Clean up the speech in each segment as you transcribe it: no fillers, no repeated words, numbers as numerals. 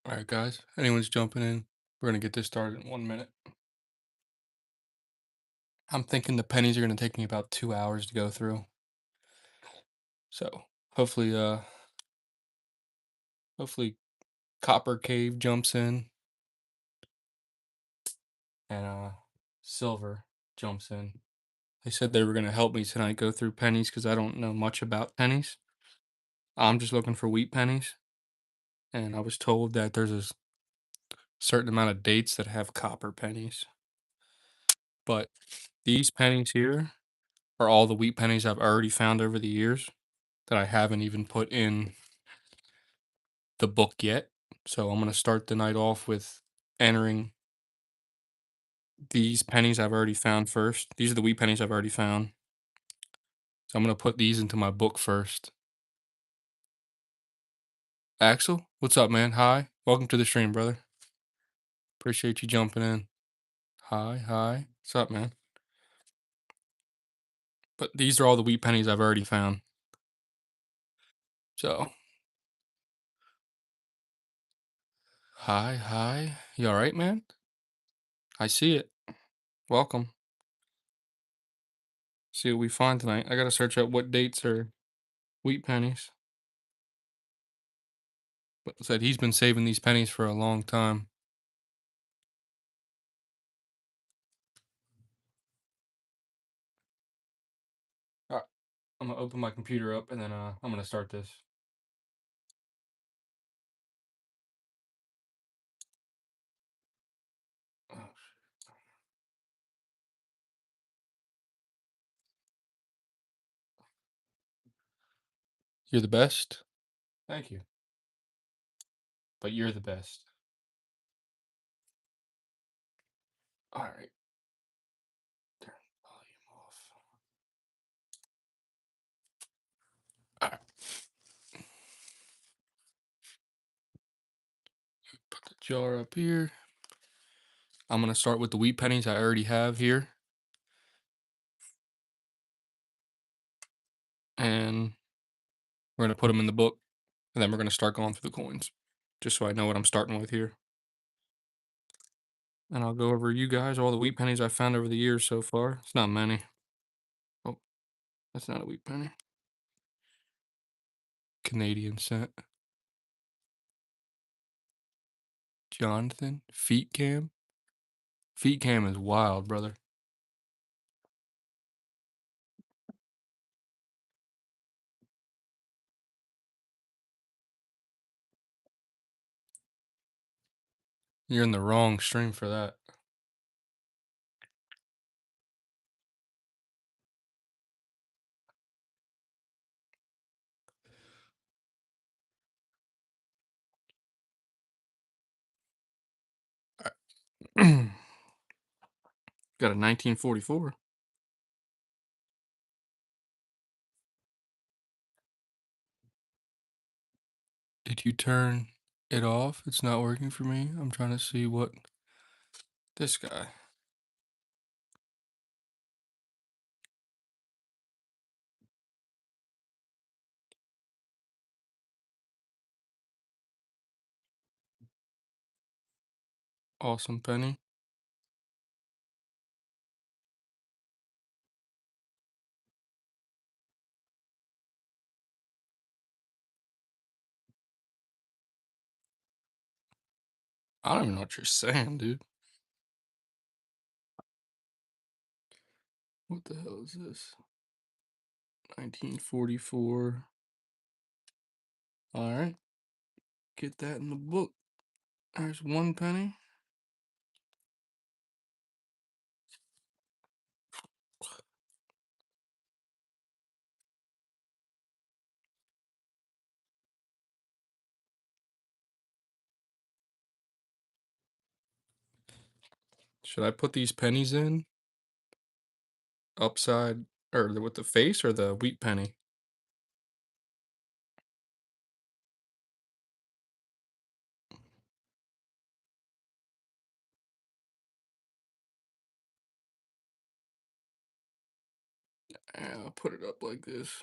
All right, guys. Anyone's jumping in? We're gonna get this started in 1 minute. I'm thinking the pennies are gonna take me about 2 hours to go through. So hopefully, hopefully, Copper Cave jumps in and Silver jumps in. They said they were gonna help me tonight go through pennies because I don't know much about pennies. I'm just looking for wheat pennies, and I was told that there's a certain amount of dates that have copper pennies. But these pennies here are all the wheat pennies I've already found over the years that I haven't even put in the book yet. So I'm going to start the night off with entering these pennies I've already found first. These are the wheat pennies I've already found. So I'm going to put these into my book first. Axel, what's up, man? Hi. Welcome to the stream, brother. Appreciate you jumping in. Hi, hi. What's up, man? But these are all the wheat pennies I've already found. So, hi, hi. You all right, man? I see it. Welcome. See what we find tonight. I got to search out what dates are wheat pennies. But said he's been saving these pennies for a long time. All right, I'm gonna open my computer up and then I'm gonna start this. Oh, you're the best. Thank you, but you're the best. All right, turn volume off. All right, put the jar up here. I'm gonna start with the wheat pennies I already have here, and we're gonna put them in the book, and then we're gonna start going through the coins, just so I know what I'm starting with here. And I'll go over you guys all the wheat pennies I've found over the years so far. It's not many. Oh, that's not a wheat penny. Canadian cent. Jonathan, feet cam. Feet cam is wild, brother. You're in the wrong stream for that. Got a 1944. Did you turn it off? It's not working for me. I'm trying to see what this guy. Awesome penny. I don't even know what you're saying, dude. What the hell is this? 1944. All right. Get that in the book. There's one penny. Should I put these pennies in upside or with the face or the wheat penny? And I'll put it up like this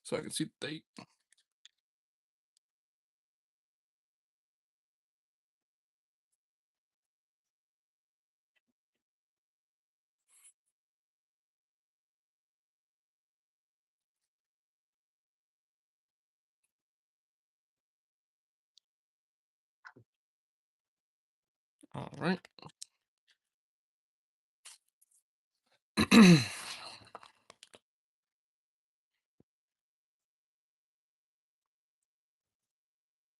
so I can see the date. All right.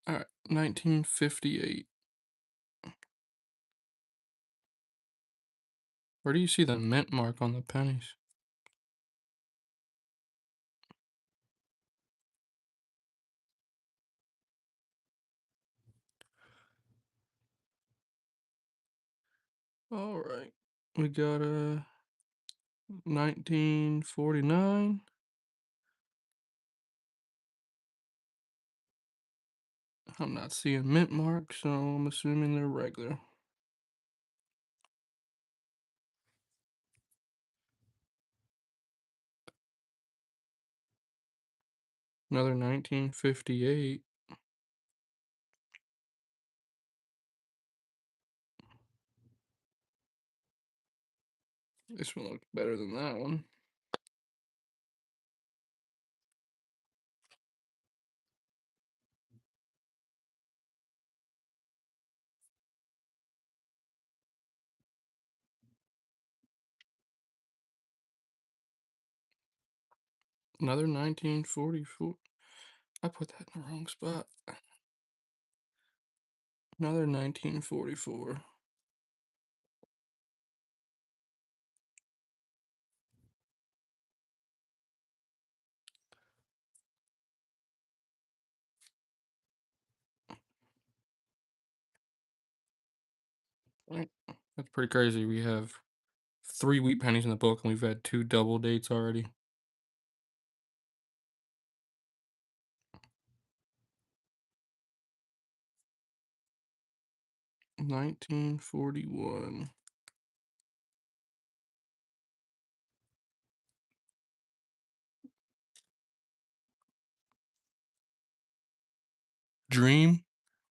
All right. 1958. Where do you see the mint mark on the pennies? All right. We got a 1949. I'm not seeing mint marks, so I'm assuming they're regular. Another 1958. This one looks better than that one. Another 1944. I put that in the wrong spot. Another 1944. Right. That's pretty crazy. We have 3 wheat pennies in the book, and we've had 2 double dates already. $19.41. Dream.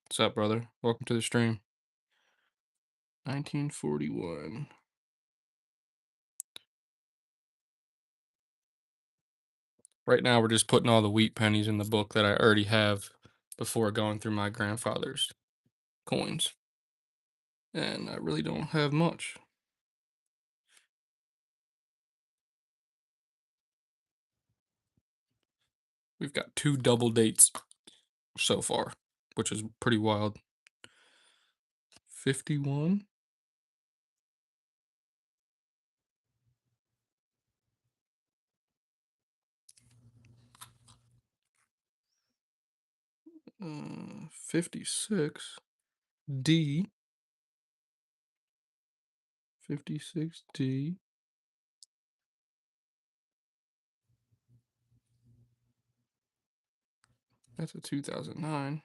What's up, brother? Welcome to the stream. 1941. Right now, we're just putting all the wheat pennies in the book that I already have before going through my grandfather's coins. And I really don't have much. We've got 2 double dates so far, which is pretty wild. 51. 56. D. 56D. That's a 2009.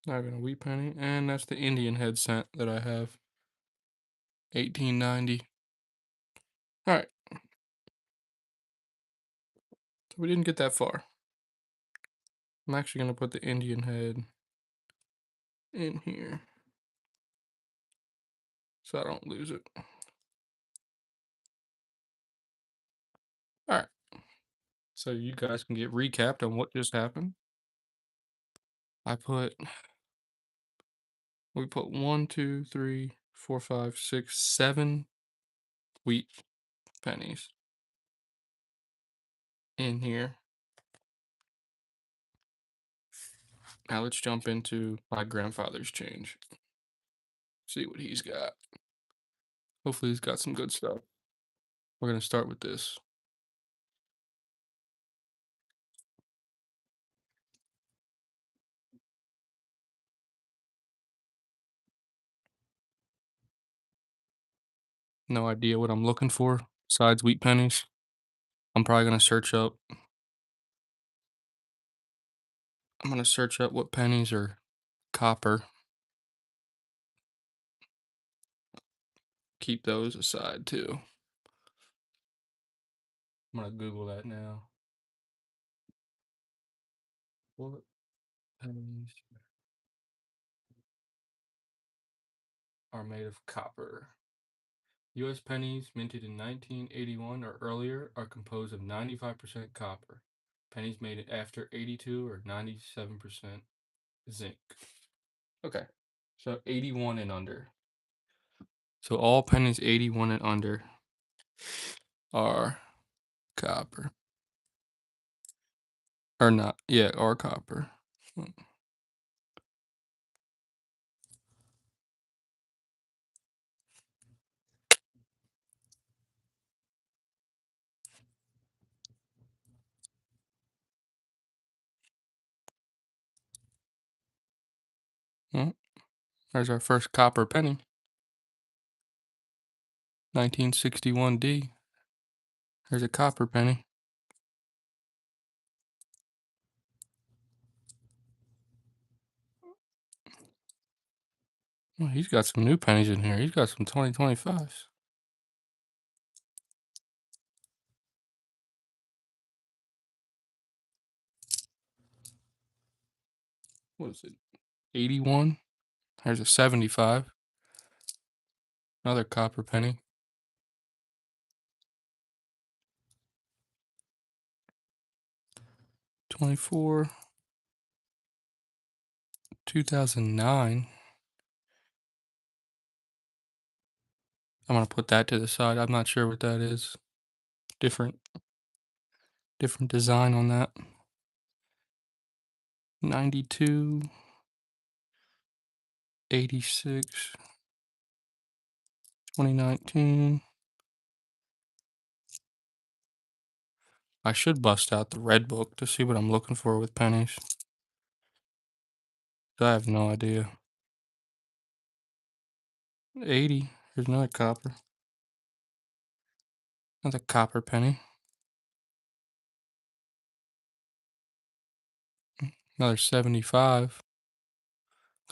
Not even a wheat penny. And that's the Indian head cent that I have. 1890. All right. So we didn't get that far. I'm actually going to put the Indian head in here so I don't lose it. All right. So you guys can get recapped on what just happened. We put 1, 2, 3, 4, 5, 6, 7 wheat pennies in here. Now let's jump into my grandfather's change. See what he's got. Hopefully he's got some good stuff. We're going to start with this. No idea what I'm looking for besides wheat pennies. I'm probably going to search up. I'm going to search up what pennies are copper. Keep those aside too. I'm going to Google that now. What pennies are made of copper? U.S. pennies minted in 1981 or earlier are composed of 95% copper. Pennies made it after 82 or 97% zinc. Okay. So 81 and under. So all pennies 81 and under are copper. Or not. Yeah, are copper. Well, there's our first copper penny. 1961D. There's a copper penny. Well, he's got some new pennies in here. He's got some 2025s. What is it? 81. There's a 75. Another copper penny. 24. 2009. I'm gonna put that to the side. I'm not sure what that is. Different design on that. 92. 86. 2019. I should bust out the red book to see what I'm looking for with pennies. I have no idea. 80. Here's another copper. Another copper penny. Another 75.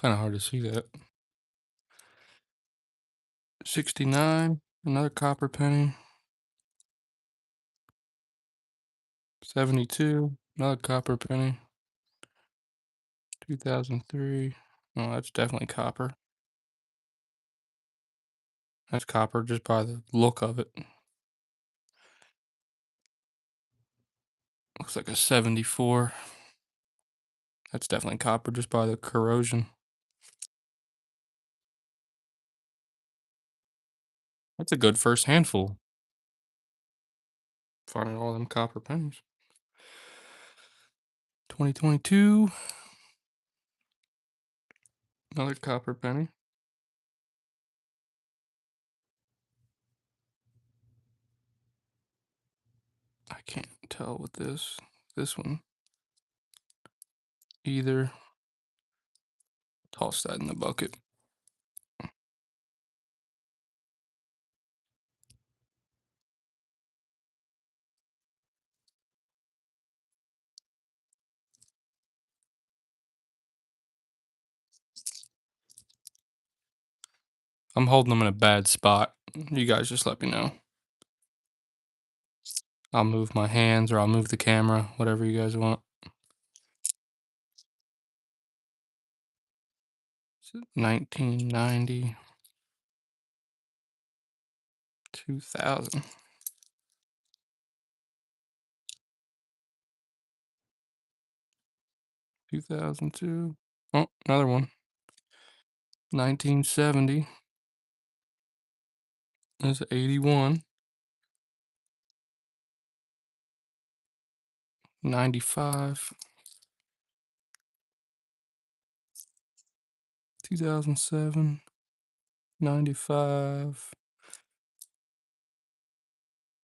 Kind of hard to see that. 69. Another copper penny. 72. Another copper penny. 2003. Oh, that's definitely copper. That's copper just by the look of it. Looks like a 74. That's definitely copper just by the corrosion. That's a good first handful. Finding all them copper pennies. 2022. Another copper penny. I can't tell with this one either. Toss that in the bucket. I'm holding them in a bad spot. You guys just let me know. I'll move my hands or I'll move the camera, whatever you guys want. 1990. 2000. 2002. Oh, another one. 1970. There's 81. 95. 2007. 95.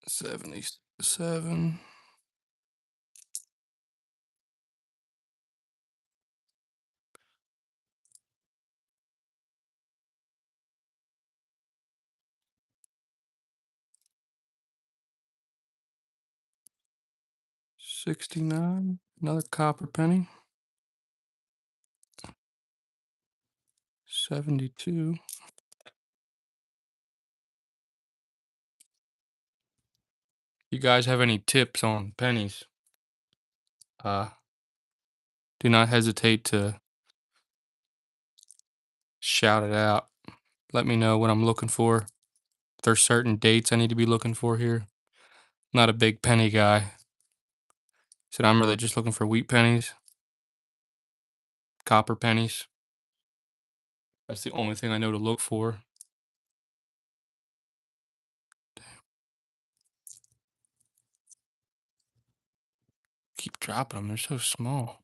77. 69. Another copper penny. 72. You guys have any tips on pennies? Do not hesitate to shout it out. Let me know what I'm looking for. If there's certain dates I need to be looking for here. Not a big penny guy. Said I'm really just looking for wheat pennies, copper pennies. That's the only thing I know to look for. Keep dropping them. They're so small.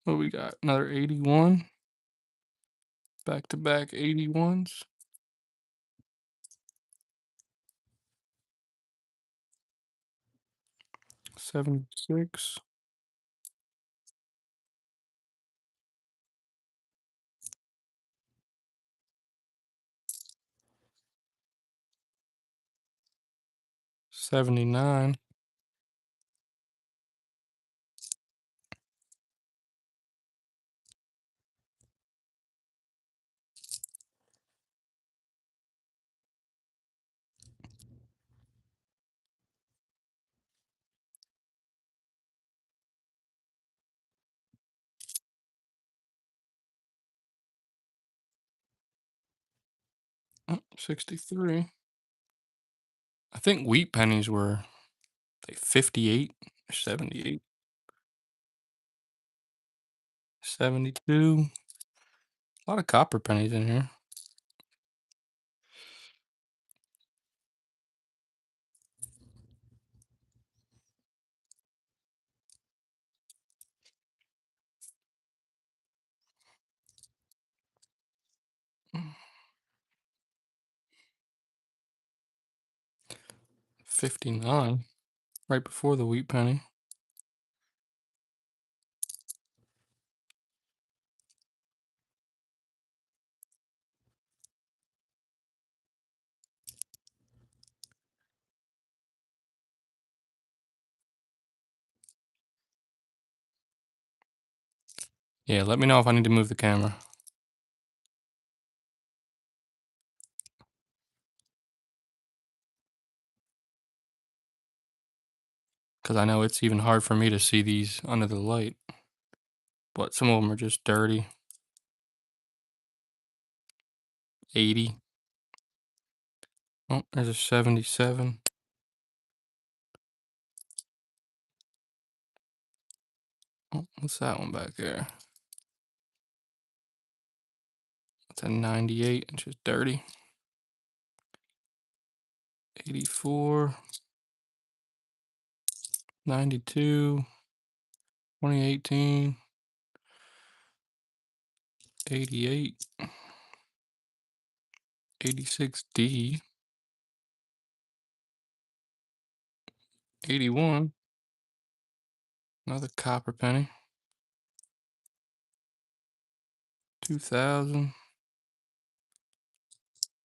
What we got? Another 81. Back to back 81s. 76. 79. 63. I think wheat pennies were like 58 or 78. 72. A lot of copper pennies in here. Mm, 59. Right before the wheat penny. Yeah, let me know if I need to move the camera. Because I know it's even hard for me to see these under the light. But some of them are just dirty. 80. Oh, there's a 77. Oh, what's that one back there? That's a 98. It's just dirty. 84. 92. 2018. 88. 86D. 81. Another copper penny. 2000.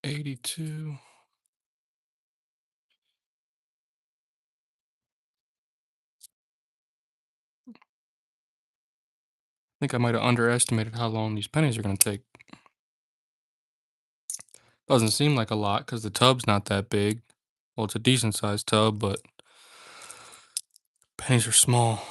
82. I think I might have underestimated how long these pennies are going to take. Doesn't seem like a lot because the tub's not that big. Well, it's a decent sized tub, but pennies are small.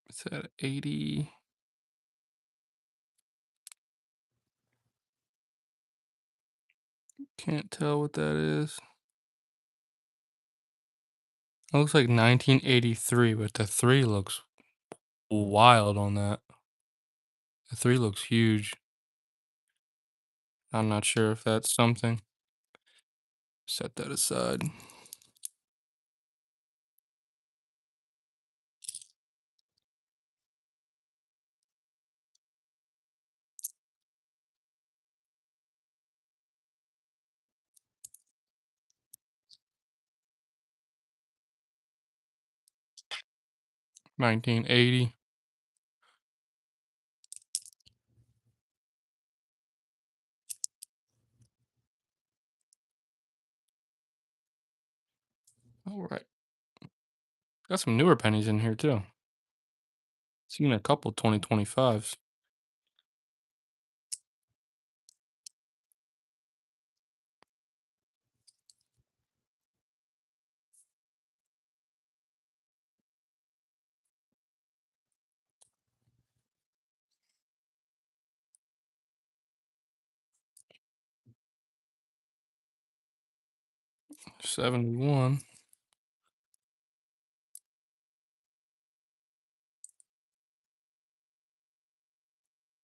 It's at 80. Can't tell what that is. It looks like 1983, but the 3 looks wild on that. The 3 looks huge. I'm not sure if that's something. Set that aside. $19.80. All right. Got some newer pennies in here too. Seen a couple 2025s. 71.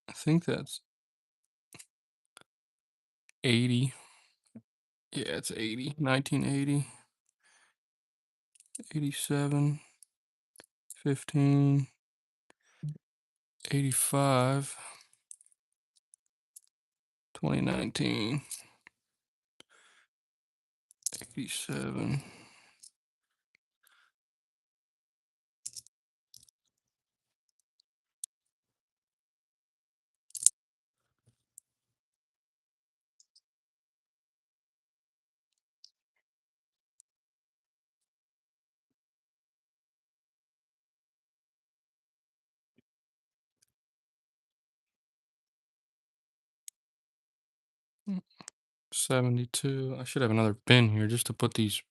I think that's 80. Yeah, it's 80. 1980. 87. 15. 85. 2019. 87. 72. I should have another bin here just to put these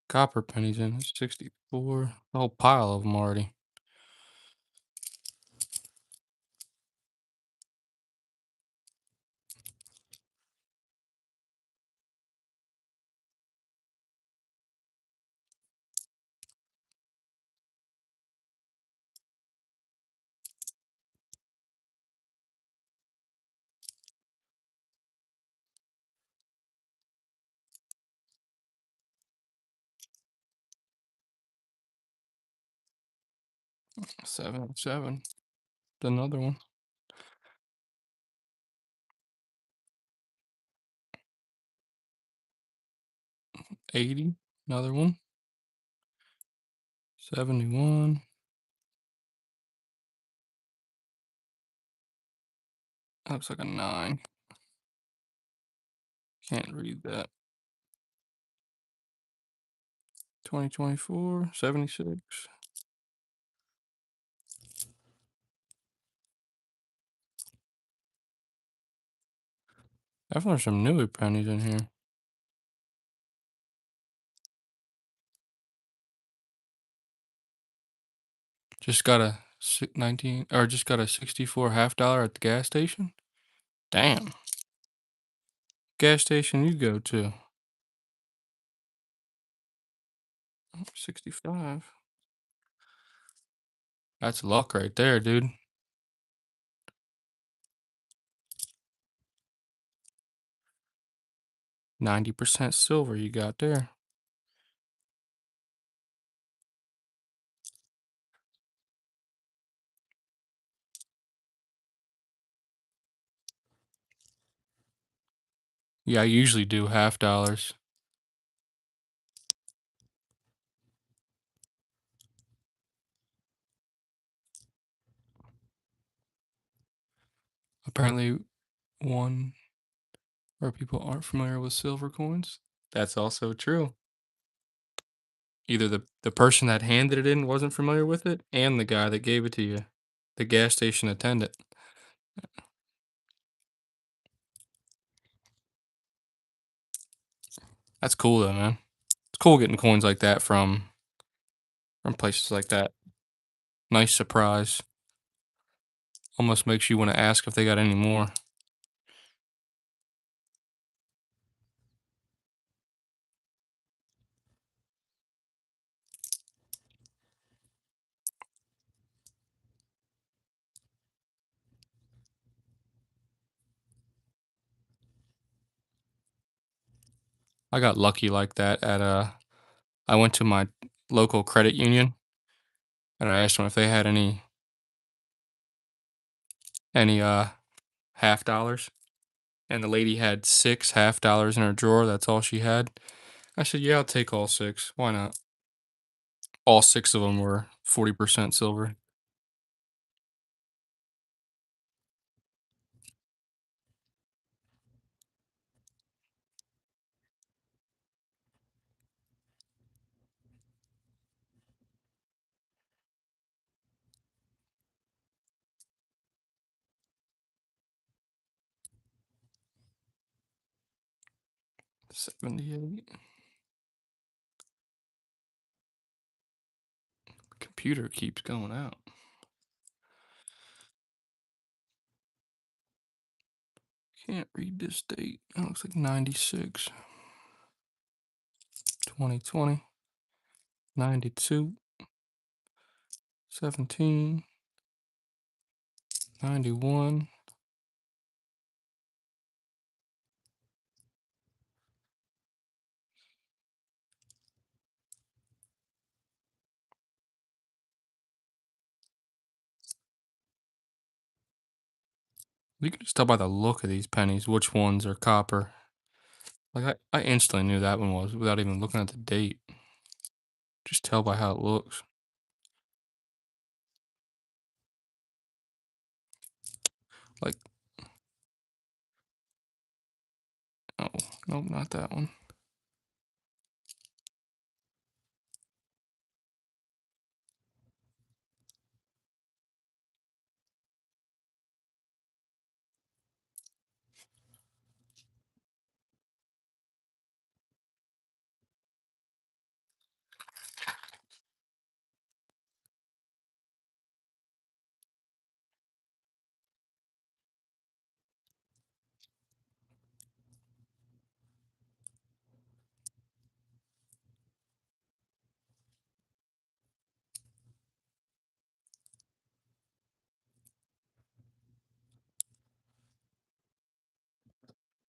copper pennies in. 64. A whole pile of them already. 77. Another one. 80. Another one. 71. That looks like a 9. Can't read that. 2024. 76. Definitely some newer pennies in here. Just got a 19 or just got a 64 half dollar at the gas station. Damn. Gas station you go to? 65. That's luck right there, dude. 90% silver you got there. Yeah, I usually do half dollars. Apparently, one where people aren't familiar with silver coins. That's also true. Either the person that handed it in wasn't familiar with it, and the guy that gave it to you, the gas station attendant. That's cool though, man. It's cool getting coins like that from places like that. Nice surprise. Almost makes you want to ask if they got any more. 'I got lucky like that at I went to my local credit union and I asked them if they had any half dollars, and the lady had 6 half dollars in her drawer. That's all she had. I said, "Yeah, I'll take all 6. Why not?" All 6 of them were 40% silver. $78. Computer keeps going out. Can't read this date. That looks like 96. 2020, 92, 17, 91. You can just tell by the look of these pennies which ones are copper. Like I instantly knew that one was without even looking at the date. Just tell by how it looks. Like, oh, nope, not that one.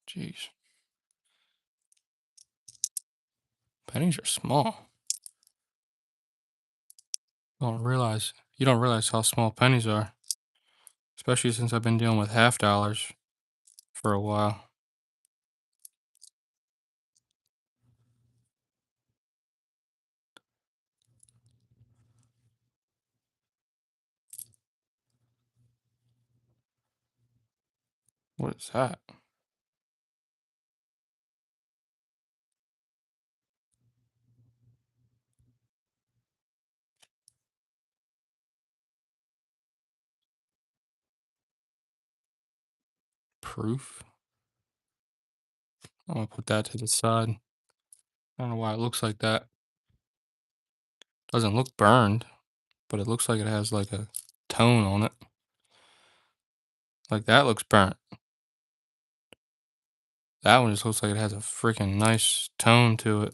Jeez. Pennies are small. You don't realize how small pennies are. Especially since I've been dealing with half dollars for a while. What is that? Proof? I'm gonna put that to the side. I don't know why it looks like that. Doesn't look burned, but it looks like it has like a tone on it. Like that looks burnt. That one just looks like it has a freaking nice tone to it.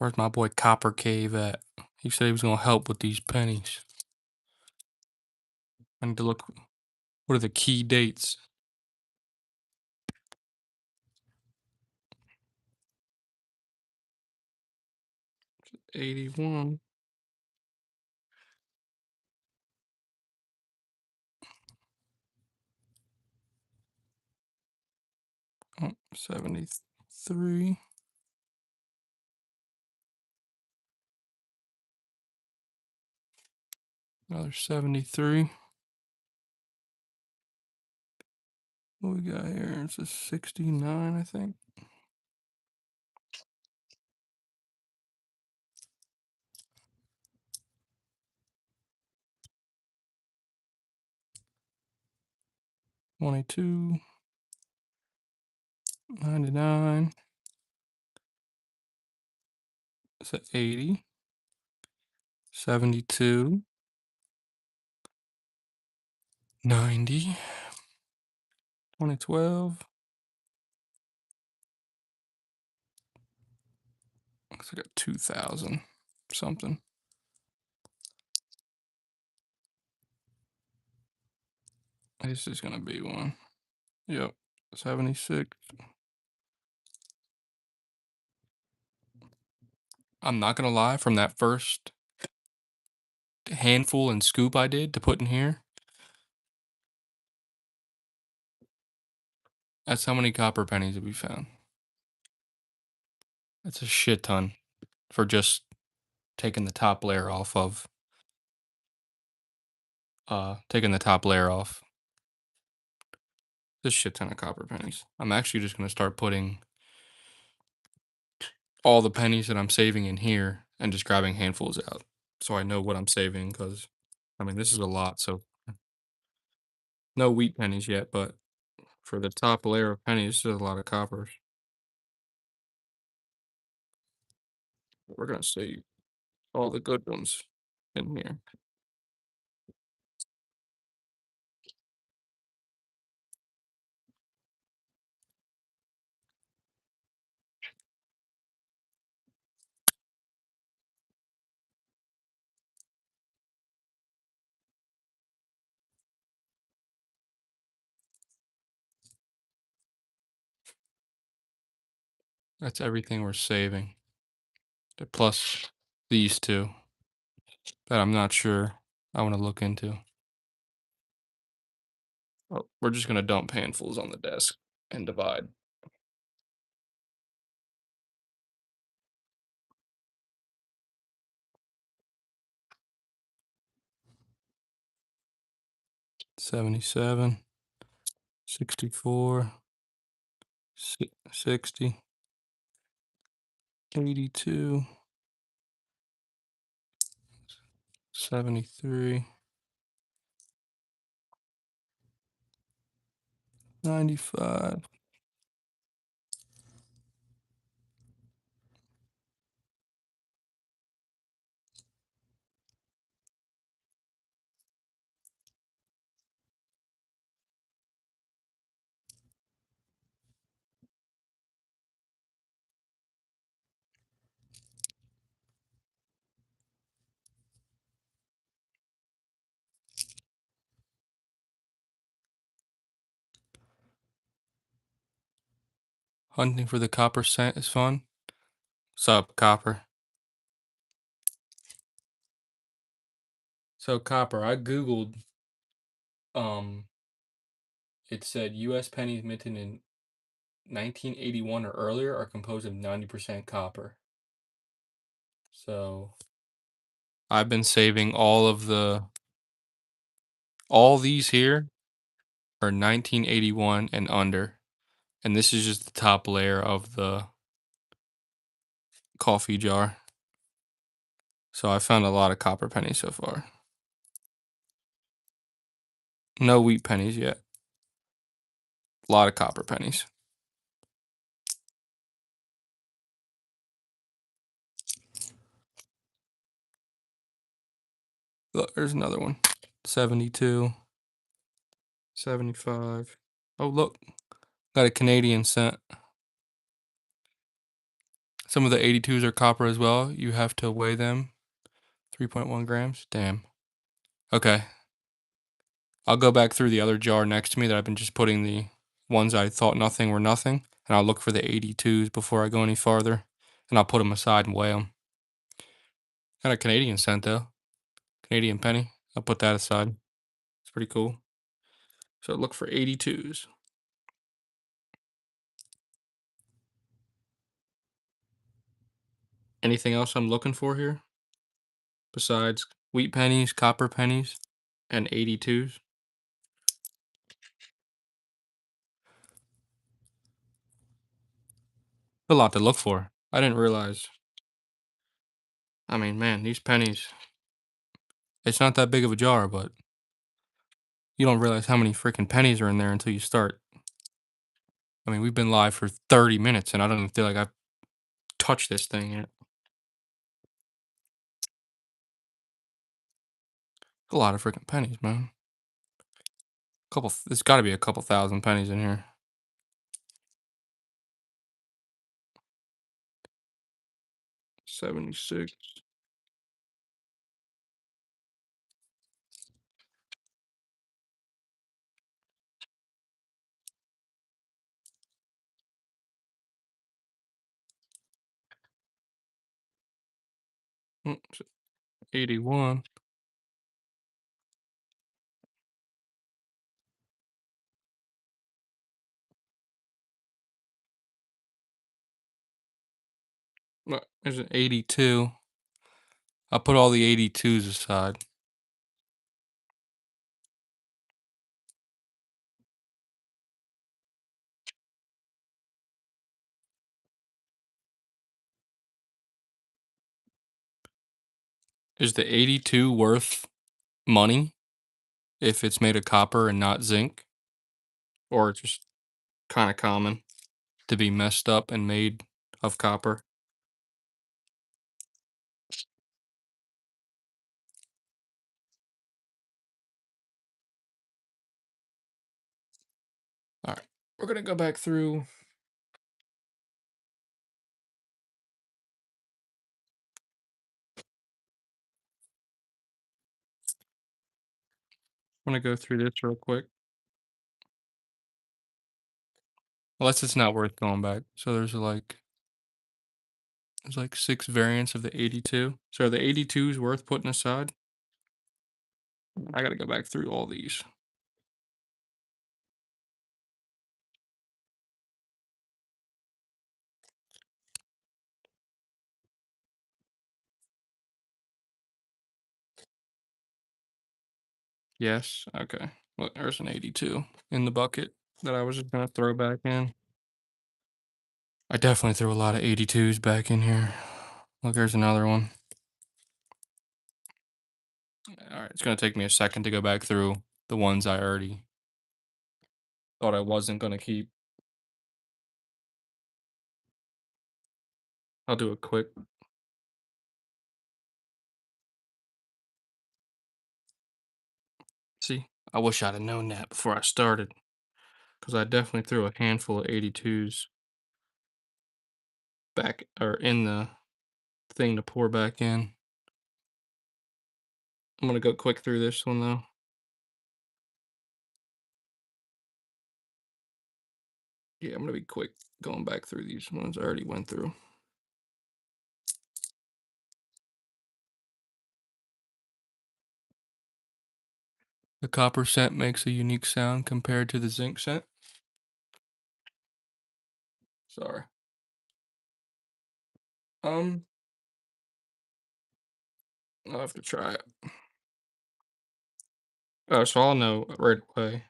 Where's my boy Copper Cave at? He said he was gonna help with these pennies. I need to look. What are the key dates? 81. Oh, 73. Another 73. What we got here? It's a 69, I think. $22, 99. It's a 80, 72, 90, 2012. Looks like a 2000 something. This is gonna be one. Yep, 76. I'm not gonna lie, from that first handful and scoop I did to put in here, that's how many copper pennies have we found. That's a shit ton for just taking the top layer off of taking the top layer off. This shit ton of copper pennies. I'm actually just gonna start putting all the pennies that I'm saving in here and just grabbing handfuls out, so I know what I'm saving. Because I mean, this is a lot, so no wheat pennies yet, but for the top layer of pennies, this is a lot of coppers. We're gonna save all the good ones in here. 'That's everything we're saving, plus these 2 that I'm not sure I wanna look into. Oh, we're just gonna dump handfuls on the desk and divide. 77, 64, 60, 82, 73, 95. Hunting for the copper cent is fun. Sup, copper? So copper, I googled. Um, it said U.S. pennies minted in 1981 or earlier are composed of 90% copper. So I've been saving all these here are 1981 and under, and this is just the top layer of the coffee jar. So I found a lot of copper pennies so far. No wheat pennies yet. A lot of copper pennies. Look, there's another one. 72, 75. Oh, look, got a Canadian cent. Some of the 82s are copper as well. You have to weigh them. 3.1 grams. Damn. Okay. I'll go back through the other jar next to me that I've been just putting the ones I thought nothing were nothing, and I'll look for the 82s before I go any farther, and I'll put them aside and weigh them. Got a Canadian cent though. Canadian penny. I'll put that aside. It's pretty cool. So look for 82s. Anything else I'm looking for here besides wheat pennies, copper pennies, and 82s? A lot to look for. I didn't realize. I mean, man, these pennies, it's not that big of a jar, but you don't realize how many freaking pennies are in there until you start. I mean, we've been live for 30 minutes and I don't even feel like I've touched this thing yet. A lot of freaking pennies, man. There's gotta be a couple thousand pennies in here. 76. Mm, 81. There's an 82. I'll put all the 82s aside. Is the 82 worth money if it's made of copper and not zinc? Or it's just kinda common to be messed up and made of copper? Alright, we're gonna go back through. I'm gonna go through this real quick. Unless it's not worth going back. So there's like 6 variants of the 82. So are the 82s worth putting aside? I gotta go back through all these. Yes, okay. Look, there's an 82 in the bucket that I was just gonna throw back in. I definitely threw a lot of 82s back in here. Look, there's another one. Alright, it's gonna take me a second to go back through the ones I already thought I wasn't gonna keep. I'll do it quick. See, I wish I'd have known that before I started, because I definitely threw a handful of 82s back or in the thing to pour back in. I'm gonna go quick through this one though. Yeah, I'm gonna be quick going back through these ones I already went through. The copper scent makes a unique sound compared to the zinc scent. Sorry. Um, I'll have to try it. Oh, so I'll know right away.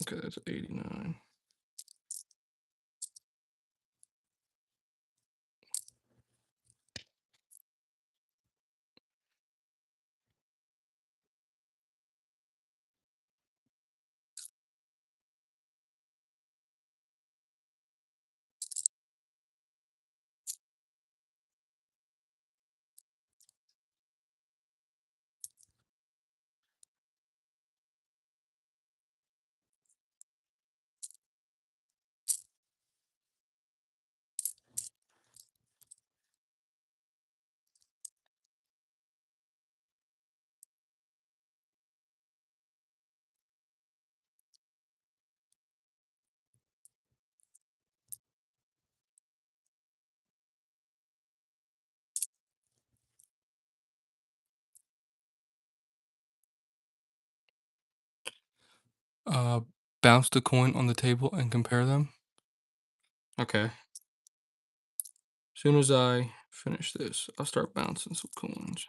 Okay, that's 89. Uh, bounce the coin on the table and compare them. Okay. As soon as I finish this, I'll start bouncing some coins.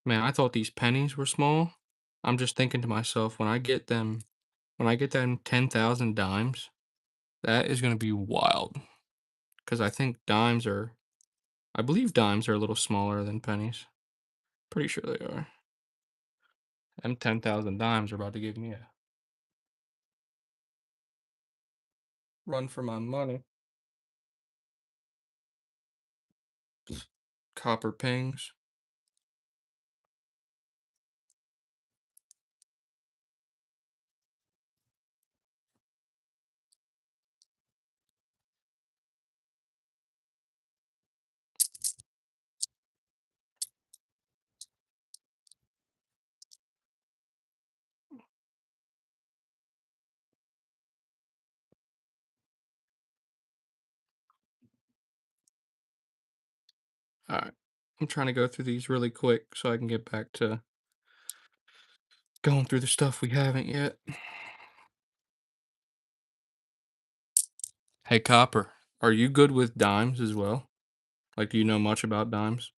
Man, I thought these pennies were small. I'm just thinking to myself, when I get them 10,000 dimes, that is gonna be wild. Because I believe dimes are a little smaller than pennies. Pretty sure they are. And 10,000 dimes are about to give me a run for my money. Copper pings. All right. I'm trying to go through these really quick so I can get back to going through the stuff we haven't yet. Hey, Copper, are you good with dimes as well? Like, do you know much about dimes?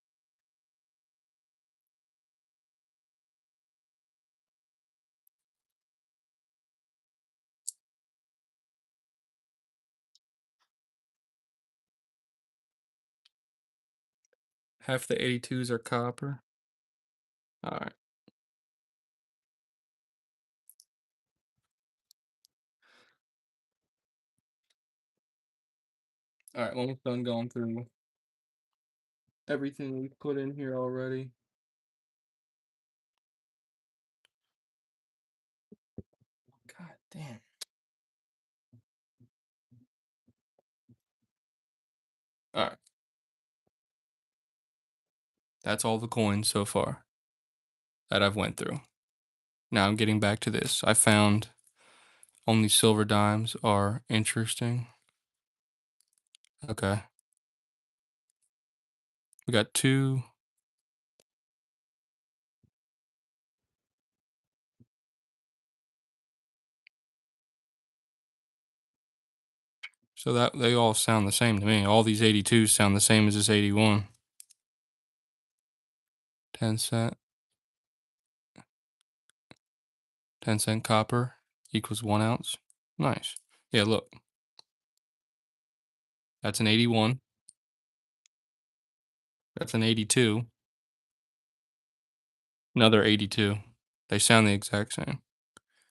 Half the 82s are copper. Alright. Alright, when we're done going through everything we put in here already. God damn. Alright. That's all the coins so far that I've went through. Now I'm getting back to this. I found only silver dimes are interesting. Okay. We got two. So that they all sound the same to me. All these 82s sound the same as this 81. 10 cent. 10-cent copper equals 1 ounce. Nice. Yeah, look. That's an 81. That's an 82. Another 82. They sound the exact same.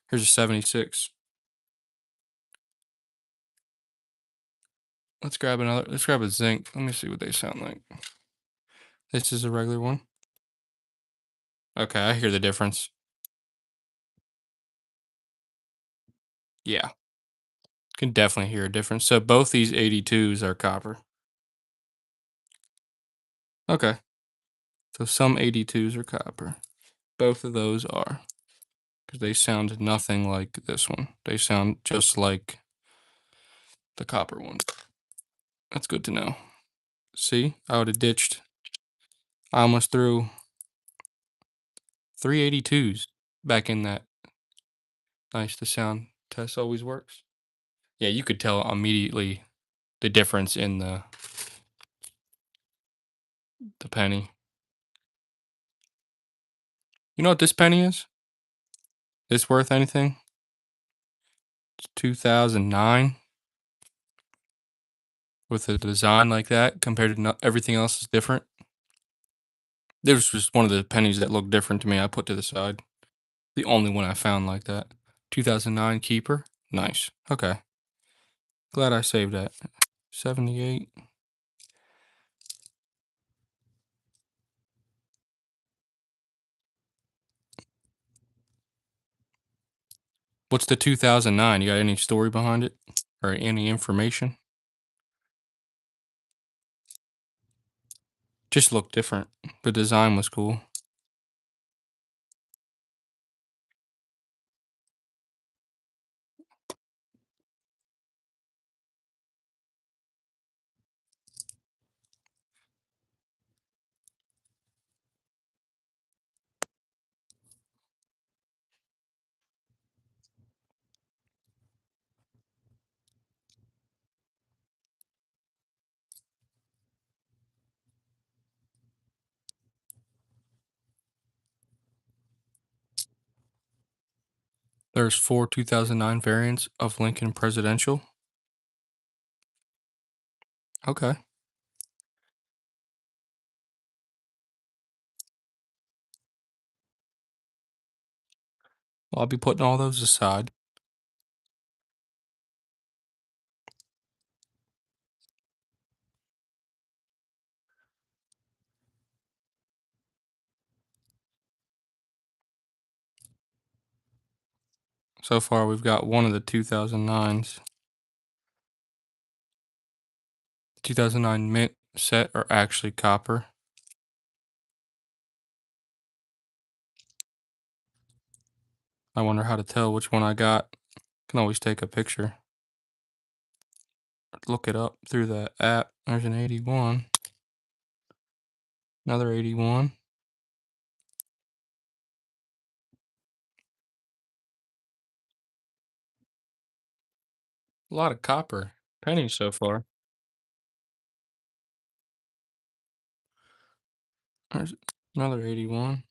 Here's a 76. Let's grab another. Let's grab a zinc. Let me see what they sound like. This is a regular one. Okay, I hear the difference. Yeah, can definitely hear a difference. So both these 82s are copper. Okay, so some 82s are copper. Both of those are. Because they sound nothing like this one. They sound just like the copper one. That's good to know. See, I would have ditched. I almost threw 382s back in that. Nice, the sound test always works. Yeah, you could tell immediately the difference in the penny. You know what this penny is? This worth anything? It's 2009 with a design like that compared to everything else is different. This was one of the pennies that looked different to me. I put to the side. The only one I found like that. 2009 keeper. Nice. Okay. Glad I saved that. 78. What's the 2009? You got any story behind it? Or any information? Just looked different. The design was cool. There's 4 2009 variants of Lincoln Presidential. Okay. Well, I'll be putting all those aside. So far, we've got one of the 2009s. 2009 mint set are actually copper. I wonder how to tell which one I got. Can always take a picture. Look it up through the app. There's an 81. Another 81. A lot of copper pennies so far. There's another 81.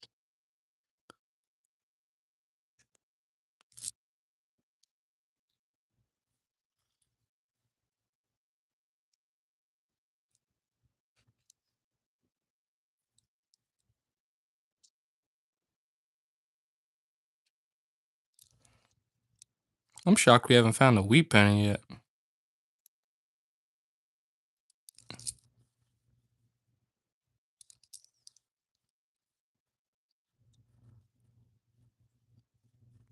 I'm shocked we haven't found a wheat penny yet.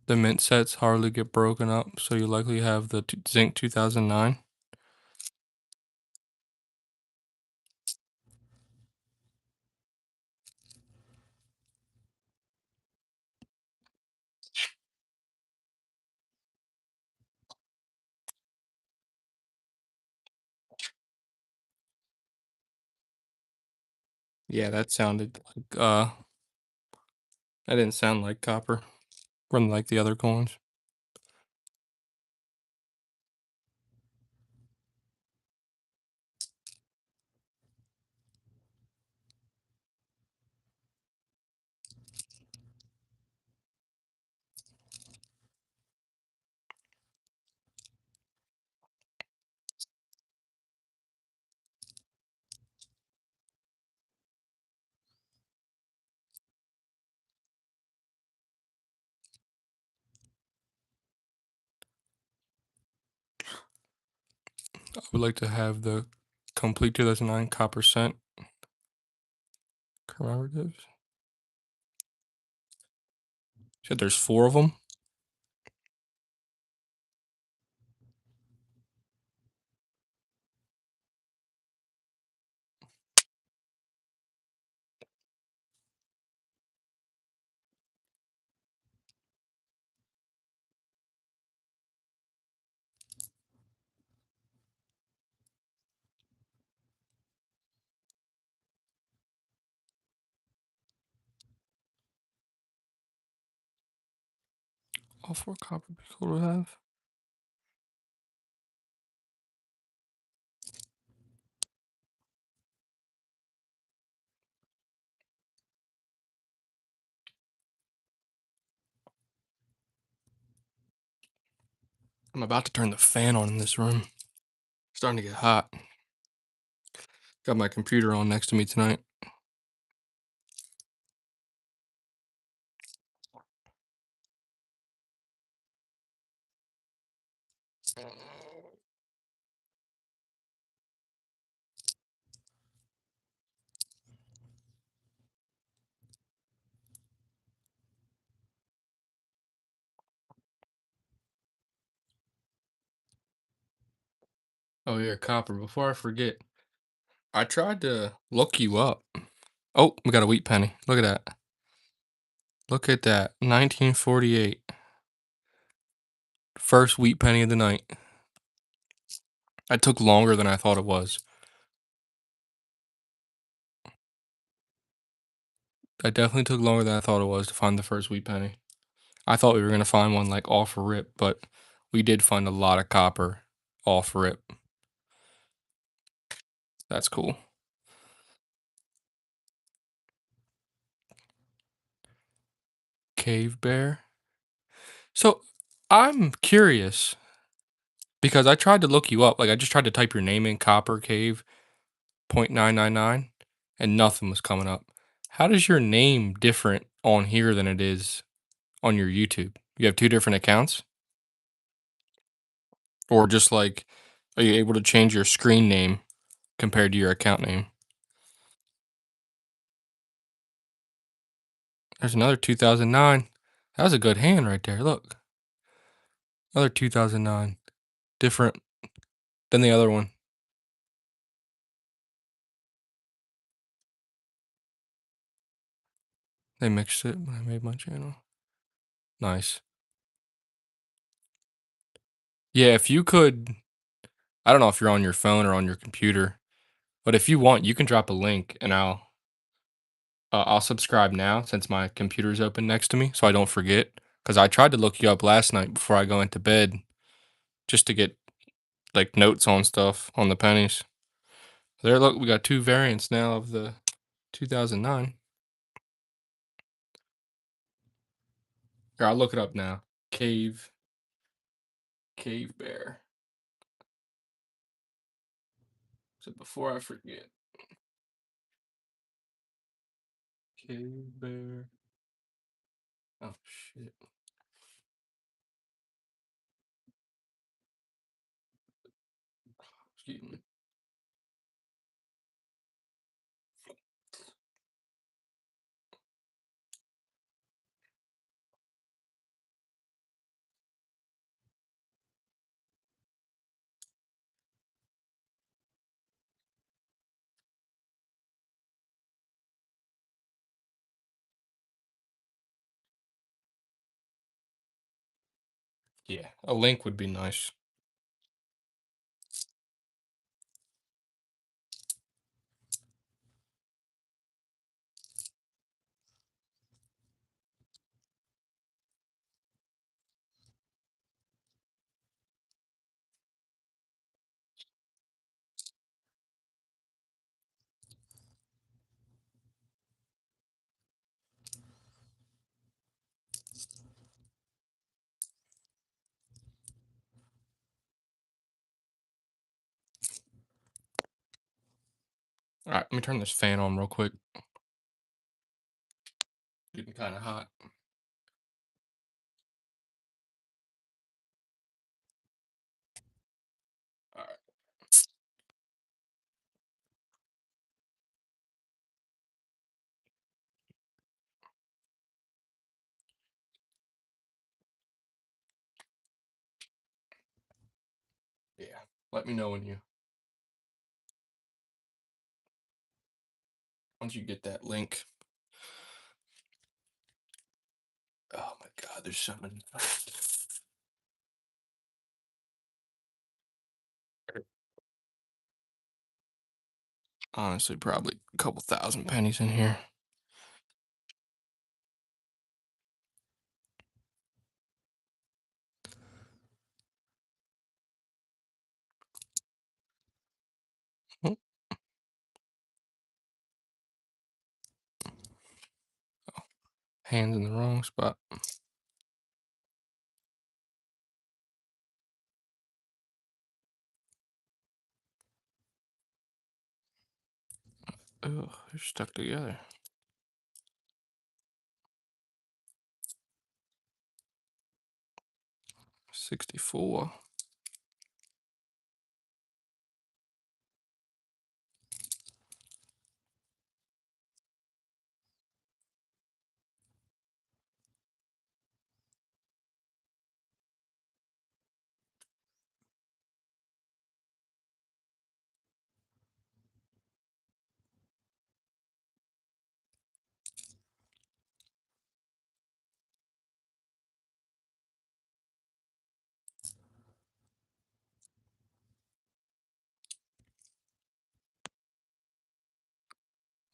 The mint sets hardly get broken up, so you likely have the zinc 2009. Yeah, that sounded like that didn't sound like copper from like the other coins. I would like to have the complete 2009 copper cent commemoratives. Said there's 4 of them. All 4 copper would be cool to have. I'm about to turn the fan on in this room. Starting to get hot. Got my computer on next to me tonight. Oh yeah, copper. Before I forget, I tried to look you up. Oh, we got a wheat penny. Look at that. Look at that. 1948. First wheat penny of the night. It took longer than I thought it was. That definitely took longer than I thought it was to find the first wheat penny. I thought we were gonna find one like off rip, but we did find a lot of copper off rip. That's cool. Cave bear. So I'm curious because I tried to look you up. Like I just tried to type your name in copper cave 0.999 and nothing was coming up. How does your name different on here than it is on your YouTube? You have 2 different accounts? Or just like are you able to change your screen name compared to your account name? There's another 2009. That was a good hand right there. Look. Another 2009. Different than the other one. They mixed it when I made my channel. Nice. Yeah, if you could, I don't know if you're on your phone or on your computer, but if you want, you can drop a link and I'll subscribe now since my computer's open next to me so I don't forget. Because I tried to look you up last night before I go into bed just to get like notes on stuff on the pennies. There, look, we got 2 variants now of the 2009. Here, I'll look it up now. Cave bear. So before I forget, cave bear. Oh shit. Yeah, a link would be nice. All right, let me turn this fan on real quick. Getting kind of hot. All right. Yeah. Let me know when you once you get that link. Oh my God, there's so many. Honestly, probably a couple thousand pennies in here. Oh, hands in the wrong spot. Ugh, they're stuck together. $64.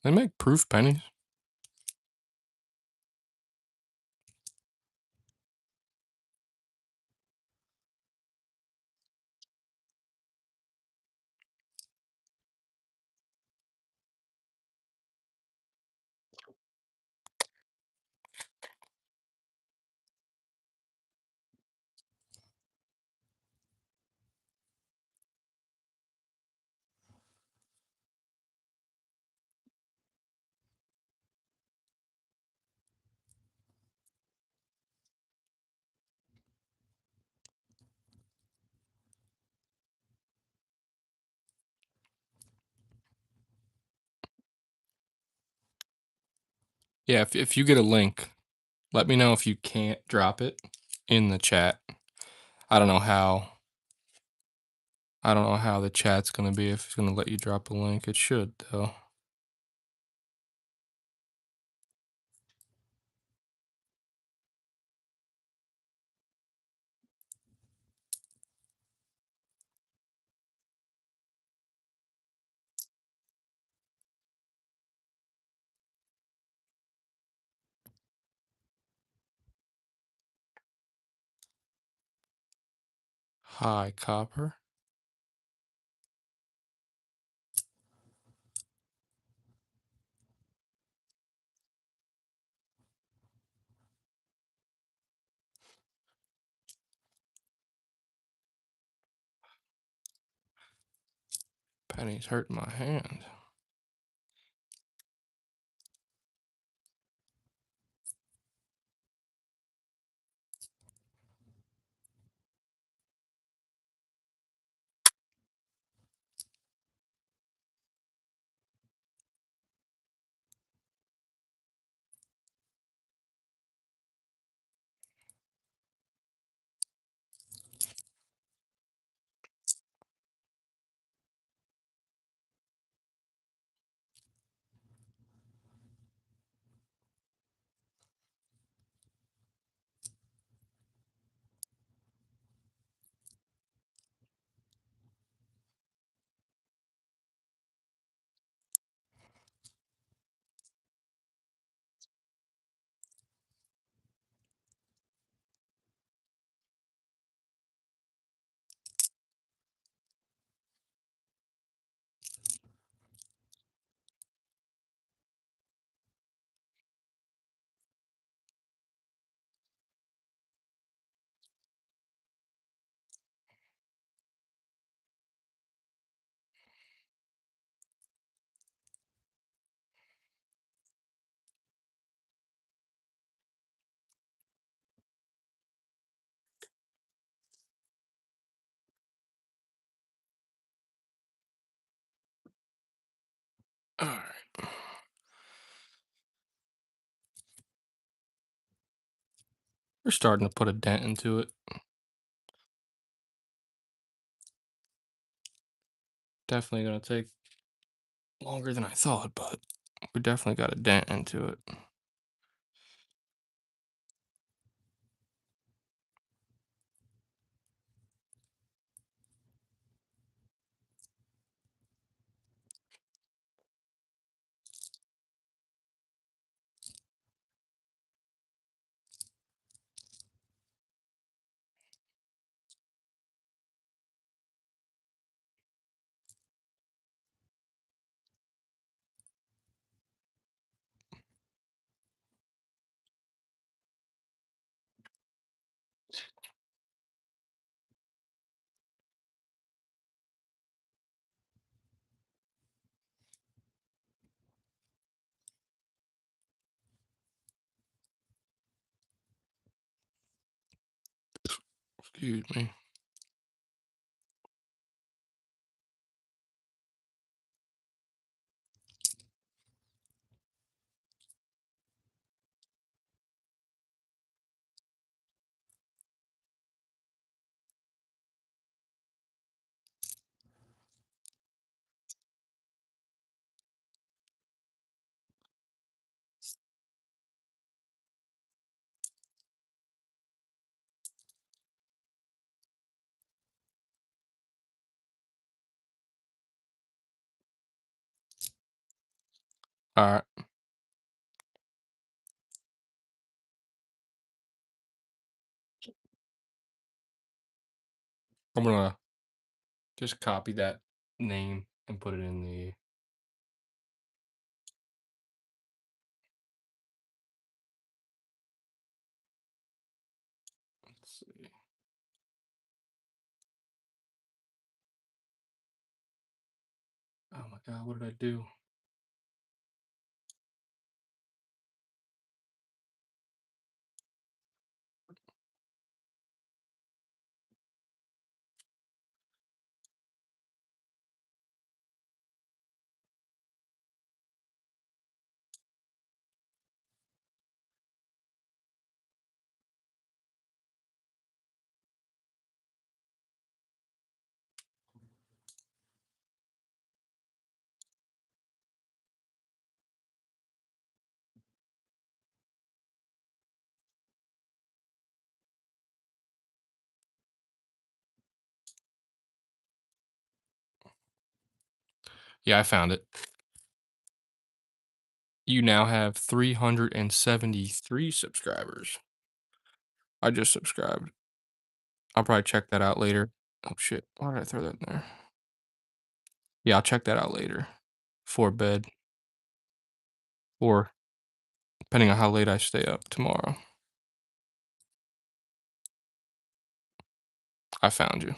They make proof pennies. Yeah, if you get a link, let me know if you can't drop it in the chat. I don't know how. I don't know how the chat's gonna be if it's gonna let you drop a link. It should though. Hi, copper. Penny's hurting my hand. We're starting to put a dent into it. Definitely gonna take longer than I thought, but we definitely got a dent into it. Excuse me. All right. I'm gonna just copy that name and put it in the. Let's see. Oh my God, what did I do? Yeah, I found it. You now have 373 subscribers. I just subscribed. I'll probably check that out later. Oh shit, why did I throw that in there? Yeah, I'll check that out later. For bed. Or depending on how late I stay up tomorrow. I found you.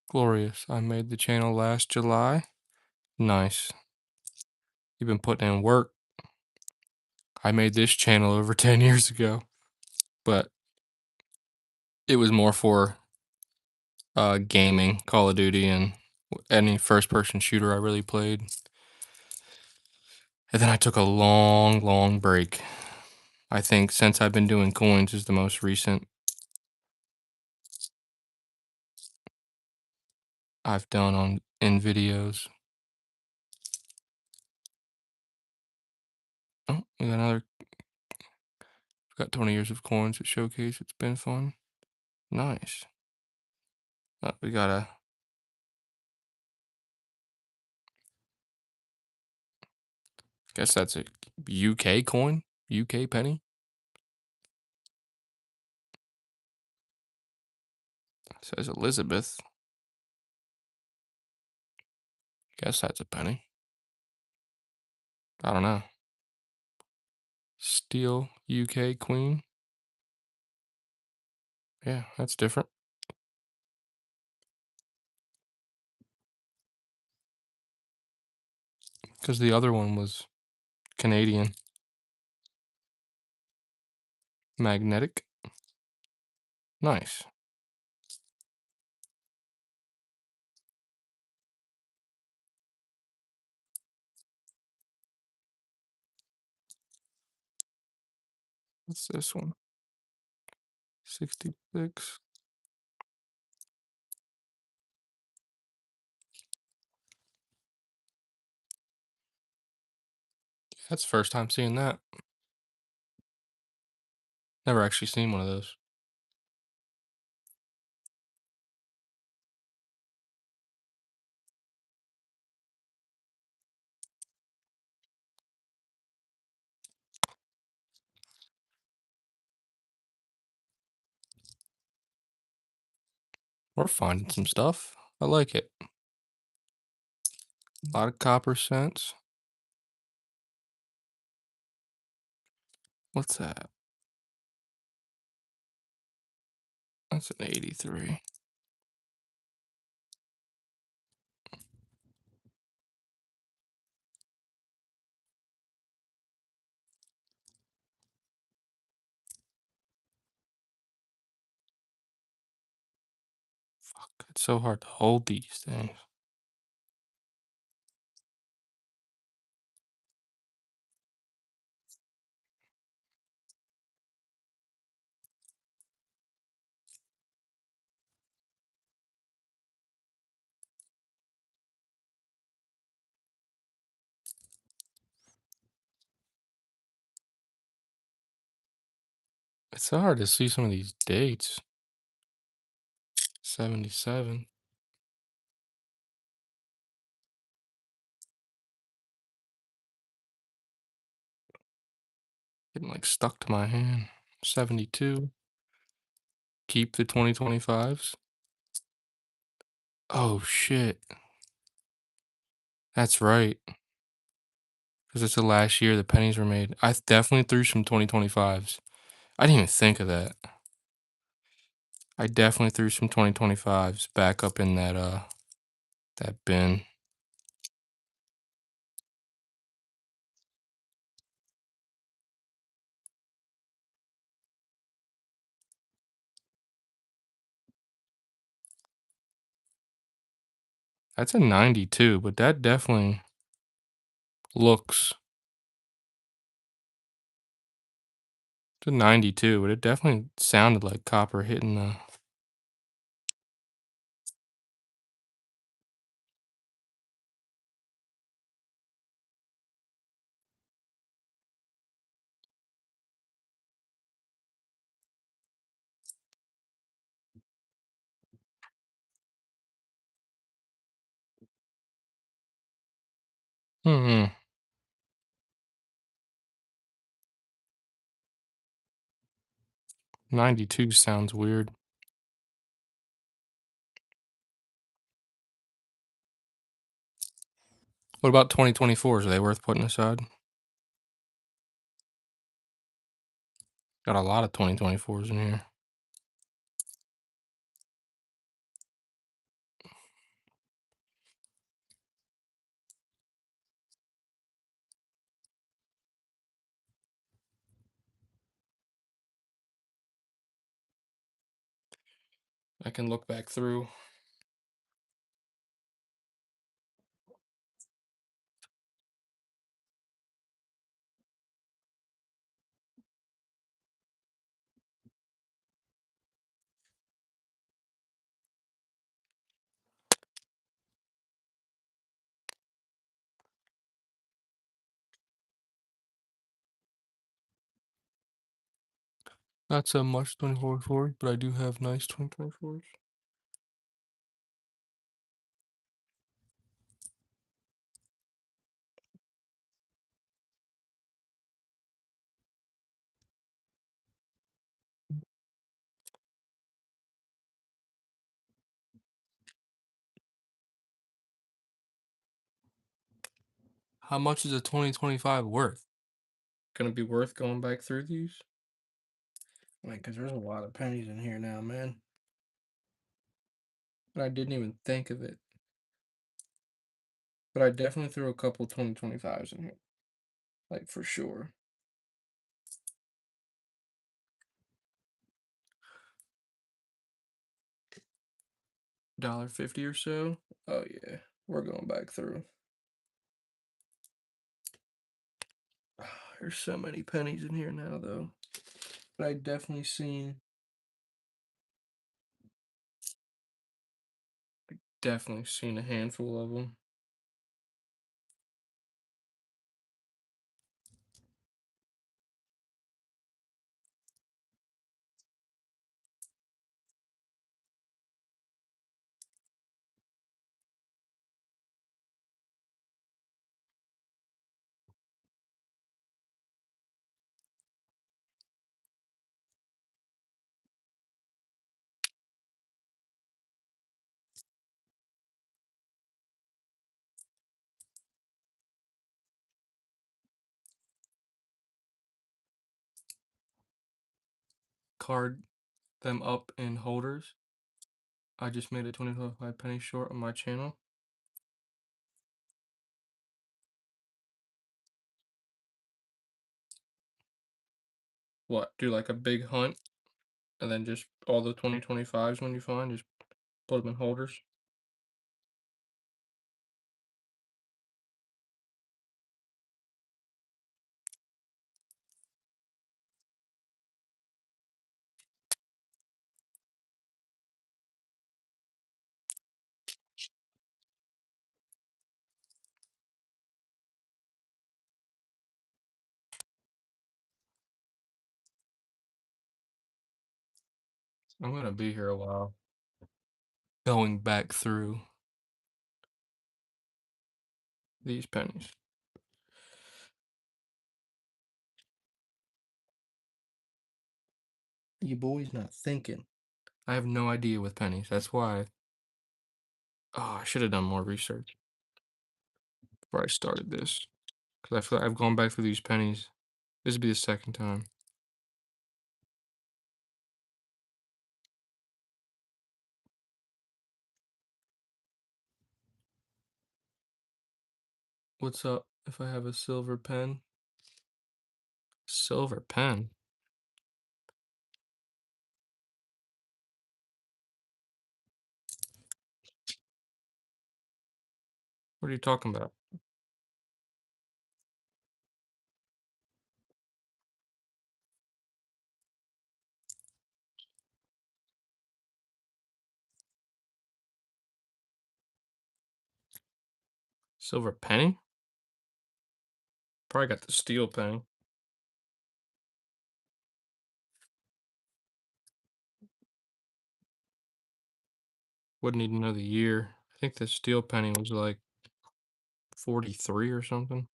Glorious. I made the channel last July. Nice. You've been putting in work. I made this channel over 10 years ago, but it was more for gaming, Call of Duty, and any first person shooter I really played. And then I took a long, long break. I think since I've been doing coins is the most recent I've done in videos. Oh, we got another. Got 20 years of coins to showcase. It's been fun. Nice. We got a. Guess that's a UK coin. UK penny. Says Elizabeth. Guess that's a penny. I don't know. Steel UK queen. Yeah, that's different. Because the other one was Canadian. Magnetic. Nice. What's this one? 66. That's the first time seeing that. Never actually seen one of those. We're finding some stuff. I like it. A lot of copper cents. What's that? That's an 83. Fuck, it's so hard to hold these things. It's so hard to see some of these dates. 77. Getting like stuck to my hand. 72. Keep the 2025s. Oh shit. That's right. Because it's the last year the pennies were made. I definitely threw some 2025s. I didn't even think of that. I definitely threw some 2025s back up in that bin. That's a 92, but that definitely looks. It's a 92, but it definitely sounded like copper hitting the. Hmm. 92 sounds weird. What about 2024s? Are they worth putting aside? Got a lot of 2024s in here. I can look back through. Not so much 2024, but I do have nice 2024s. How much is a 2025 worth? Gonna be worth going back through these? Like, because there's a lot of pennies in here now, man. But I didn't even think of it. But I definitely threw a couple 2025s in here. Like, for sure. $1.50 or so? Oh, yeah. We're going back through. There's so many pennies in here now, though. but I definitely seen a handful of them. Card them up in holders. I just made a 25 penny short on my channel. What? Do like a big hunt and then just all the 2025s when you find, just put them in holders. I'm gonna be here a while. Going back through these pennies. Your boy's not thinking. I have no idea with pennies. That's why. Oh, I should have done more research before I started this. Because I feel like I've gone back through these pennies. This would be the second time. What's up if I have a silver pen? Silver pen? What are you talking about? Silver penny? Probably got the steel penny. Wouldn't even know the year. I think the steel penny was like 43 or something.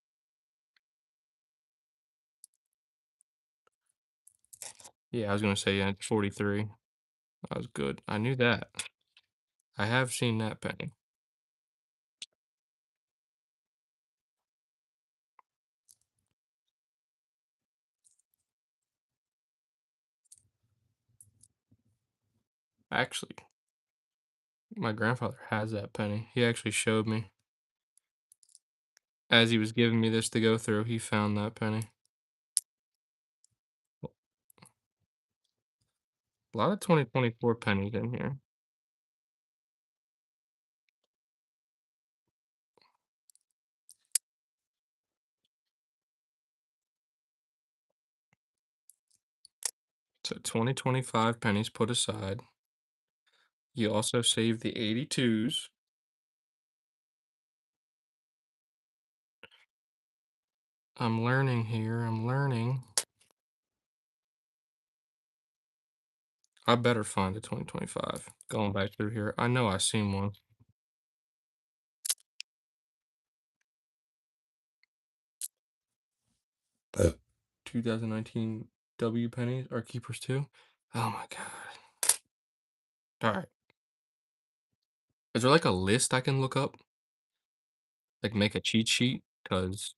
Yeah, I was gonna say yeah, 43. That was good. I knew that. I have seen that penny. Actually, my grandfather has that penny. He actually showed me. As he was giving me this to go through, he found that penny. A lot of 2024 pennies in here. So 2025 pennies put aside. You also saved the 82s. I'm learning here. I'm learning. I better find a 2025. Going back through here. I know I seen one. 2019 W pennies are keepers too. Oh my god. All right. Is there like a list I can look up? Like make a cheat sheet? Because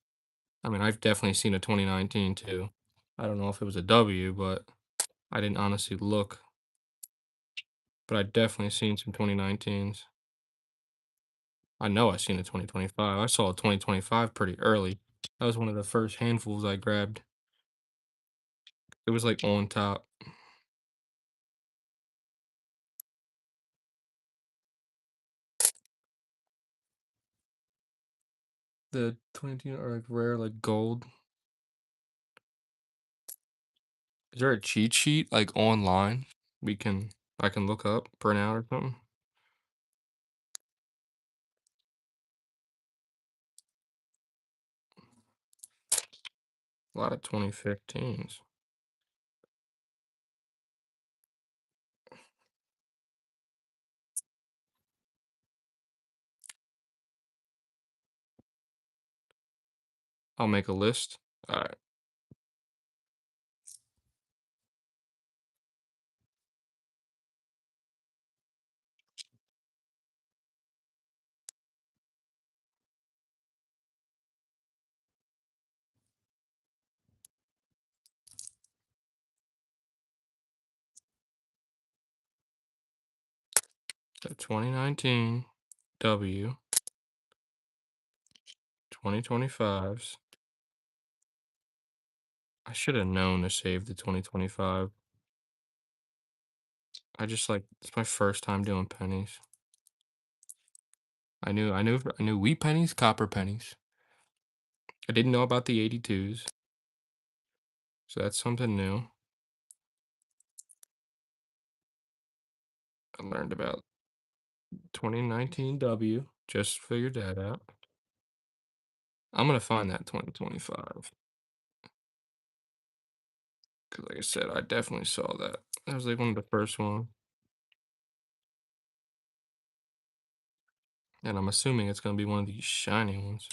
I mean, I've definitely seen a 2019 too. I don't know if it was a W, but I didn't honestly look. But I definitely seen some 2019s. I know I seen a 2025. I saw a 2025 pretty early. That was one of the first handfuls I grabbed. It was like on top. The 22 are like rare, like gold. Is there a cheat sheet, like, online we can I can look up, print out or something? A lot of 2015s. I'll make a list. Alright. So 2019 W, 2025s. I should have known to save the 2025. It's my first time doing pennies. I knew wheat pennies, copper pennies. I didn't know about the 82s, so that's something new. I learned about 2019 W, just figured that out. I'm gonna find that 2025 because, like I said, I definitely saw that. That was like one of the first ones, and I'm assuming it's gonna be one of these shiny ones.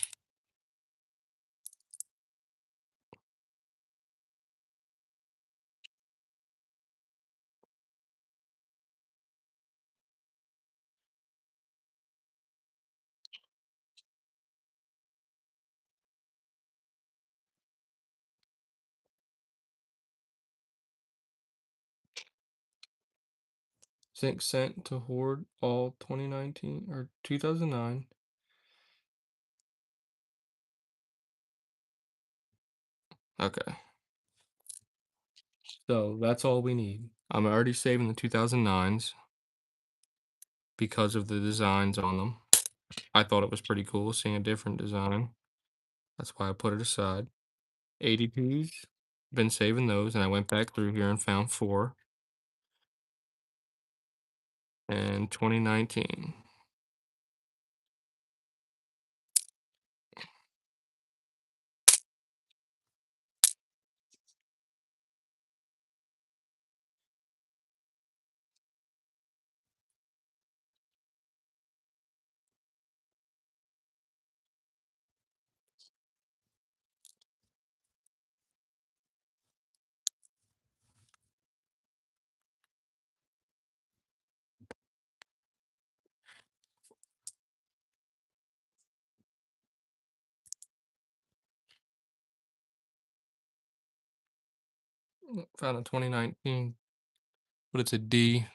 Zinc sent to hoard all 2019 or 2009. Okay, so that's all we need. I'm already saving the 2009s because of the designs on them. I thought it was pretty cool seeing a different design. That's why I put it aside. 82s, been saving those, and I went back through here and found four. And 2019. Found a 2019, but it's a D.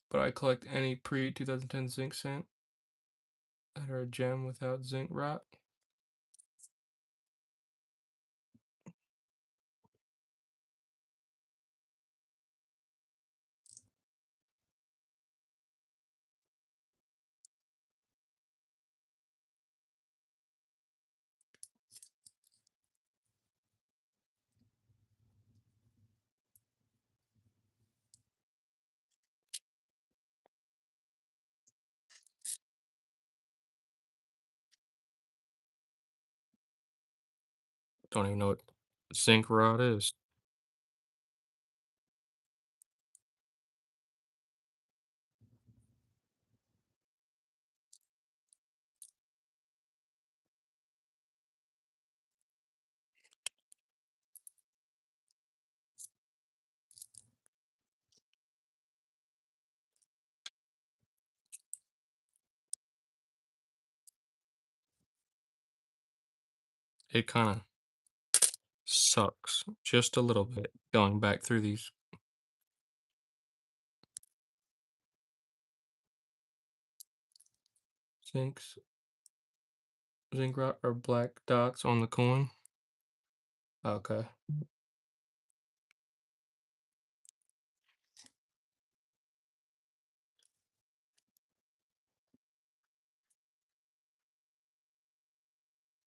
But I collect any pre-2010 zinc scent that are a gem without zinc rot. Don't even know what zinc rot is. It kind of sucks just a little bit going back through these. Zincs, zinc rot are black dots on the coin. Okay.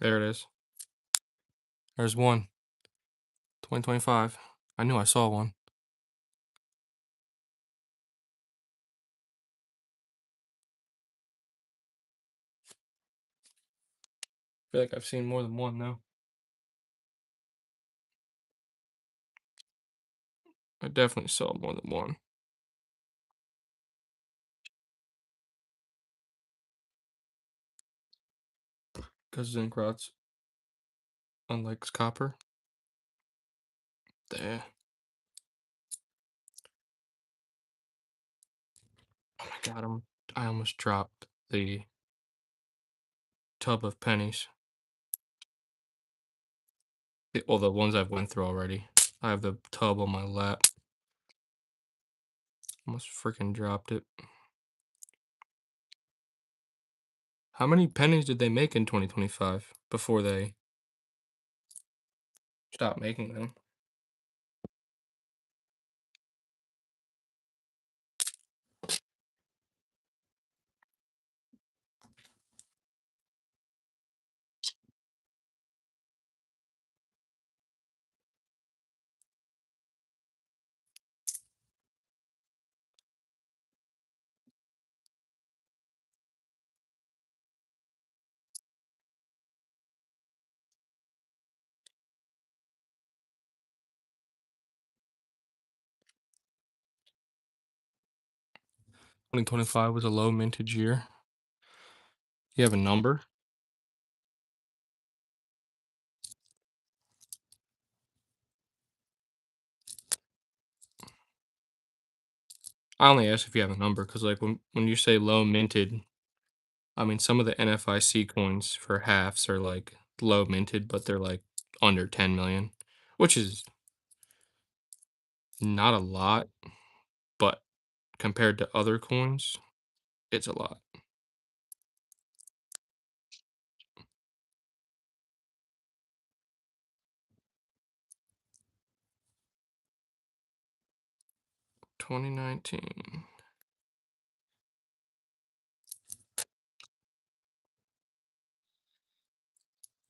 There it is. There's one. 2025. I knew I saw one. I feel like I've seen more than one though. I definitely saw more than one. Because Zincrots, unlike copper. There. Oh my god, I almost dropped the tub of pennies. Well, the ones I've went through already. I have the tub on my lap. Almost freaking dropped it. How many pennies did they make in 2025 before they stopped making them? 2025 was a low mintage year. You have a number? I only asked if you have a number because, like, when you say low minted, I mean, some of the NFIC coins for halves are like low minted, but they're like under 10 million, which is not a lot, but compared to other coins, it's a lot. $2019.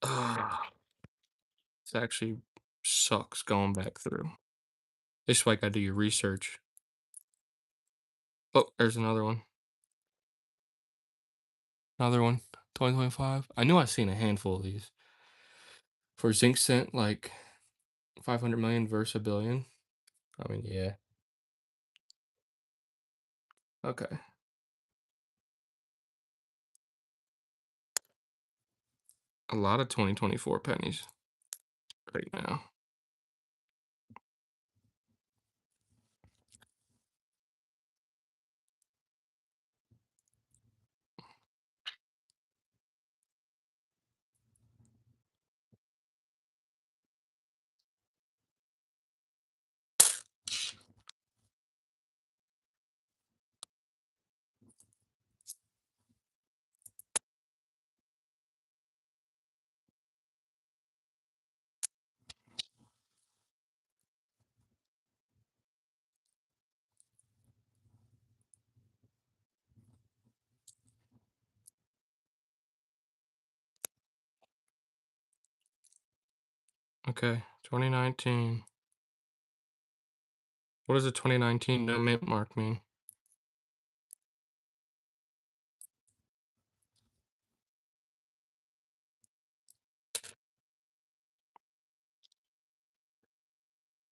Ah, this actually sucks going back through. This is why I gotta do your research. Oh, there's another one. Another one. 2025. I knew I seen a handful of these. For Zinc Cent, like 500 million versus a billion. I mean, yeah. Okay. A lot of 2024 pennies right now. Okay, 2019. What does a 2019 no mint mark mean?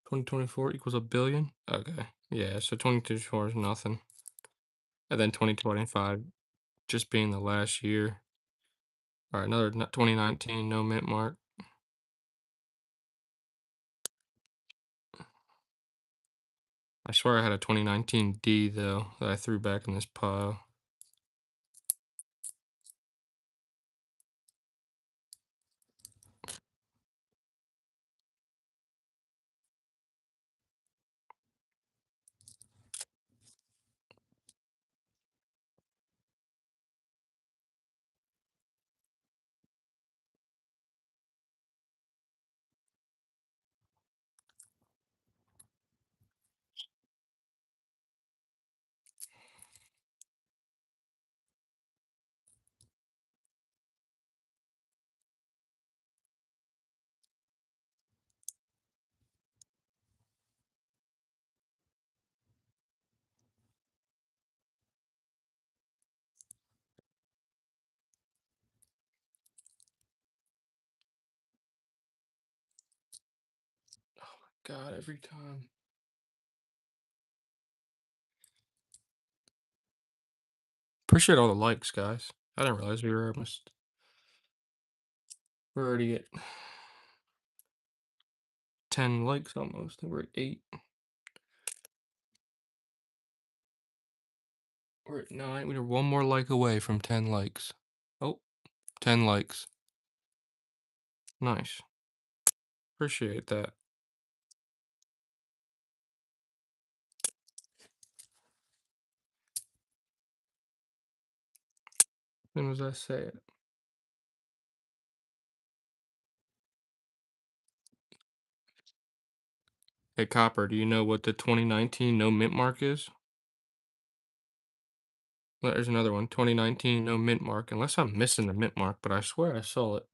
2024 equals a billion? Okay. Yeah, so 2024 is nothing. And then 2025 just being the last year. All right, another 2019 no mint mark. I swear I had a 2019 D though that I threw back in this pile. God, every time. Appreciate all the likes, guys. I didn't realize we were almost. We're already at 10 likes almost. We're at 8. We're at 9. We are one more like away from 10 likes. Oh, 10 likes. Nice. Appreciate that. As soon as I say it. Hey, Copper, do you know what the 2019 no mint mark is? Well, there's another one. 2019 no mint mark. Unless I'm missing the mint mark, but I swear I saw it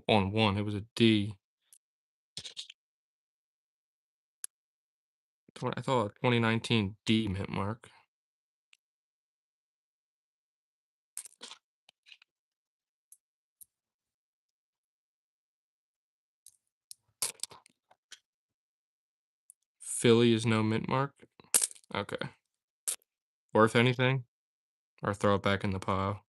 on one. It was a D. I thought a 2019 D mint mark. Philly is no mint mark. Okay. Worth anything? Or throw it back in the pile?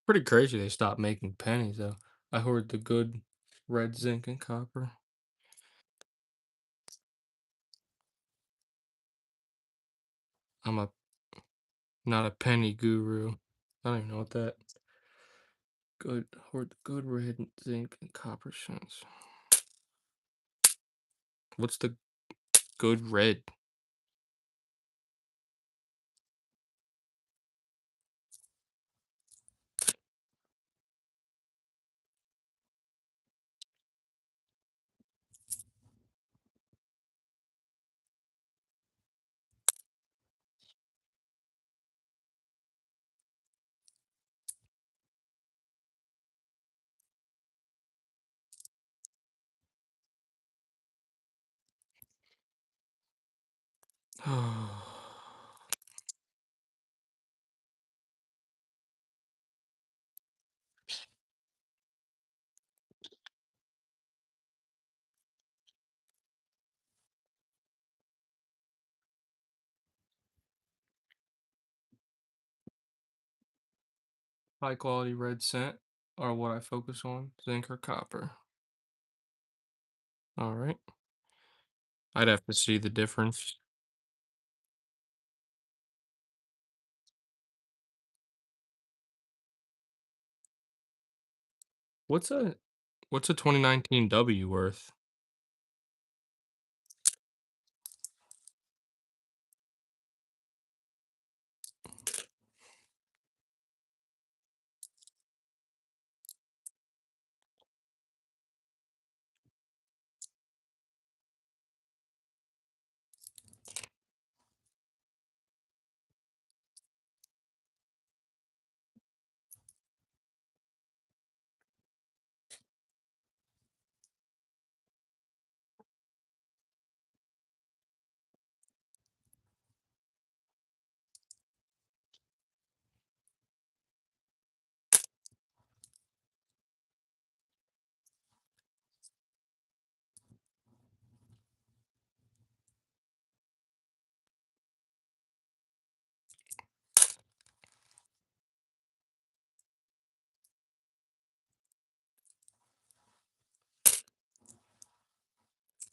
Pretty crazy they stopped making pennies, though. I hoard the good red zinc and copper. I'm a not a penny guru. I don't even know what that good hoard the good red zinc and copper cents. What's the good red? High quality red cent are what I focus on, zinc or copper. All right. I'd have to see the difference. What's a what's a 2019 W worth?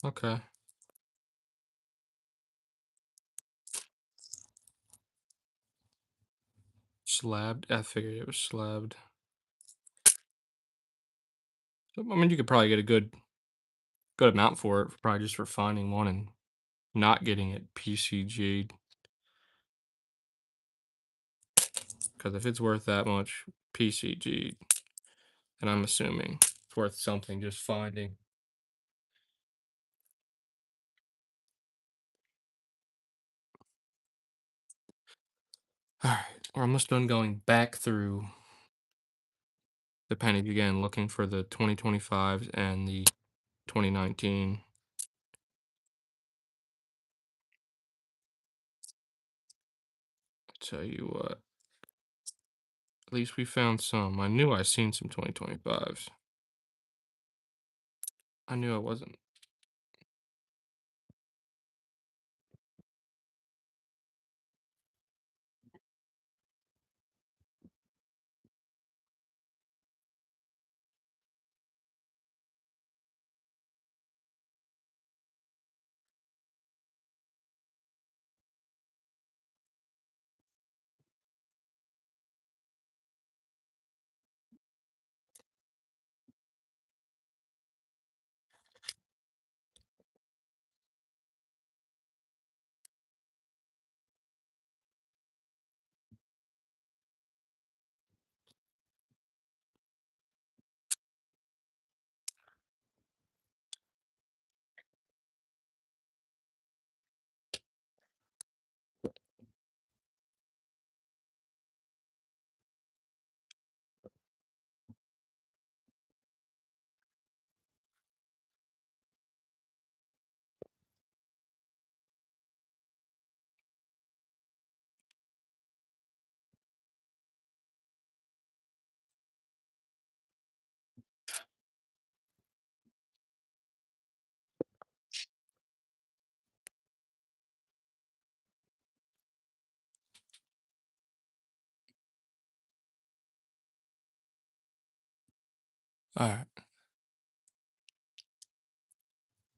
Okay. Slabbed? I figured it was slabbed. I mean, you could probably get a good amount for it, probably just for finding one and not getting it PCG'd. Because if it's worth that much PCG, then I'm assuming it's worth something just finding. All right, we're almost done going back through the penny again, looking for the 2025s and the 2019. Tell you what, at least we found some. I knew I seen some 2025s. I knew I wasn't. All right,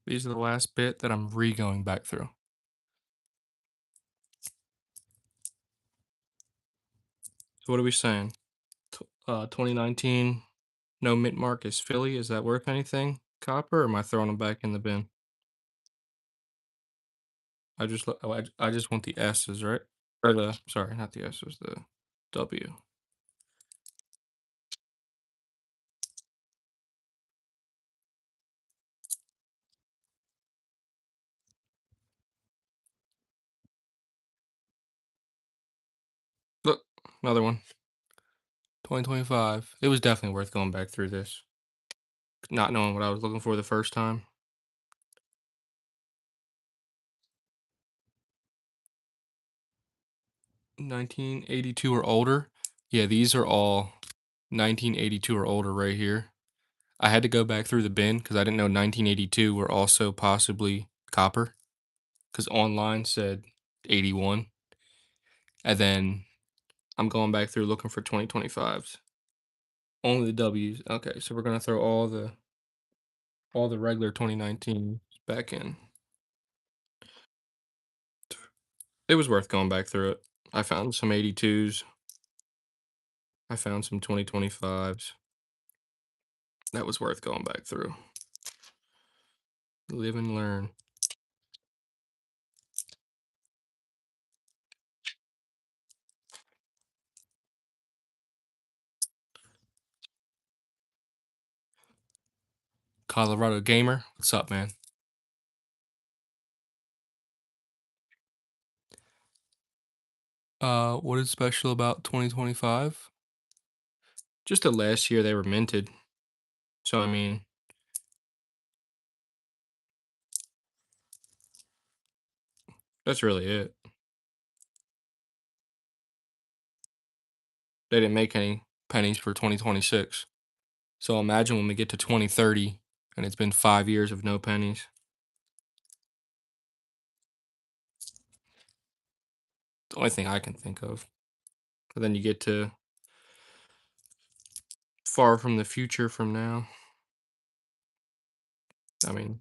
these are the last bit that I'm re-going back through. So what are we saying? 2019, no mint mark is Philly. Is that worth anything? Copper, or am I throwing them back in the bin? I just want the S's, right? Or the sorry, not the S's, the W. Look, another one. 2025. It was definitely worth going back through this. Not knowing what I was looking for the first time. 1982 or older. Yeah, these are all 1982 or older right here. I had to go back through the bin because I didn't know 1982 were also possibly copper. Because online said 81. And then I'm going back through looking for 2025s. Only the W's. Okay, so we're gonna throw all the regular 2019 back in. It was worth going back through it. I found some 82s. I found some 2025s. That was worth going back through. Live and learn. Colorado Gamer, what's up, man? What is special about 2025? Just the last year they were minted. So I mean, that's really it. They didn't make any pennies for 2026. So imagine when we get to 2030 and it's been 5 years of no pennies. The only thing I can think of. But then you get to far from the future from now. I mean,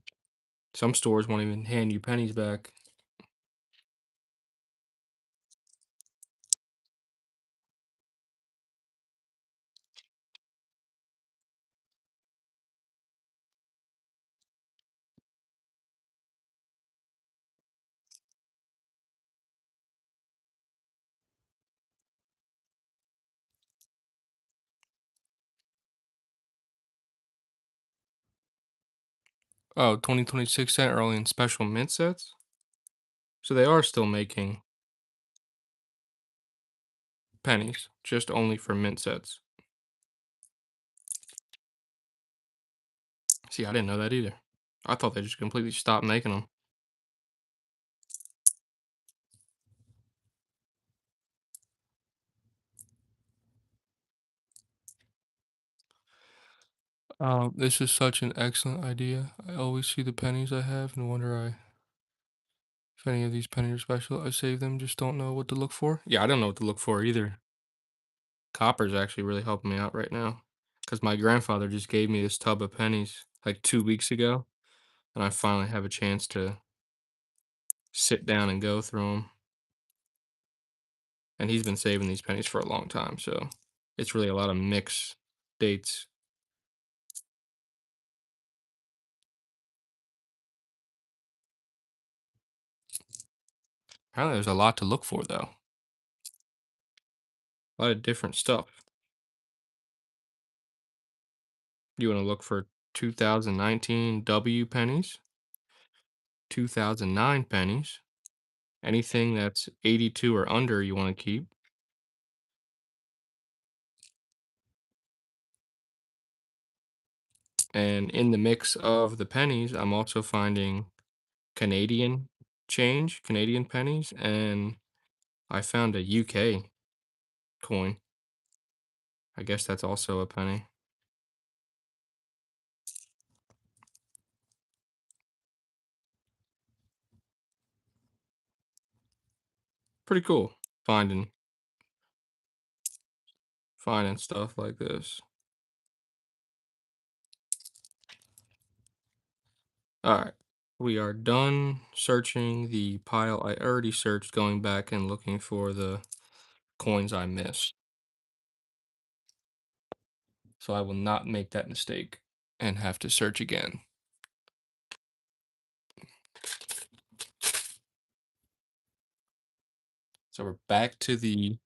some stores won't even hand you pennies back. Oh, 2026 cent are only in special mint sets? So they are still making pennies, just only for mint sets. See, I didn't know that either. I thought they just completely stopped making them. This is such an excellent idea. I always see the pennies I have and wonder if any of these pennies are special. I save them, just don't know what to look for. Yeah, I don't know what to look for either. Copper's actually really helping me out right now because my grandfather just gave me this tub of pennies like 2 weeks ago, and I finally have a chance to sit down and go through them. And he's been saving these pennies for a long time, so it's really a lot of mixed dates. Apparently, there's a lot to look for though. A lot of different stuff. You want to look for 2019 W pennies, 2009 pennies, anything that's 82 or under you want to keep. And in the mix of the pennies, I'm also finding Canadian change, Canadian pennies, and I found a UK coin. I guess that's also a penny. Pretty cool finding stuff like this. All right. We are done searching the pile I already searched, going back and looking for the coins I missed. So I will not make that mistake and have to search again. So we're back to the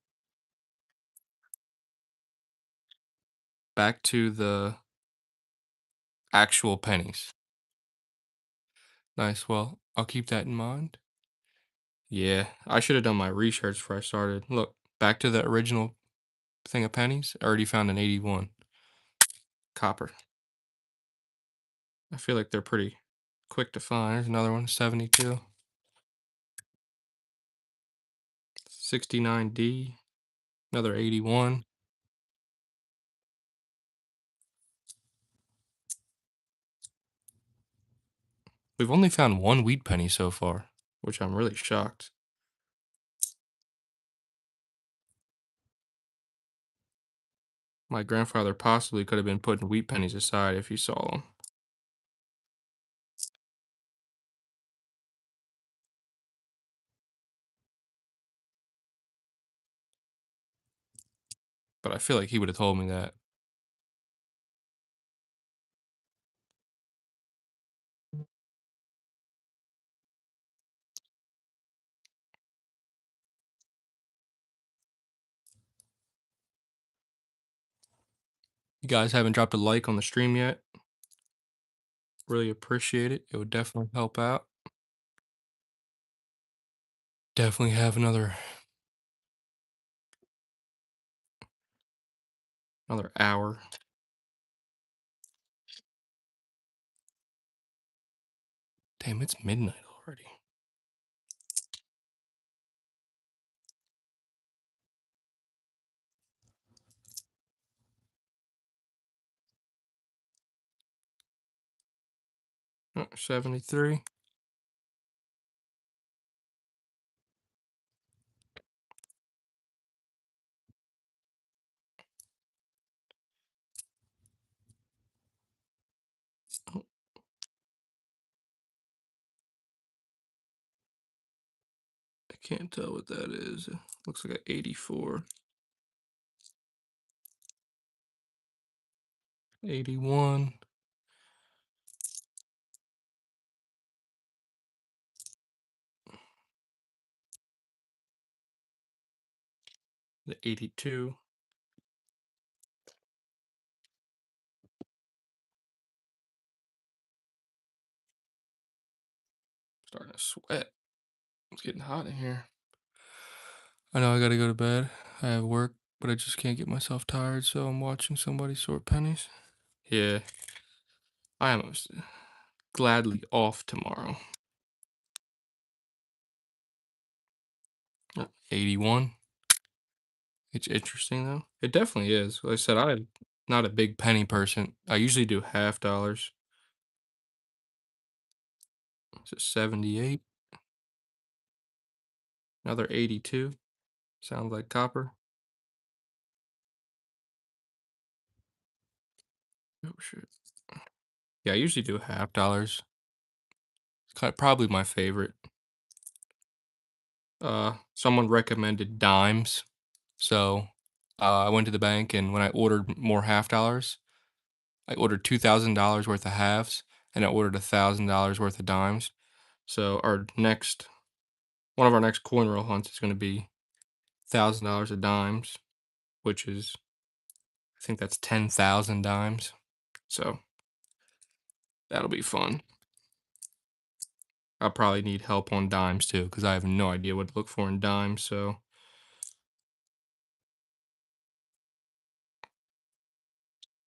actual pennies. Nice. Well, I'll keep that in mind. Yeah, I should have done my research before I started. Look, back to the original thing of pennies. I already found an 81 copper. I feel like they're pretty quick to find. There's another one, 72. 69D, another 81. We've only found one wheat penny so far, which I'm really shocked. My grandfather possibly could have been putting wheat pennies aside if he saw them. But I feel like he would have told me that. You guys haven't dropped a like on the stream yet. Really appreciate it. It would definitely help out. Definitely have another hour. Damn, it's midnight already. 73. Oh, I can't tell what that is. Looks like an 84. 81. The 82. Starting to sweat. It's getting hot in here. I know I gotta go to bed. I have work, but I just can't get myself tired, so I'm watching somebody sort pennies. Yeah, I am gladly off tomorrow. 81. It's interesting though. It definitely is. Like I said, I'm not a big penny person. I usually do half dollars. So 78. Another 82. Sounds like copper. Oh shit. Yeah, I usually do half dollars. It's probably my favorite. Someone recommended dimes. So I went to the bank, and when I ordered more half dollars, I ordered $2,000 worth of halves, and I ordered $1,000 worth of dimes. So one of our next coin roll hunts is going to be $1,000 of dimes, which is, I think that's 10,000 dimes. So that'll be fun. I'll probably need help on dimes too, because I have no idea what to look for in dimes. So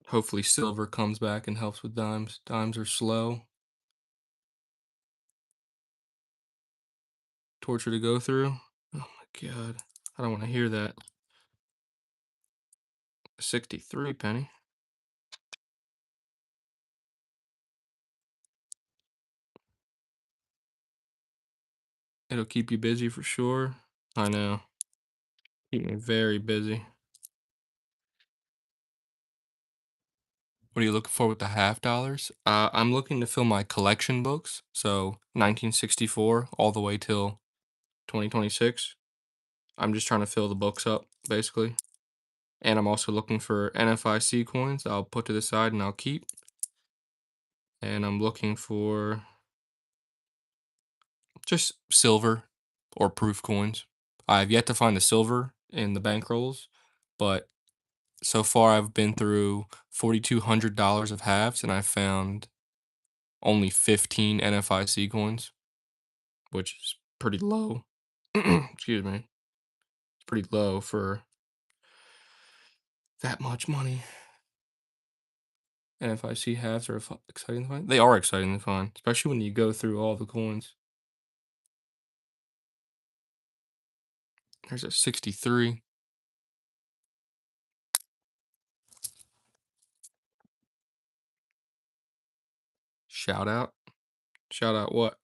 hopefully silver comes back and helps with dimes. Dimes are slow. Torture to go through. Oh my god. I don't want to hear that. 63 penny. It'll keep you busy for sure. I know. Keep me very busy. What are you looking for with the half dollars? I'm looking to fill my collection books. So 1964 all the way till 2026. I'm just trying to fill the books up, basically. And I'm also looking for NFIC coins I'll put to the side and I'll keep. And I'm looking for just silver or proof coins. I've yet to find the silver in the bankrolls, but so far I've been through $4,200 of halves and I found only 15 NFIC coins, which is pretty low. Excuse me. It's pretty low for that much money. NFIC halves are exciting to find. They are exciting to find, especially when you go through all the coins. There's a 63. Shout out. Shout out what?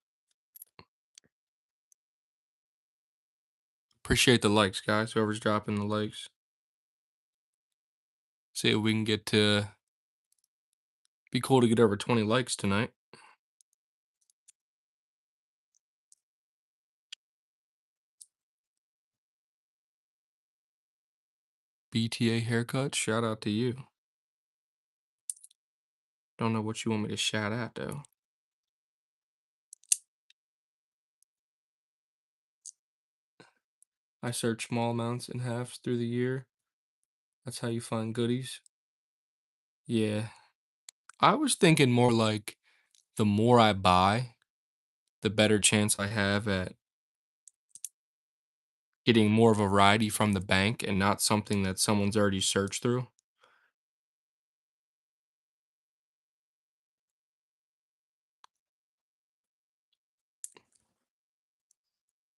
Appreciate the likes, guys. Whoever's dropping the likes. See if we can get to. Be cool to get over 20 likes tonight. BTA haircut. Shout out to you. Don't know what you want me to shout out though. I search small amounts and halves through the year. That's how you find goodies. Yeah. I was thinking more like the more I buy, the better chance I have at getting more variety from the bank and not something that someone's already searched through.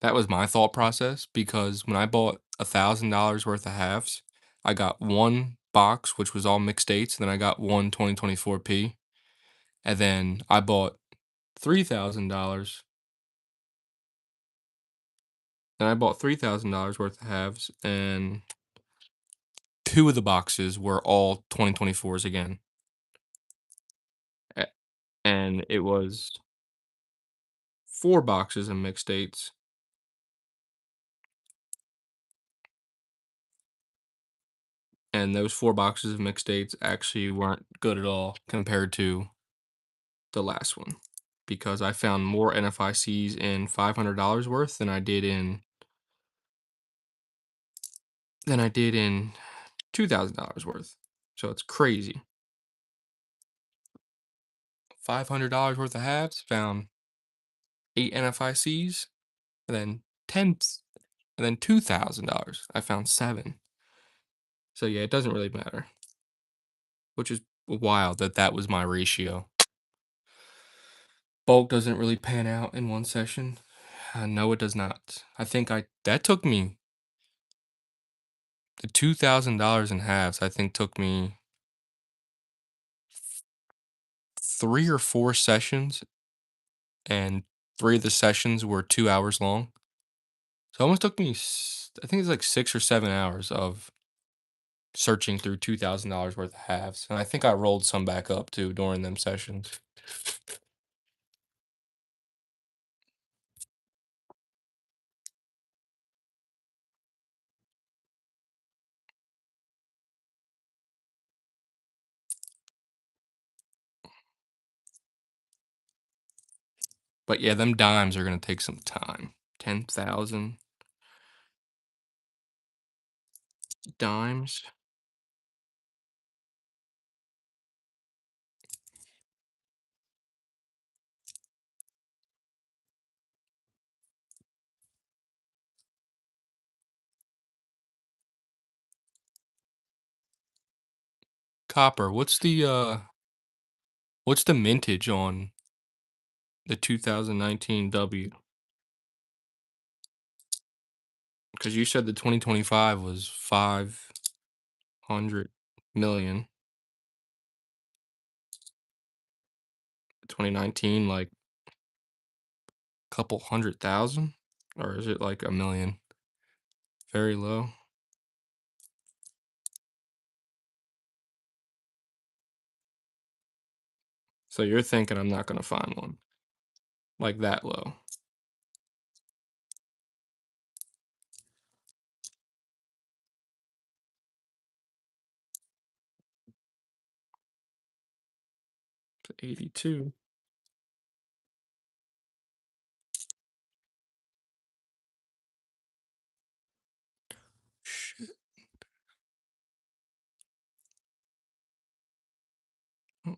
That was my thought process because when I bought $1,000 worth of halves, I got one box, which was all mixed dates, and then I got one 2024P. And then I bought $3,000. Then I bought $3,000 worth of halves, and two of the boxes were all 2024s again. A- And it was four boxes of mixed dates. And those four boxes of mixed dates actually weren't good at all compared to the last one because I found more NFICs in $500 worth than I did in $2,000 worth. So it's crazy. $500 worth of halves found 8 NFICs, and then 10 and then $2,000. I found 7. So, yeah, it doesn't really matter, which is wild that that was my ratio. Bulk doesn't really pan out in one session. No, it does not. I think I that took me the $2,000 in halves, I think took me 3 or 4 sessions, and 3 of the sessions were 2 hours long. So, it almost took me I think it's like 6 or 7 hours of searching through $2,000 worth of halves, and I think I rolled some back up too during them sessions. But yeah, them dimes are gonna take some time. 10,000 dimes. Copper, what's the mintage on the 2019 W? Because you said the 2025 was 500,000,000. 2019, like, couple 100,000? Or is it like a million? Very low. So you're thinking I'm not gonna find one like that low. 82. Shit. Oh,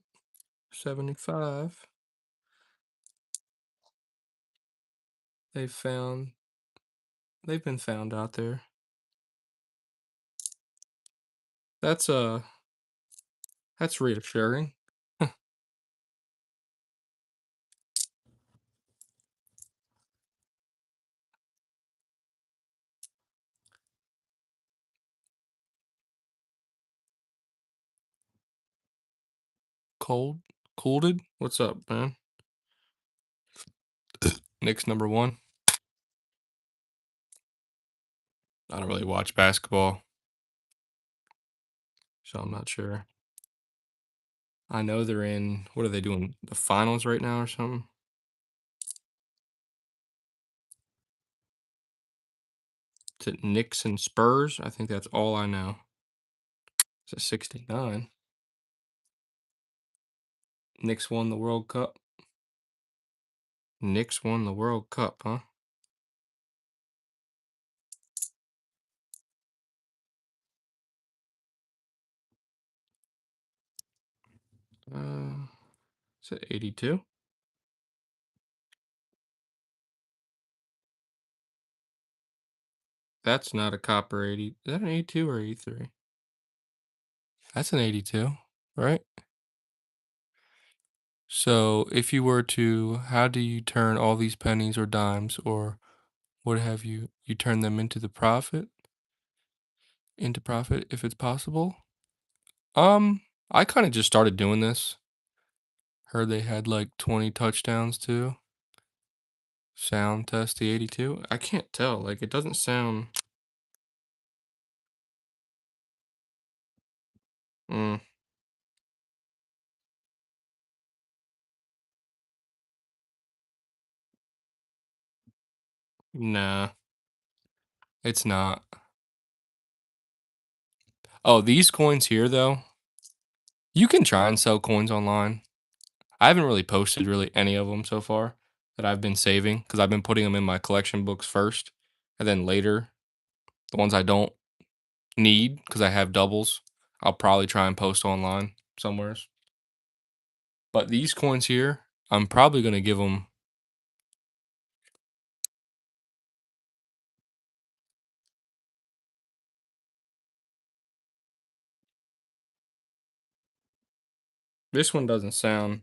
75. They found they've been found out there. That's that's reassuring. Cold? Colded? What's up, man? Knicks number 1. I don't really watch basketball, so I'm not sure. I know they're in what are they doing? The finals right now or something? Is it Knicks and Spurs? I think that's all I know. It's a 69. Knicks won the World Cup. Knicks won the World Cup, huh? Uh, is it 82? That's not a copper 80. Is that an 82 or 83? That's an 82, right? So if you were to, how do you turn all these pennies or dimes or what have you? You turn them into profit if it's possible. I kind of just started doing this. Heard they had like 20 touchdowns too. Sound test the 82. I can't tell. Like it doesn't sound. Mm, nah, it's not. Oh, these coins here though. You can try and sell coins online. I haven't really posted really any of them so far that I've been saving because I've been putting them in my collection books first, and then later the ones I don't need because I have doubles, I'll probably try and post online somewheres. But these coins here, I'm probably gonna give them This one doesn't sound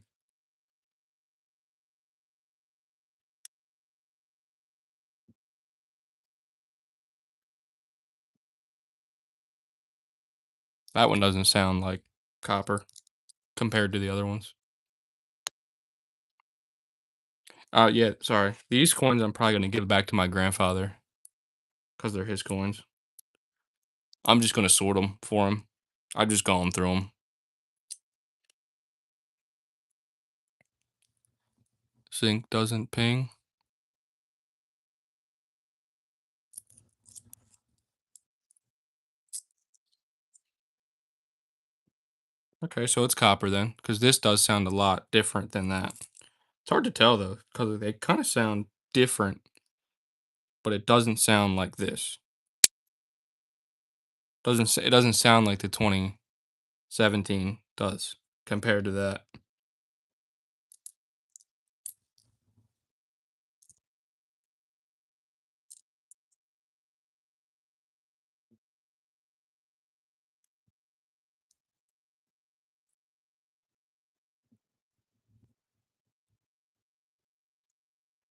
that one doesn't sound like copper compared to the other ones. Yeah, sorry. These coins I'm probably gonna give back to my grandfather because 'cause they're his coins. I'm just gonna sort them for him. I've just gone through them. Sync doesn't ping. Okay, so it's copper then, because this does sound a lot different than that. It's hard to tell though, because they kind of sound different, but it doesn't sound like this. It doesn't sound like the 2017 does compared to that.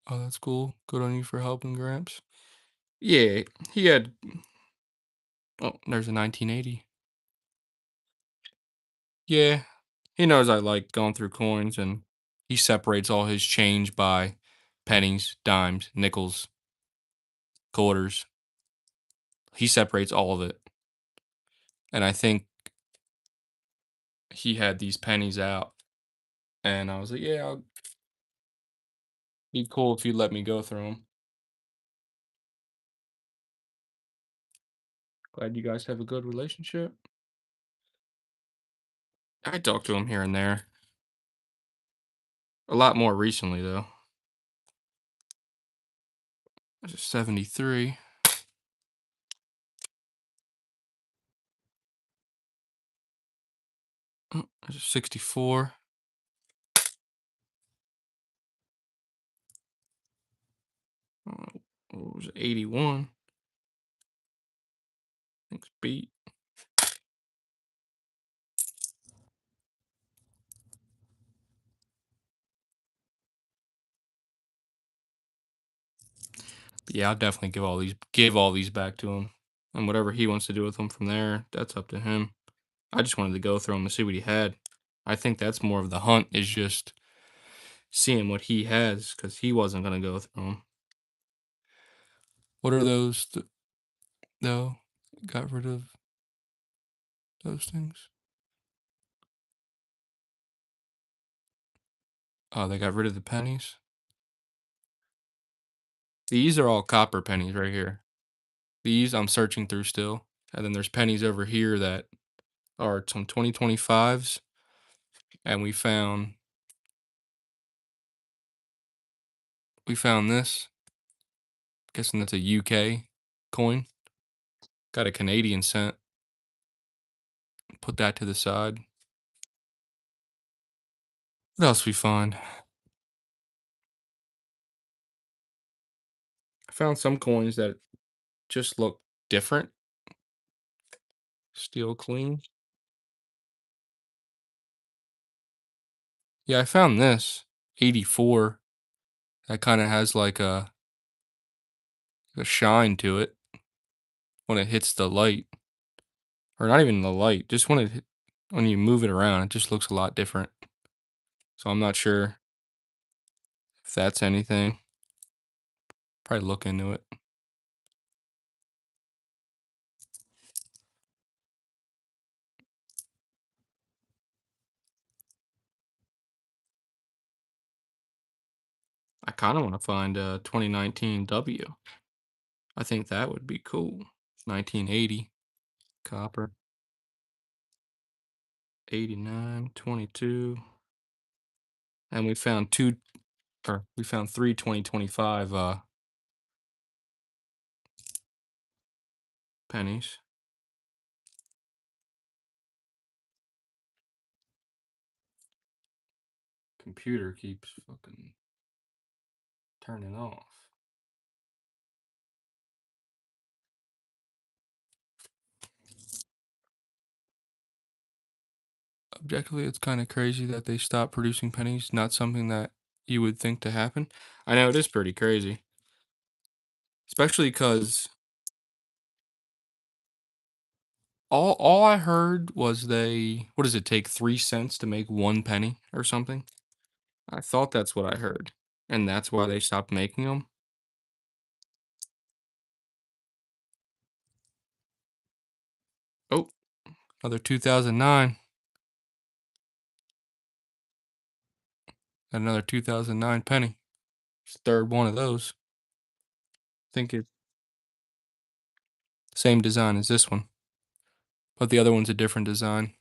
Oh, that's cool. Good on you for helping, Gramps. Yeah, he had. Oh, there's a 1980. Yeah, he knows I like going through coins, and he separates all his change by pennies, dimes, nickels, quarters. He separates all of it. And I think he had these pennies out, and I was like, "Yeah, I'll be cool if you let me go through them." Glad you guys have a good relationship. I talk to him here and there. A lot more recently, though. There's a 73. Oh, there's a 64. Oh, what was it, 81? Thanks, beat. But yeah, I'll definitely give all these back to him. And whatever he wants to do with them from there, that's up to him. I just wanted to go through them and see what he had. I think that's more of the hunt, is just seeing what he has, because he wasn't gonna go through them. What are those? No, got rid of those things. Oh, they got rid of the pennies. These are all copper pennies right here. These I'm searching through still. And then there's pennies over here that are some 2025s. And we found this. Guessing that's a UK coin. Got a Canadian cent. Put that to the side. What else we find? I found some coins that just look different. Steel clean. Yeah, I found this 84. That kind of has like a shine to it when it hits the light, or not even the light, just when you move it around, it just looks a lot different. So I'm not sure if that's anything. Probably look into it. I kind of want to find a 2019 W. I think that would be cool. 1980 copper, 89, 22, and we found three 2025 pennies. Computer keeps fucking turning off. Objectively, it's kinda crazy that they stopped producing pennies, not something that you would think to happen. I know it is pretty crazy, especially because all I heard was they what does it take, 3 cents to make 1 penny or something? I thought that's what I heard, and that's why they stopped making them. Oh, another 2009. Another 2009 penny. It's the 3rd one of those. Think it's same design as this one, but the other one's a different design.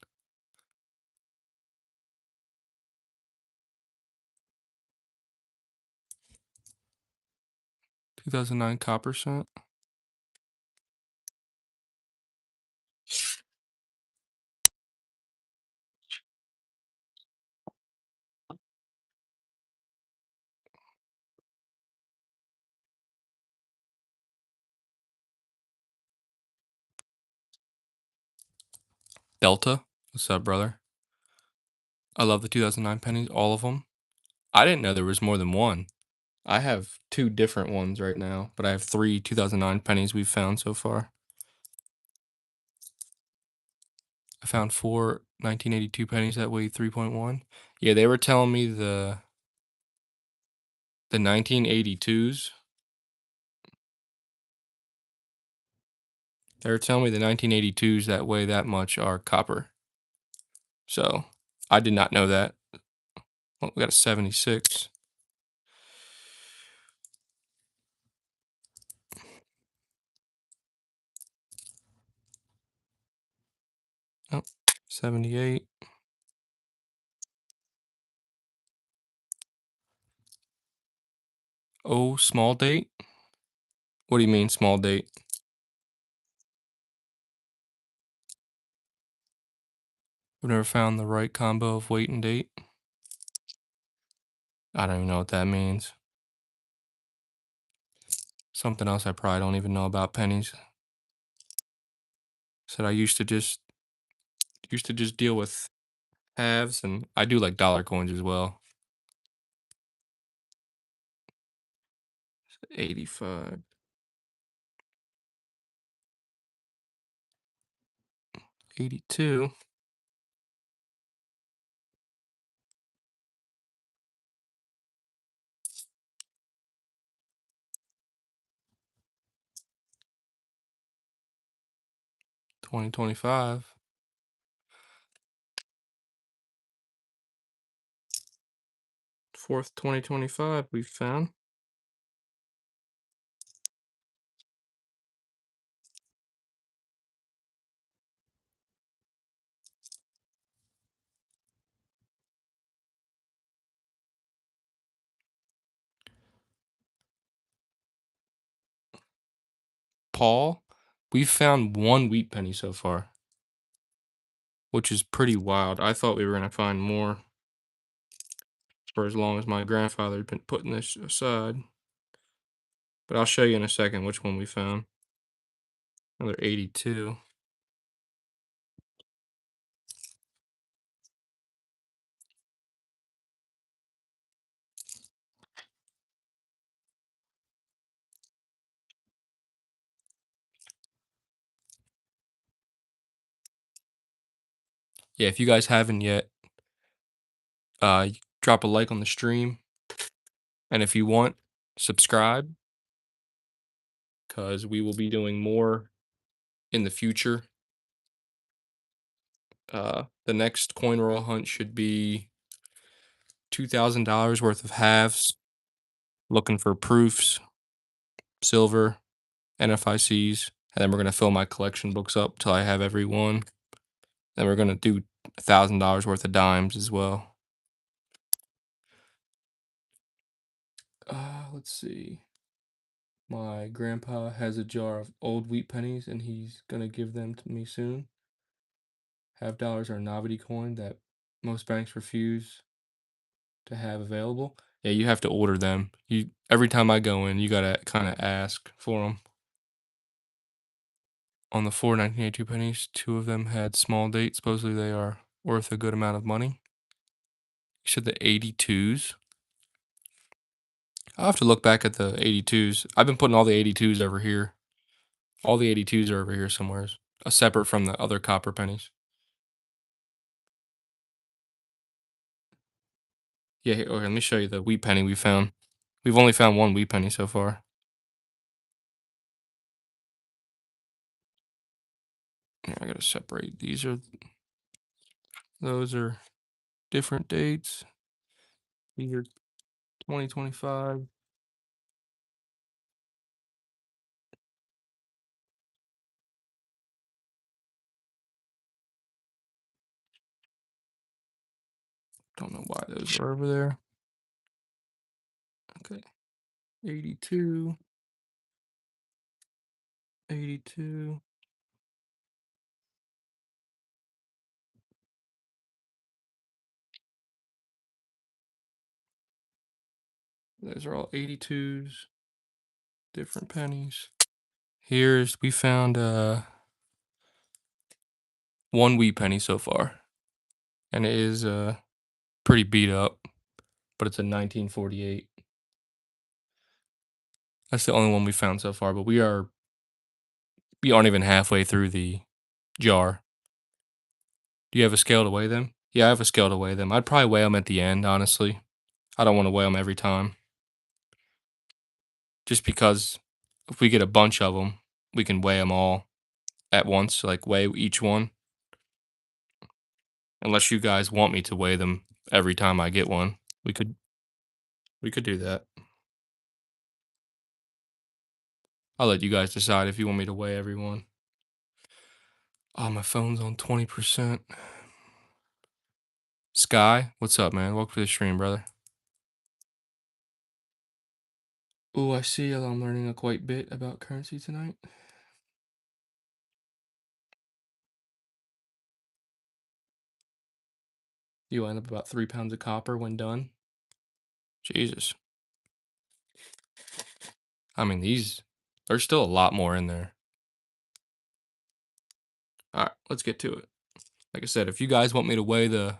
2009 copper cent. Delta. What's up, brother? I love the 2009 pennies, all of them. I didn't know there was more than one. I have 2 different ones right now, but I have 3 2009 pennies we've found so far. I found 4 1982 pennies that weighed 3.1. Yeah, they were telling me the 1982s. They were telling me the 1982s that weigh that much are copper. So, I did not know that. Well, we got a 76. Oh, 78. Oh, small date? What do you mean small date? I've never found the right combo of weight and date. I don't even know what that means. Something else I probably don't even know about pennies. Said I used to just deal with halves, and I do like dollar coins as well. 85, 82, 2025, 4th 2025 we found. Paul, we've found 1 wheat penny so far, which is pretty wild. I thought we were gonna find more for as long as my grandfather had been putting this aside. But I'll show you in a second which one we found. Another 82. Yeah, if you guys haven't yet, drop a like on the stream, and if you want, subscribe, because we will be doing more in the future. The next coin roll hunt should be $2,000 worth of halves, looking for proofs, silver, NFICs, and then we're gonna fill my collection books up till I have every one. Then we're gonna do $1,000 worth of dimes as well. Let's see. My grandpa has a jar of old wheat pennies, and he's gonna give them to me soon. Half dollars are a novelty coin that most banks refuse to have available. Yeah, you have to order them. You every time I go in, you gotta kind of ask for them. On the 4 1982 pennies, 2 of them had small date. Supposedly they are worth a good amount of money. You said the 82s. I'll have to look back at the 82s. I've been putting all the 82s over here. All the 82s are over here somewheres, separate from the other copper pennies. Yeah, okay, let me show you the wheat penny we found. We've only found one wheat penny so far. Yeah, I gotta separate. Those are different dates. These are 2025. Don't know why those are over there. Okay, 82, 82. Those are all 82s, different pennies. We found one wheat penny so far, and it is pretty beat up, but it's a 1948. That's the only one we found so far, but we aren't even halfway through the jar. Do you have a scale to weigh them? Yeah, I have a scale to weigh them. I'd probably weigh them at the end, honestly. I don't want to weigh them every time, just because if we get a bunch of them, we can weigh them all at once, like weigh each one. Unless you guys want me to weigh them every time I get one, we could we could do that. I'll let you guys decide if you want me to weigh everyone. Oh, my phone's on 20%. Sky, what's up, man? Welcome to the stream, brother. Oh, I see. I'm learning a quite bit about currency tonight. You end up about 3 pounds of copper when done. Jesus. I mean, there's still a lot more in there. All right, let's get to it. Like I said, if you guys want me to weigh the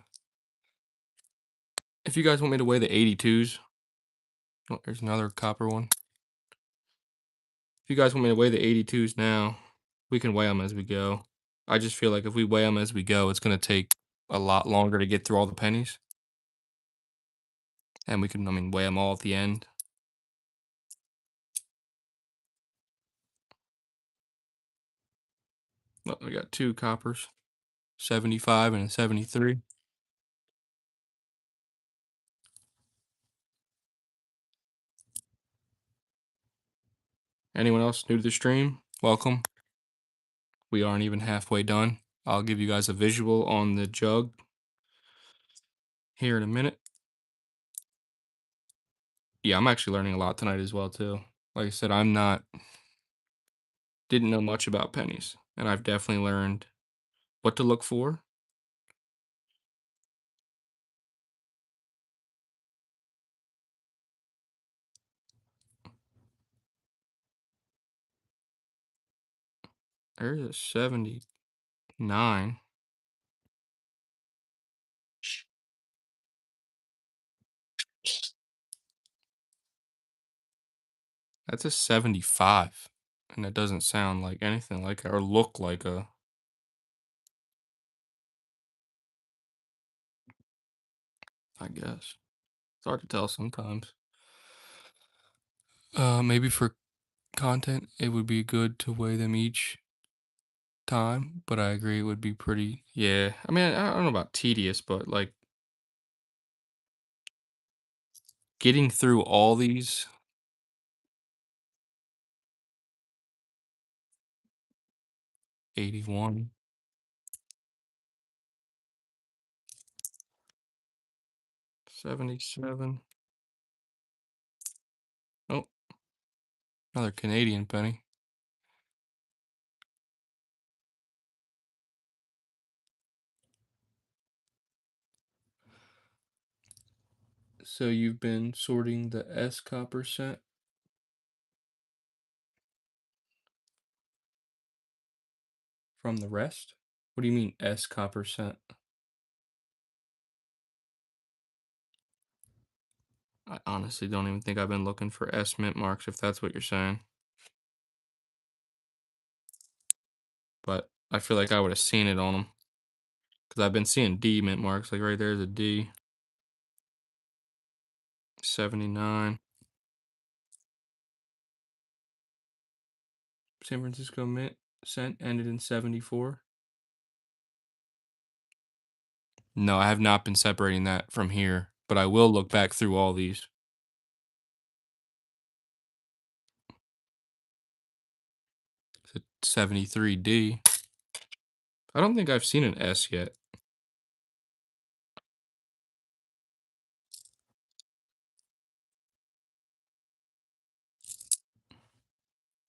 82s, oh, there's another copper one. If you guys want me to weigh the 82s now, we can weigh them as we go. I just feel like if we weigh them as we go, it's going to take a lot longer to get through all the pennies. And we can, weigh them all at the end. Look, we got two coppers, 75 and a 73. Anyone else new to the stream? Welcome. We aren't even halfway done. I'll give you guys a visual on the jug here in a minute. Yeah, I'm actually learning a lot tonight as well too. Like I said, didn't know much about pennies, and I've definitely learned what to look for. There's a 79. That's a 75. And it doesn't sound like anything like it or look like I guess. It's hard to tell sometimes. Maybe for content, it would be good to weigh them each time, but I agree it would be pretty, yeah. I don't know about tedious, but like getting through all these 81, 77. Oh, another Canadian penny. So you've been sorting the S copper set from the rest? What do you mean S copper set? I honestly don't even think I've been looking for S mint marks, if that's what you're saying. But I feel like I would have seen it on them because I've been seeing D mint marks. Like right there's a D. 79. San Francisco mint cent ended in 74. No, I have not been separating that from here, but I will look back through all these. It's a 73D. I don't think I've seen an S yet.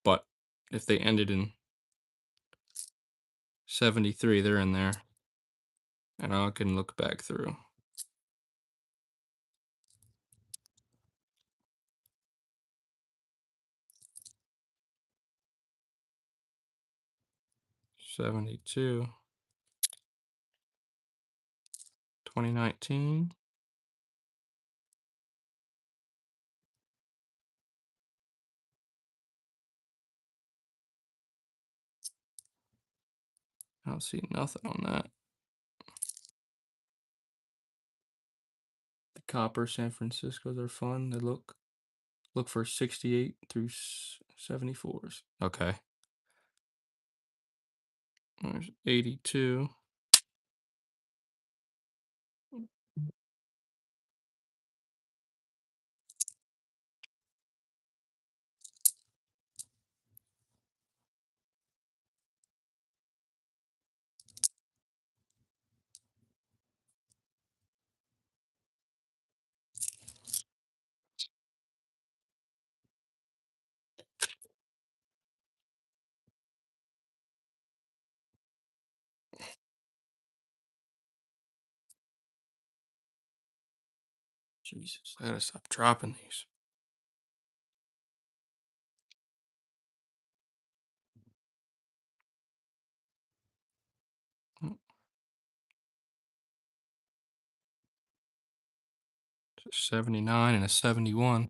But if they ended in 73, they're in there. And I can look back through. '72, 2019. I don't see nothing on that. The copper San Franciscos are fun. They look for 68 through 74s. Okay. There's 82. Jesus, I gotta stop dropping these. Oh, 79 and a 71.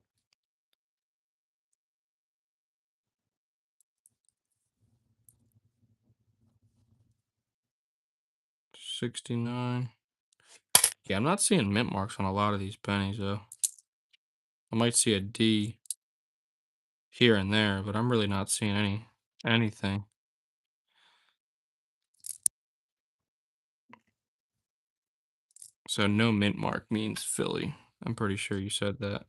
69. Yeah, I'm not seeing mint marks on a lot of these pennies though. I might see a D here and there, but I'm really not seeing anything. So no mint mark means Philly. I'm pretty sure you said that.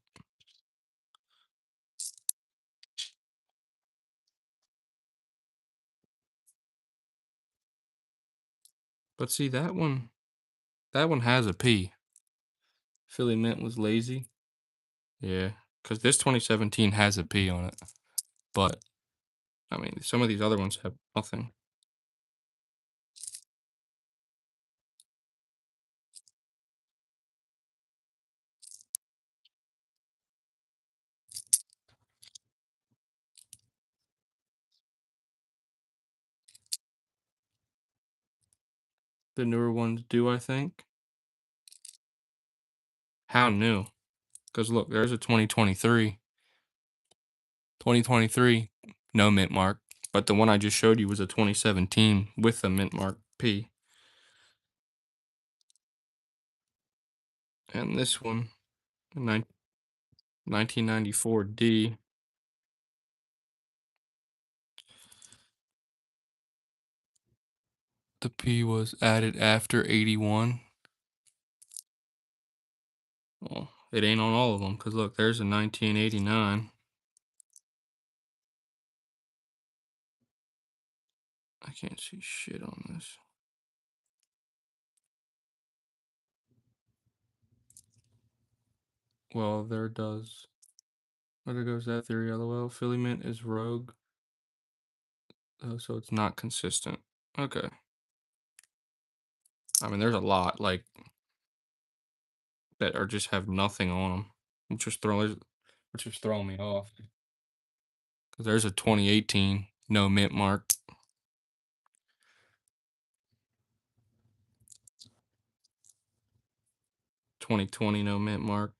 But see that one has a P. Philly mint was lazy. Yeah, because this 2017 has a P on it. But I mean, some of these other ones have nothing. The newer ones do, I think. How new? Because look, there's a 2023. 2023, no mint mark. But the one I just showed you was a 2017 with a mint mark P. And this one, 1994 D. The P was added after 81. Well, it ain't on all of them, because look, there's a 1989. I can't see shit on this. Well, there does. There goes that theory, lol. Philly mint is rogue. So it's not consistent. Okay. I mean, there's a lot, like, that are just have nothing on them. Which is throwing me off. Because there's a 2018, no mint mark. 2020, no mint mark.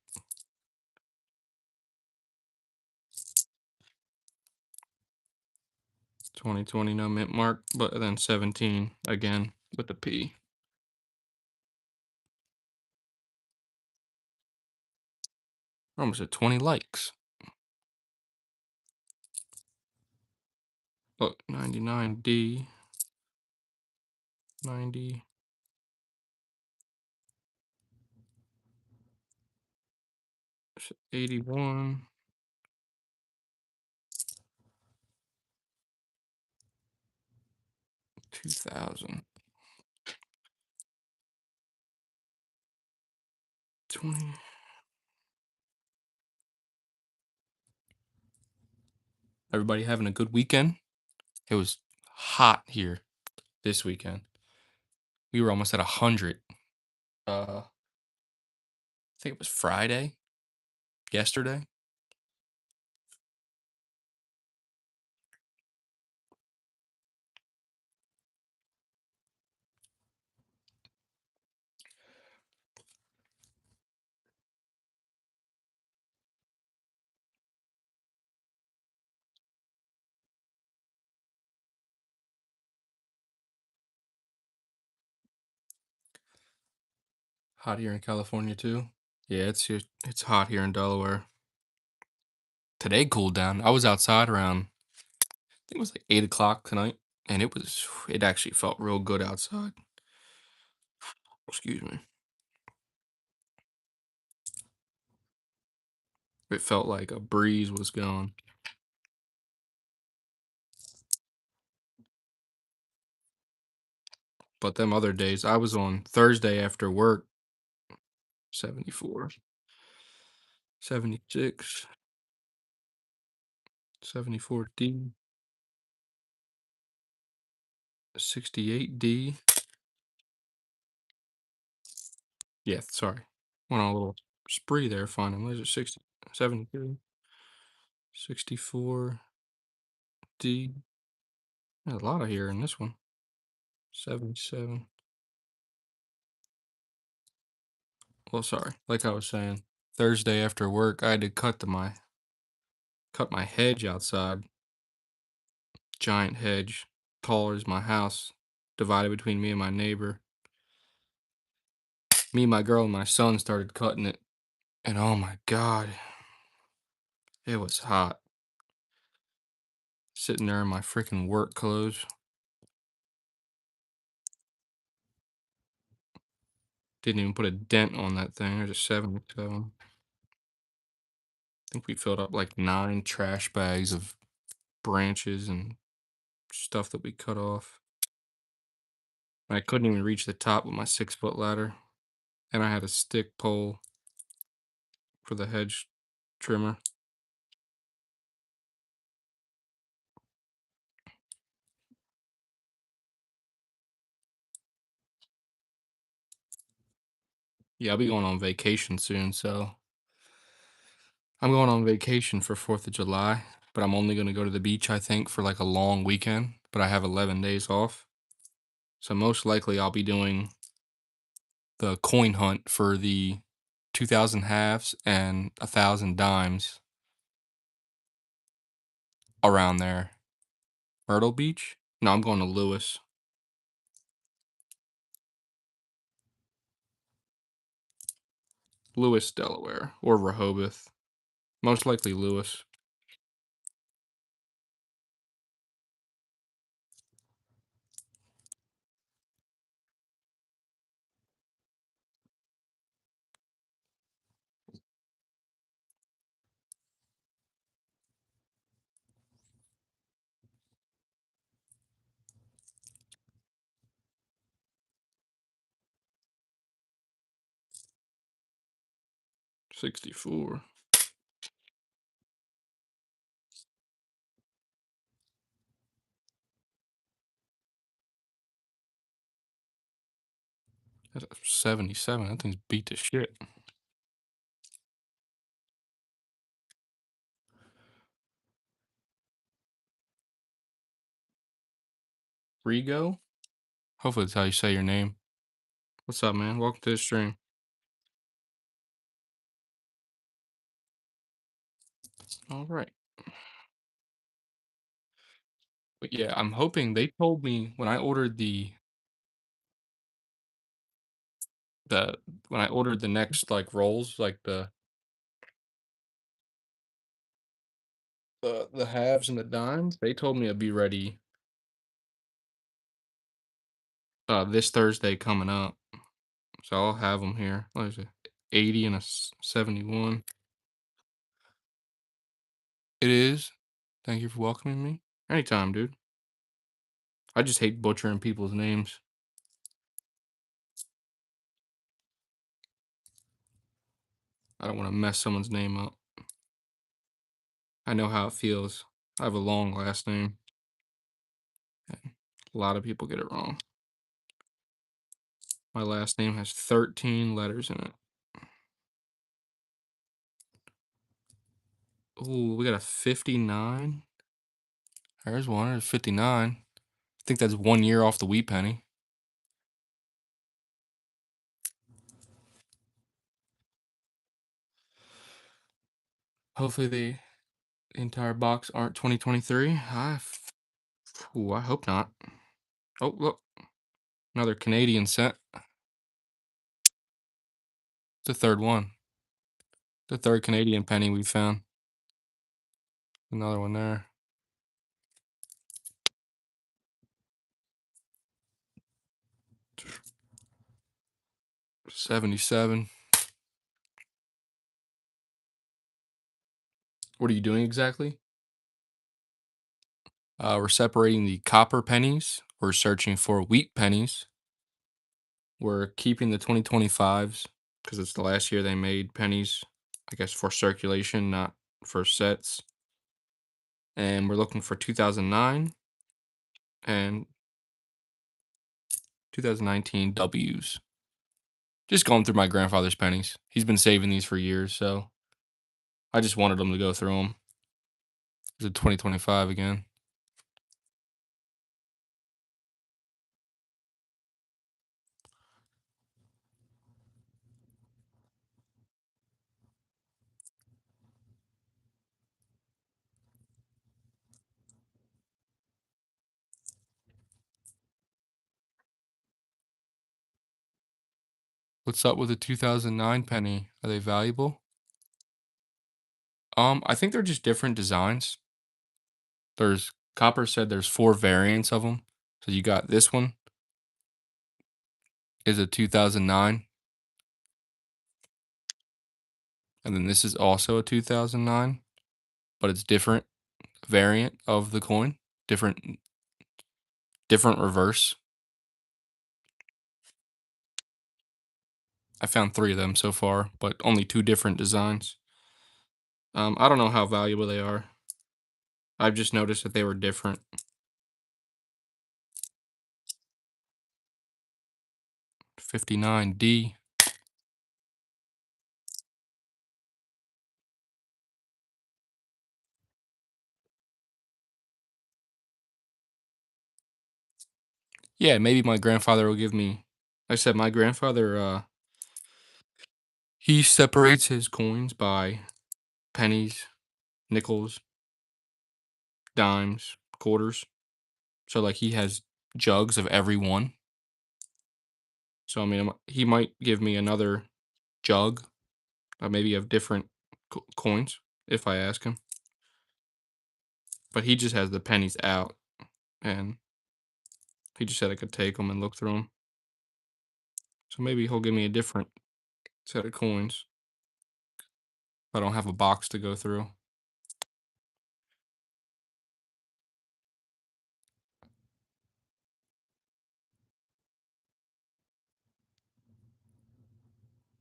2020 no mint mark, but then 17 again with the P. Almost at 20 likes. Look, 99D, 90, 81, 2000, 20. Everybody having a good weekend? It was hot here this weekend. We were almost at 100. I think it was Friday, yesterday. Hot here in California too. Yeah, it's hot here in Delaware. Today cooled down. I was outside around, I think it was like 8 o'clock tonight, and it actually felt real good outside. Excuse me. It felt like a breeze was going. But them other days, I was on Thursday after work, 74, 76, 74D, 68D. Yeah, sorry. Went on a little spree there finding lasers. 60, 72, 64D. There's a lot of here in this one. 77. Well, sorry. Like I was saying, Thursday after work, I had to cut my hedge outside. Giant hedge, taller as my house, divided between me and my neighbor. Me, my girl, and my son started cutting it, and oh my god, it was hot. Sitting there in my freaking work clothes. Didn't even put a dent on that thing. There's a 77. I think we filled up like 9 trash bags of branches and stuff that we cut off. I couldn't even reach the top with my 6-foot ladder. And I had a stick pole for the hedge trimmer. Yeah, I'll be going on vacation soon, so I'm going on vacation for 4th of July, but I'm only going to go to the beach, I think, for like a long weekend, but I have 11 days off. So most likely I'll be doing the coin hunt for the 2,000 halves and 1,000 dimes around there. Myrtle Beach? No, I'm going to Lewis. Lewis, Delaware, or Rehoboth. Most likely Lewis. $64. That's a 77. That thing's beat to shit. Rigo? Hopefully that's how you say your name. What's up, man? Welcome to the stream. All right. But yeah, I'm hoping they told me when I ordered the when I ordered the next, like, rolls, like the halves and the dimes, they told me it'd be ready, this Thursday coming up, so I'll have them here. What is it? 80 and a 71. It is. Thank you for welcoming me. Anytime, dude. I just hate butchering people's names. I don't wanna mess someone's name up. I know how it feels. I have a long last name, and a lot of people get it wrong. My last name has 13 letters in it. Ooh, we got a 59. There's one. There's 59. I think that's 1 year off the wheat penny. Hopefully the entire box aren't 2023. I hope not. Oh, look, another Canadian cent. The third one. The third Canadian penny we found. Another one there. 77. What are you doing exactly? We're separating the copper pennies. We're searching for wheat pennies. We're keeping the 2025s because it's the last year they made pennies, I guess, for circulation, not for sets. And we're looking for 2009 and 2019 W's. Just going through my grandfather's pennies. He's been saving these for years, so I just wanted him to go through them. It's a 2025 again. What's up with the 2009 penny? Are they valuable? I think they're just different designs. There's Copper said there's 4 variants of them. So you got this one is a 2009, and then this is also a 2009, but it's different variant of the coin, different reverse. I found 3 of them so far, but only 2 different designs. I don't know how valuable they are. I've just noticed that they were different. 59D. Yeah, maybe my grandfather will give me. I said my grandfather, he separates his coins by pennies, nickels, dimes, quarters. So like he has jugs of every one. So I mean, he might give me another jug, maybe of different coins if I ask him. But he just has the pennies out, and he just said I could take them and look through them. So maybe he'll give me a different set of coins. If I don't have a box to go through.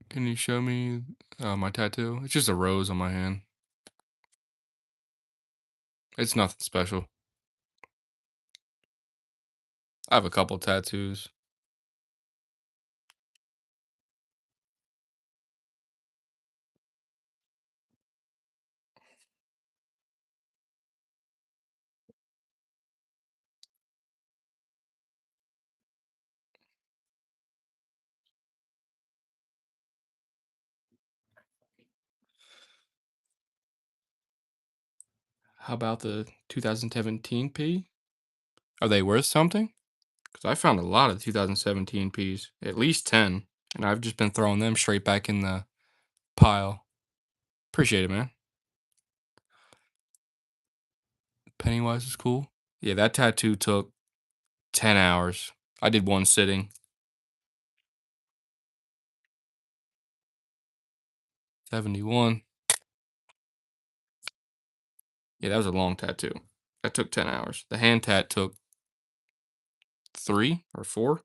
Can you show me my tattoo? It's just a rose on my hand. It's nothing special. I have a couple tattoos. How about the 2017 P? Are they worth something? Because I found a lot of 2017 Ps, at least 10, and I've just been throwing them straight back in the pile. Appreciate it, man. Pennywise is cool. Yeah, that tattoo took 10 hours. I did one sitting. 71. Yeah, that was a long tattoo. That took 10 hours. The hand tat took 3 or 4.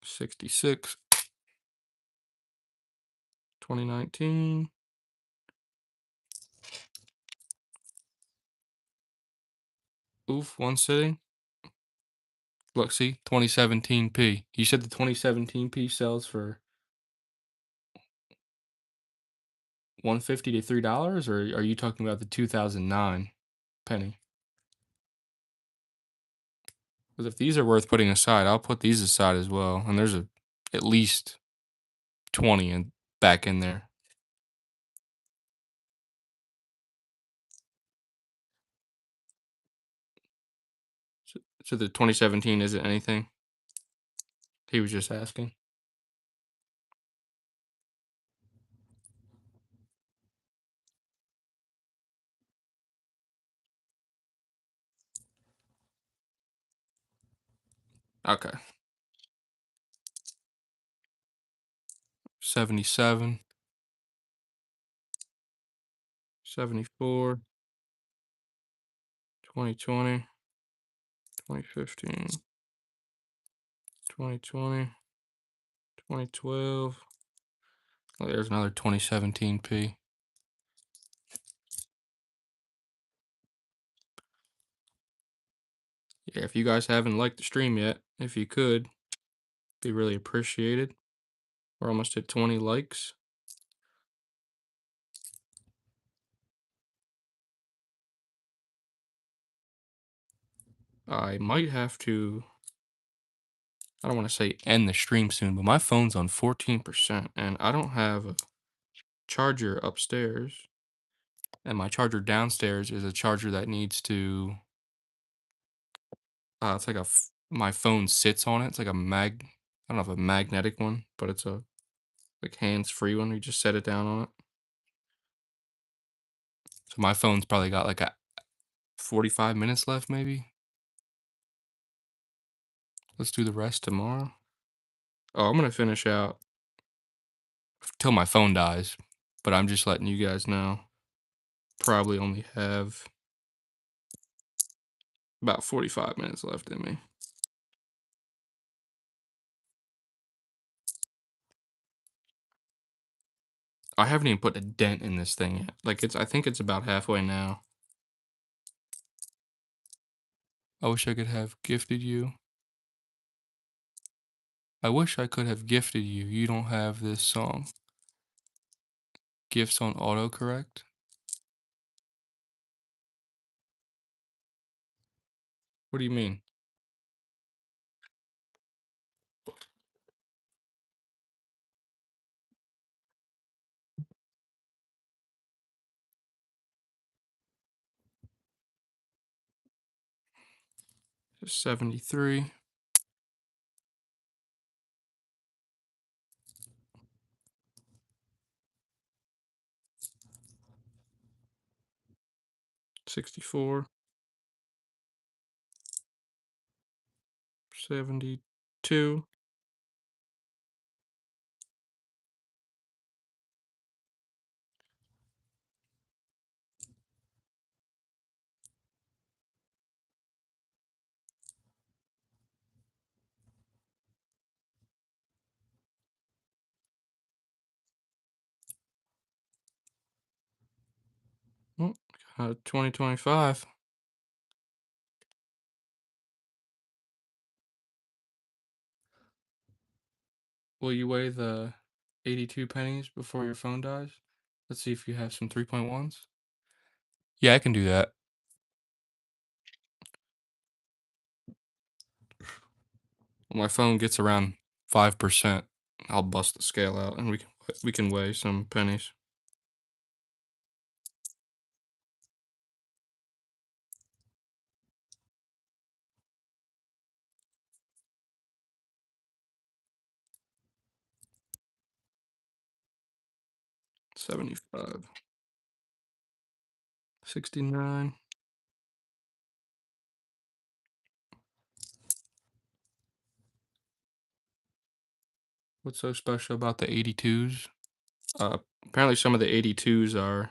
66. 2019. Oof, one sitting. Look, see, 2017 P. You said the 2017 P sells for 150 to $3, or are you talking about the 2009 penny? Because if these are worth putting aside, I'll put these aside as well. And there's at least 20 and back in there. So the 2017 isn't anything. He was just asking. Okay. 77, 74, 2020, 2015, 2020, 2012. Oh, there's another 2017 P. Yeah, if you guys haven't liked the stream yet, if you could, be really appreciated. We're almost at 20 likes. I might have to, I don't want to say end the stream soon, but my phone's on 14% and I don't have a charger upstairs. And my charger downstairs is a charger that needs to, it's like my phone sits on it. It's like I don't know if a magnetic one, but it's a like hands-free one. You just set it down on it. So my phone's probably got like a 45 minutes left, maybe. Let's do the rest tomorrow. Oh, I'm gonna finish out till my phone dies, but I'm just letting you guys know. Probably only have about 45 minutes left in me. I haven't even put a dent in this thing yet. Like I think it's about halfway now. I wish I could have gifted you. I wish I could have gifted you. You don't have this song. Gifts on autocorrect. What do you mean? Just 73. 64. 72. Oh, 2025. Will you weigh the 82 pennies before your phone dies? Let's see if you have some 3.1s. Yeah, I can do that. When my phone gets around 5%, I'll bust the scale out and we can weigh some pennies. 75. 69. What's so special about the 82s? Apparently some of the 82s are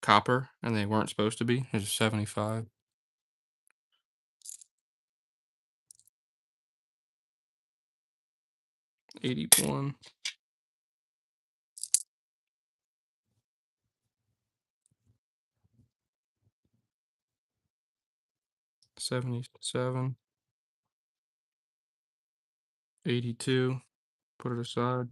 copper and they weren't supposed to be. There's a 75. 81. 77. 82. Put it aside.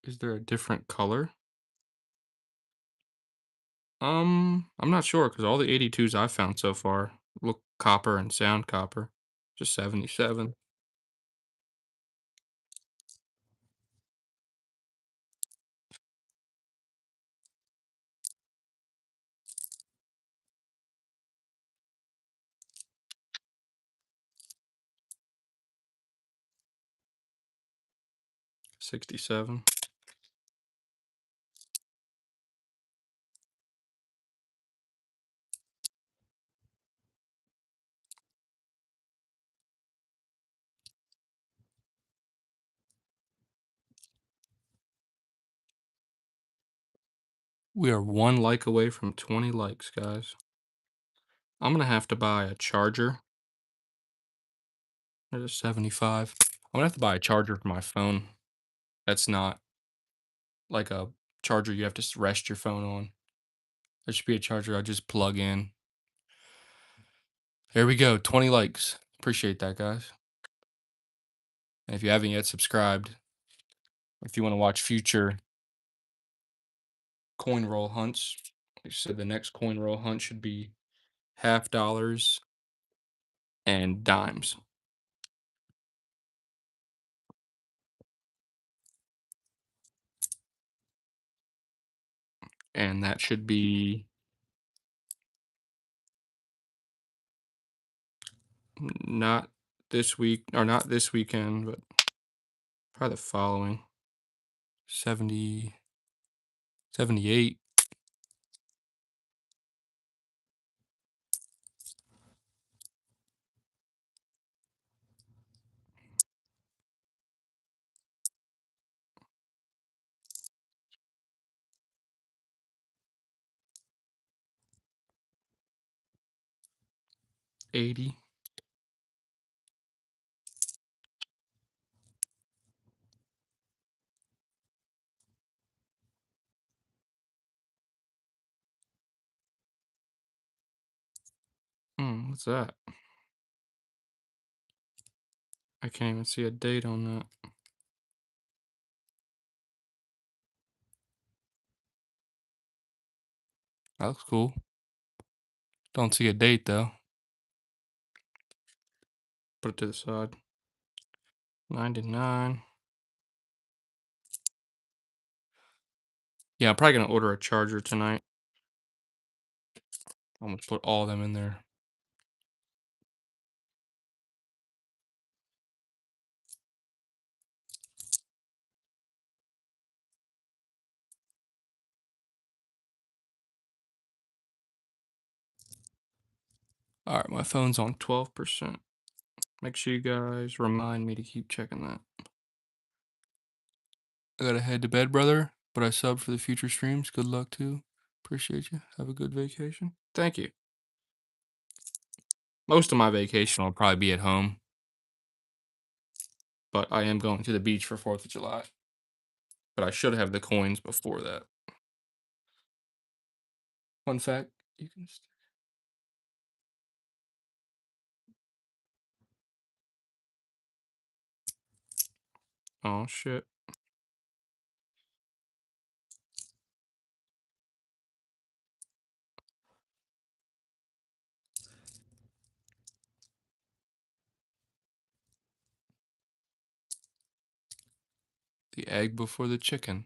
Is there a different color? I'm not sure because all the 82s I've found so far look copper and sound copper. Just 77. 67. We are one like away from 20 likes, guys. I'm gonna have to buy a charger. There's a 75. I'm gonna have to buy a charger for my phone. That's not like a charger you have to rest your phone on. There should be a charger I just plug in. There we go, 20 likes. Appreciate that, guys. And if you haven't yet subscribed, if you want to watch future coin roll hunts, like I said, the next coin roll hunt should be half dollars and dimes. And that should be not this week, or not this weekend, but probably the following. 70, 78. 80. What's that? I can't even see a date on that. That looks cool. Don't see a date though. Put it to the side. 99. Yeah, I'm probably gonna order a charger tonight. I'm gonna put all of them in there. All right, my phone's on 12%. Make sure you guys remind me to keep checking that. I gotta head to bed, brother, but I subbed for the future streams. Good luck too. Appreciate you. Have a good vacation. Thank you. Most of my vacation will probably be at home, but I am going to the beach for 4th of July. But I should have the coins before that. Fun fact, you can. Oh shit. The egg before the chicken.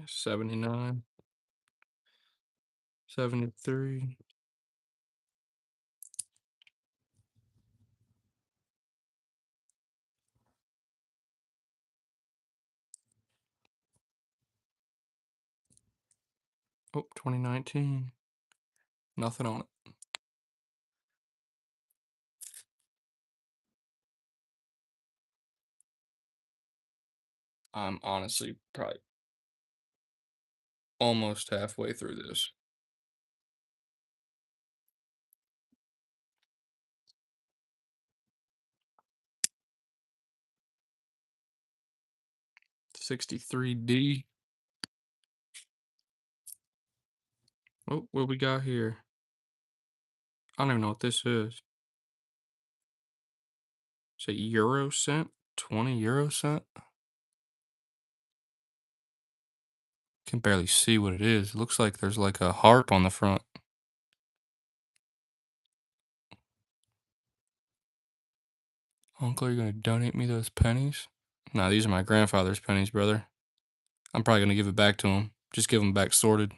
79, 73, 2019. Nothing on it. I'm honestly probably almost halfway through this. $63D. Oh, what we got here? I don't even know what this is. Is it Euro cent? 20 Euro cent? Can barely see what it is. It looks like there's like a harp on the front. Uncle, are you gonna donate me those pennies? Nah, these are my grandfather's pennies, brother. I'm probably gonna give it back to him. Just give them back sorted.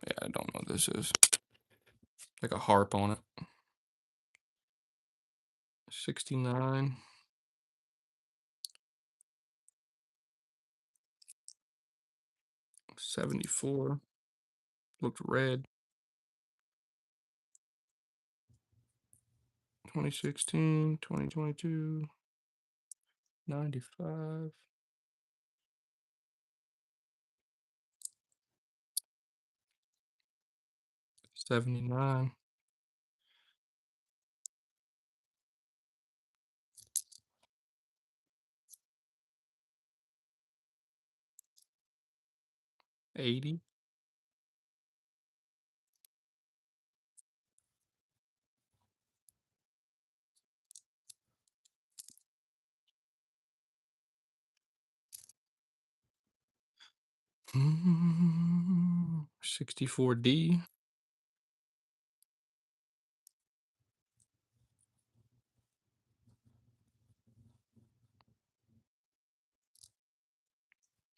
Yeah, I don't know what this is. Like a harp on it. 69. 74. Looked red. 2016, 2022, 95. 79. 80. 64D.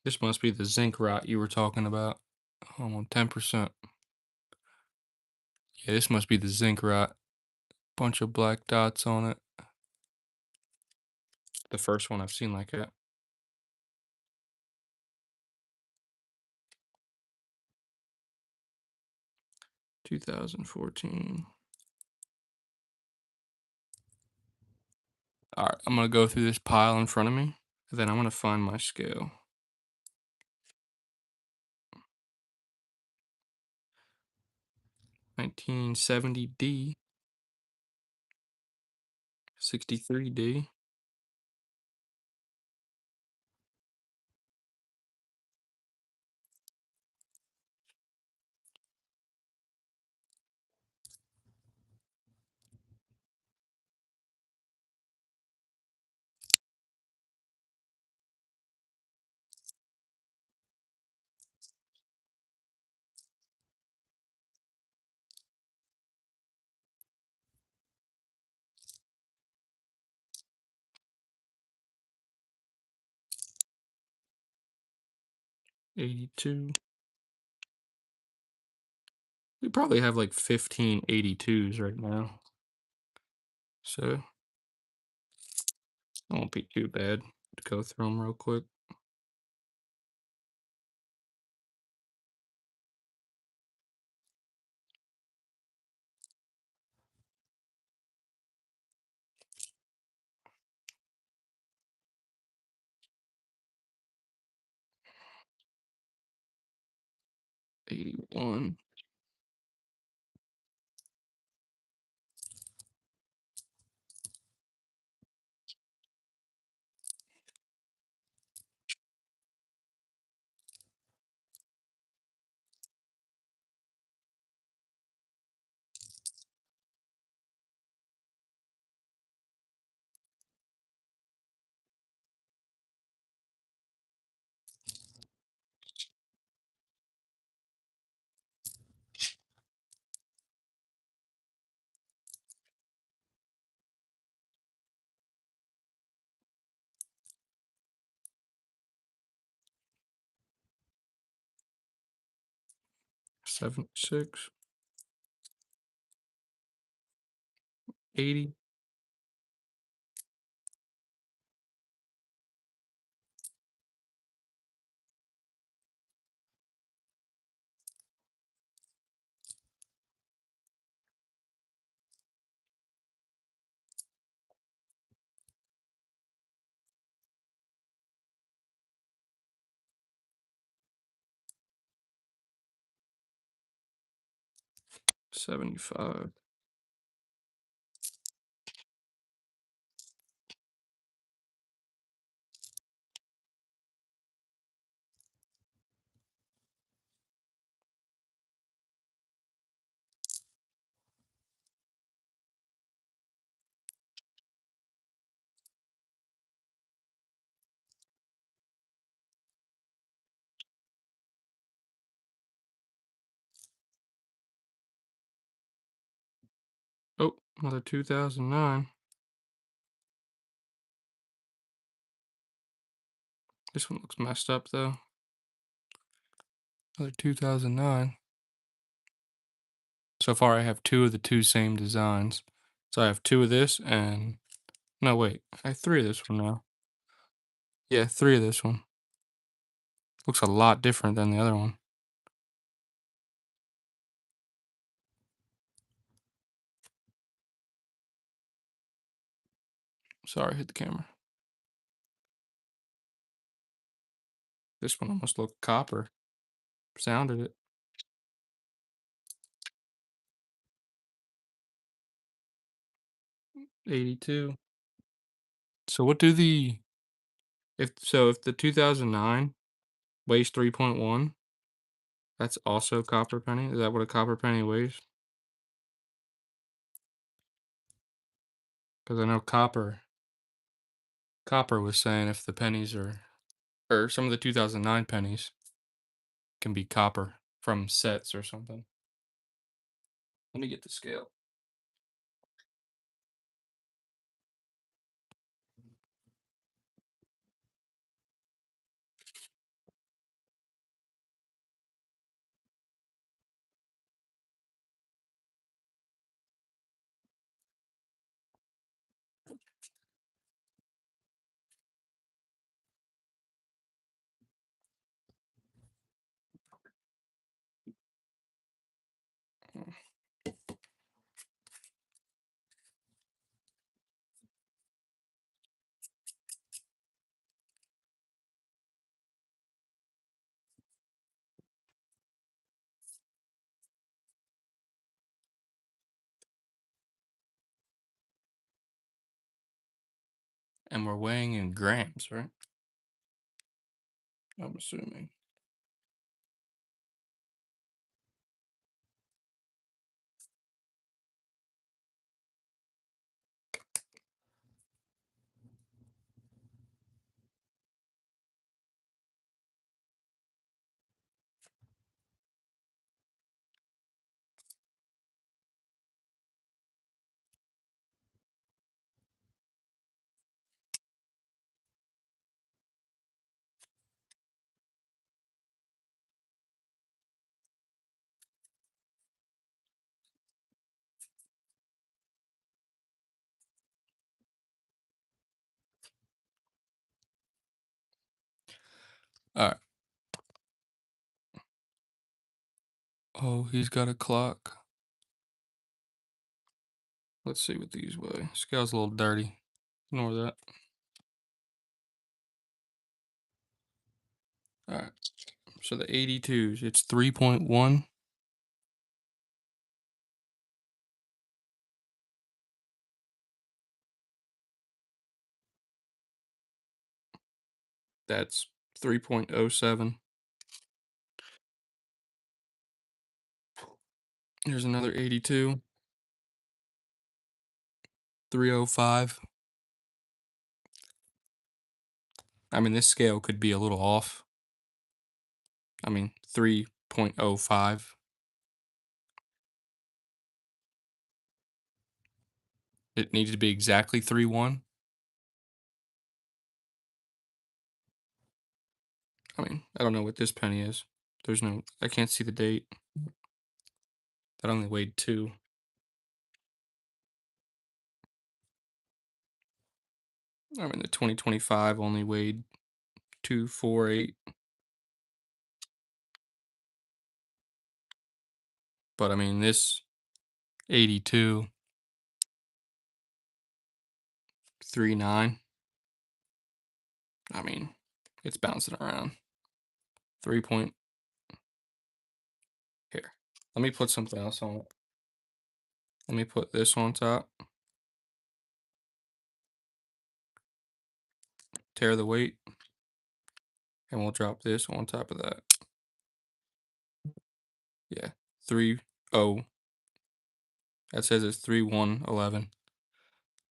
This must be the zinc rot you were talking about. I'm on 10%. Yeah, this must be the zinc rot. Bunch of black dots on it. The first one I've seen like that. 2014. All right, I'm gonna go through this pile in front of me, and then I'm gonna find my scale. 1970D, 63D, 82. We probably have like 15 82s right now, so it won't be too bad to go through them real quick. 81. 76, 80, 75. Oh, another 2009. This one looks messed up though. Another 2009. So far, I have two of the two same designs. So I have two of this and no, wait, I have three of this one now. Yeah, three of this one. Looks a lot different than the other one. Sorry, hit the camera. This one almost looked copper. Sounded it. 82. So what do the if the 2009 weighs 3.1, that's also copper penny? Is that what a copper penny weighs? Because I know copper was saying if the pennies are or some of the 2009 pennies can be copper from sets or something. Let me get the scale. And we're weighing in grams, right? I'm assuming. All right. Oh, he's got a clock. Let's see what these weigh. Scale's a little dirty. Ignore that. All right. So the 82s, it's 3.1. That's 3.07. Here's another 82. 305. I mean, this scale could be a little off. I mean, 3.05. It needs to be exactly 3.1. I mean, I don't know what this penny is. I can't see the date. That only weighed 2. I mean, the 2025 only weighed 248, but I mean, this 82, 39. I mean, it's bouncing around. 3 point here. Let me put something else on it. Let me put this on top. Tear the weight, and we'll drop this on top of that. Yeah, 3-0. That says it's 3-1-11.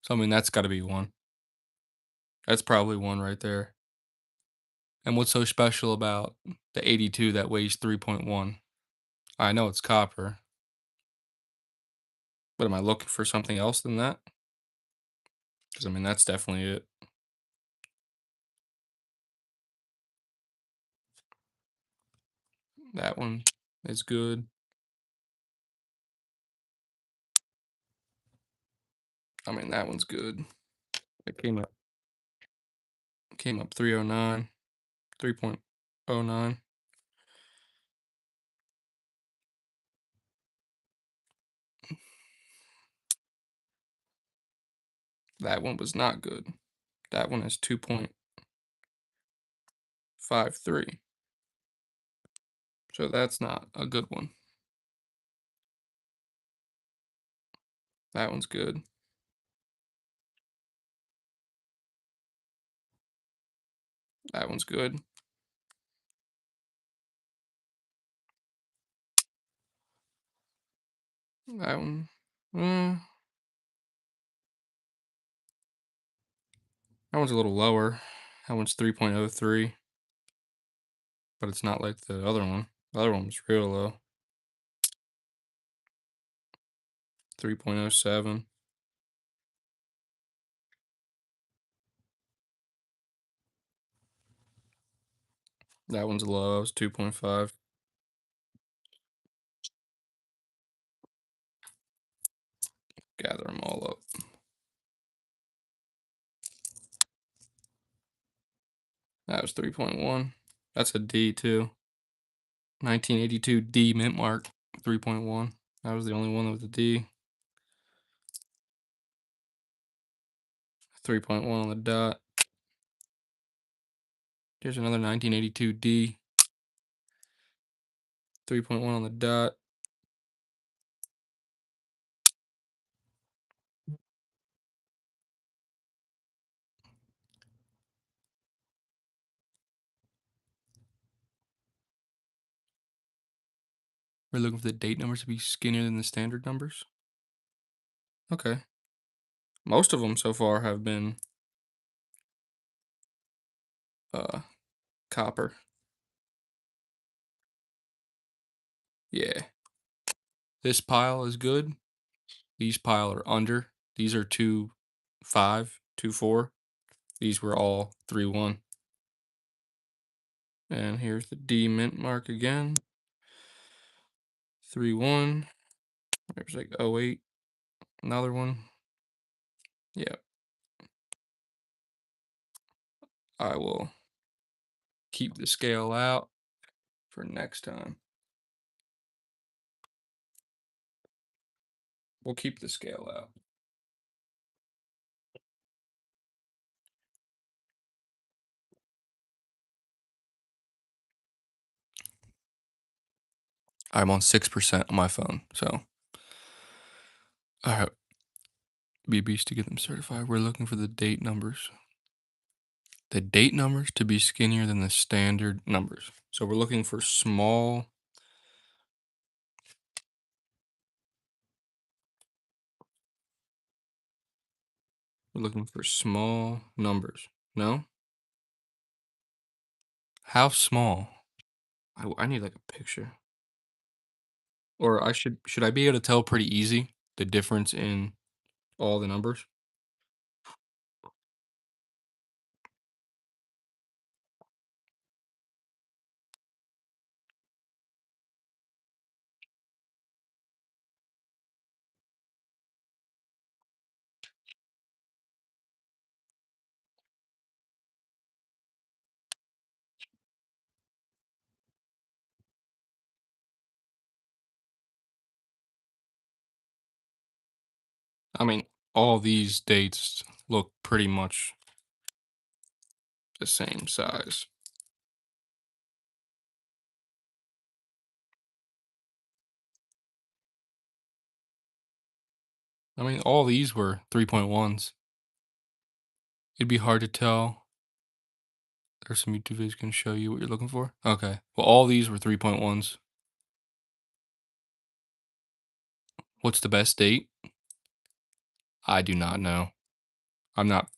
So I mean, that's got to be 1. That's probably 1 right there. And what's so special about the 82 that weighs 3.1? I know it's copper, but am I looking for something else than that? Because I mean, that's definitely it. That one is good. I mean, that one's good. It came up 309, 3.09. That one was not good. That one is 2.53. So that's not a good one. That one's good. That one's good. That one, that one's a little lower. That one's 3.03, but it's not like the other one. The other one was real low. 3.07. That one's low. It was 2.5. Gather them all up. That was 3.1. That's a D too. 1982 D mint mark, 3.1. That was the only one that was a D. 3.1 on the dot. Here's another 1982 D. 3.1 on the dot. We're looking for the date numbers to be skinnier than the standard numbers. Okay. Most of them so far have been copper. Yeah. This pile is good. These pile are under. These are 2.5, 2.4. These were all 3.1. And here's the D mint mark again. 3.1. There's like 0.8. Another one. Yeah. I will keep the scale out for next time. We'll keep the scale out. I'm on 6% on my phone, so all right. Be a beast to get them certified. We're looking for the date numbers. The date numbers to be skinnier than the standard numbers. So we're looking for small. We're looking for small numbers. No? How small? I need like a picture. Or should I be able to tell pretty easy the difference in all the numbers? I mean, all these dates look pretty much the same size. I mean, all these were 3.1s. It'd be hard to tell. There's some YouTube videos can show you what you're looking for. Okay. Well, all these were 3.1s. What's the best date? I do not know. I'm not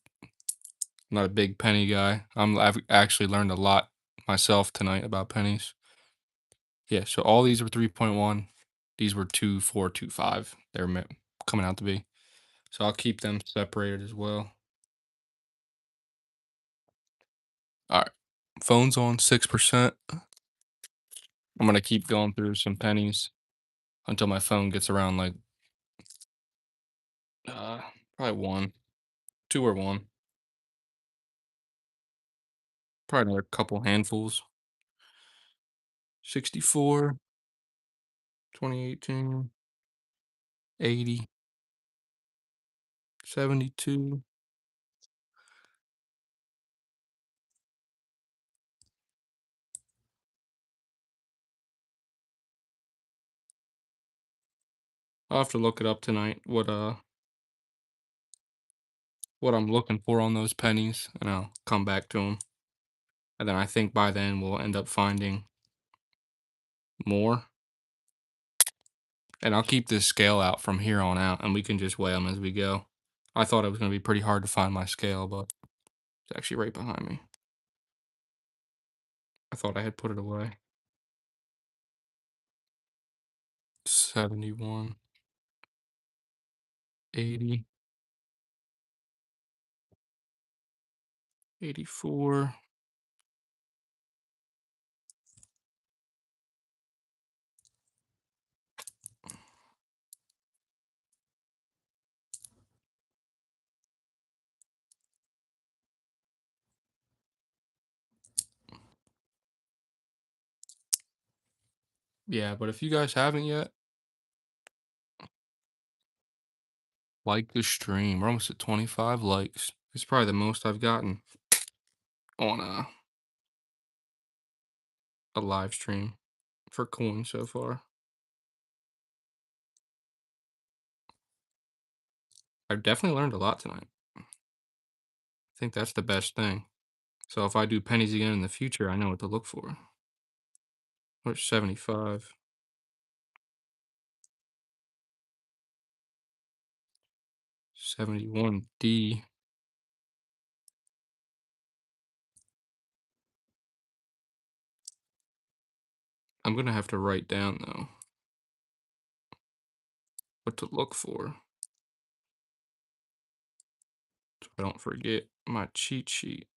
a big penny guy. I've actually learned a lot myself tonight about pennies. Yeah, so all these were 3.1. These were 2, 4, 2, 5. They're coming out to be. So I'll keep them separated as well. All right. Phone's on 6%. I'm gonna keep going through some pennies until my phone gets around like uh probably one, two or one. Probably another couple handfuls. 64, 2018, 80, 72. I'll have to look it up tonight what I'm looking for on those pennies, and I'll come back to them. And then I think by then we'll end up finding more. And I'll keep this scale out from here on out, and we can just weigh them as we go. I thought it was going to be pretty hard to find my scale, but it's actually right behind me. I thought I had put it away. 71, 80, 84. Yeah, but if you guys haven't yet, like the stream. We're almost at 25 likes. It's probably the most I've gotten on a live stream for coin so far. I've definitely learned a lot tonight. I think that's the best thing. So if I do pennies again in the future, I know what to look for. Where's 75? 71D. I'm gonna have to write down though what to look for so I don't forget my cheat sheet.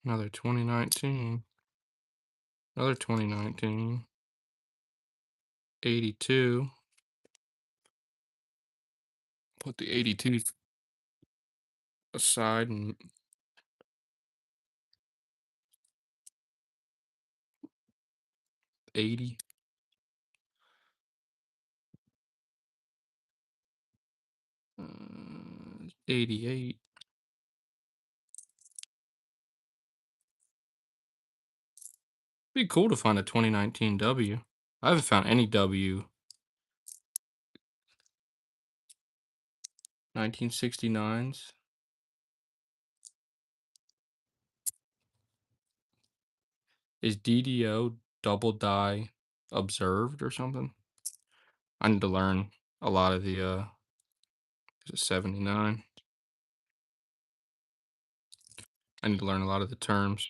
Another 2019. Another 2019. 82. Put the 82 aside and 80. 88. Be cool to find a 2019 W. I haven't found any W. 1969s. Is DDO double die observed or something? I need to learn a lot of the is it 79? I need to learn a lot of the terms.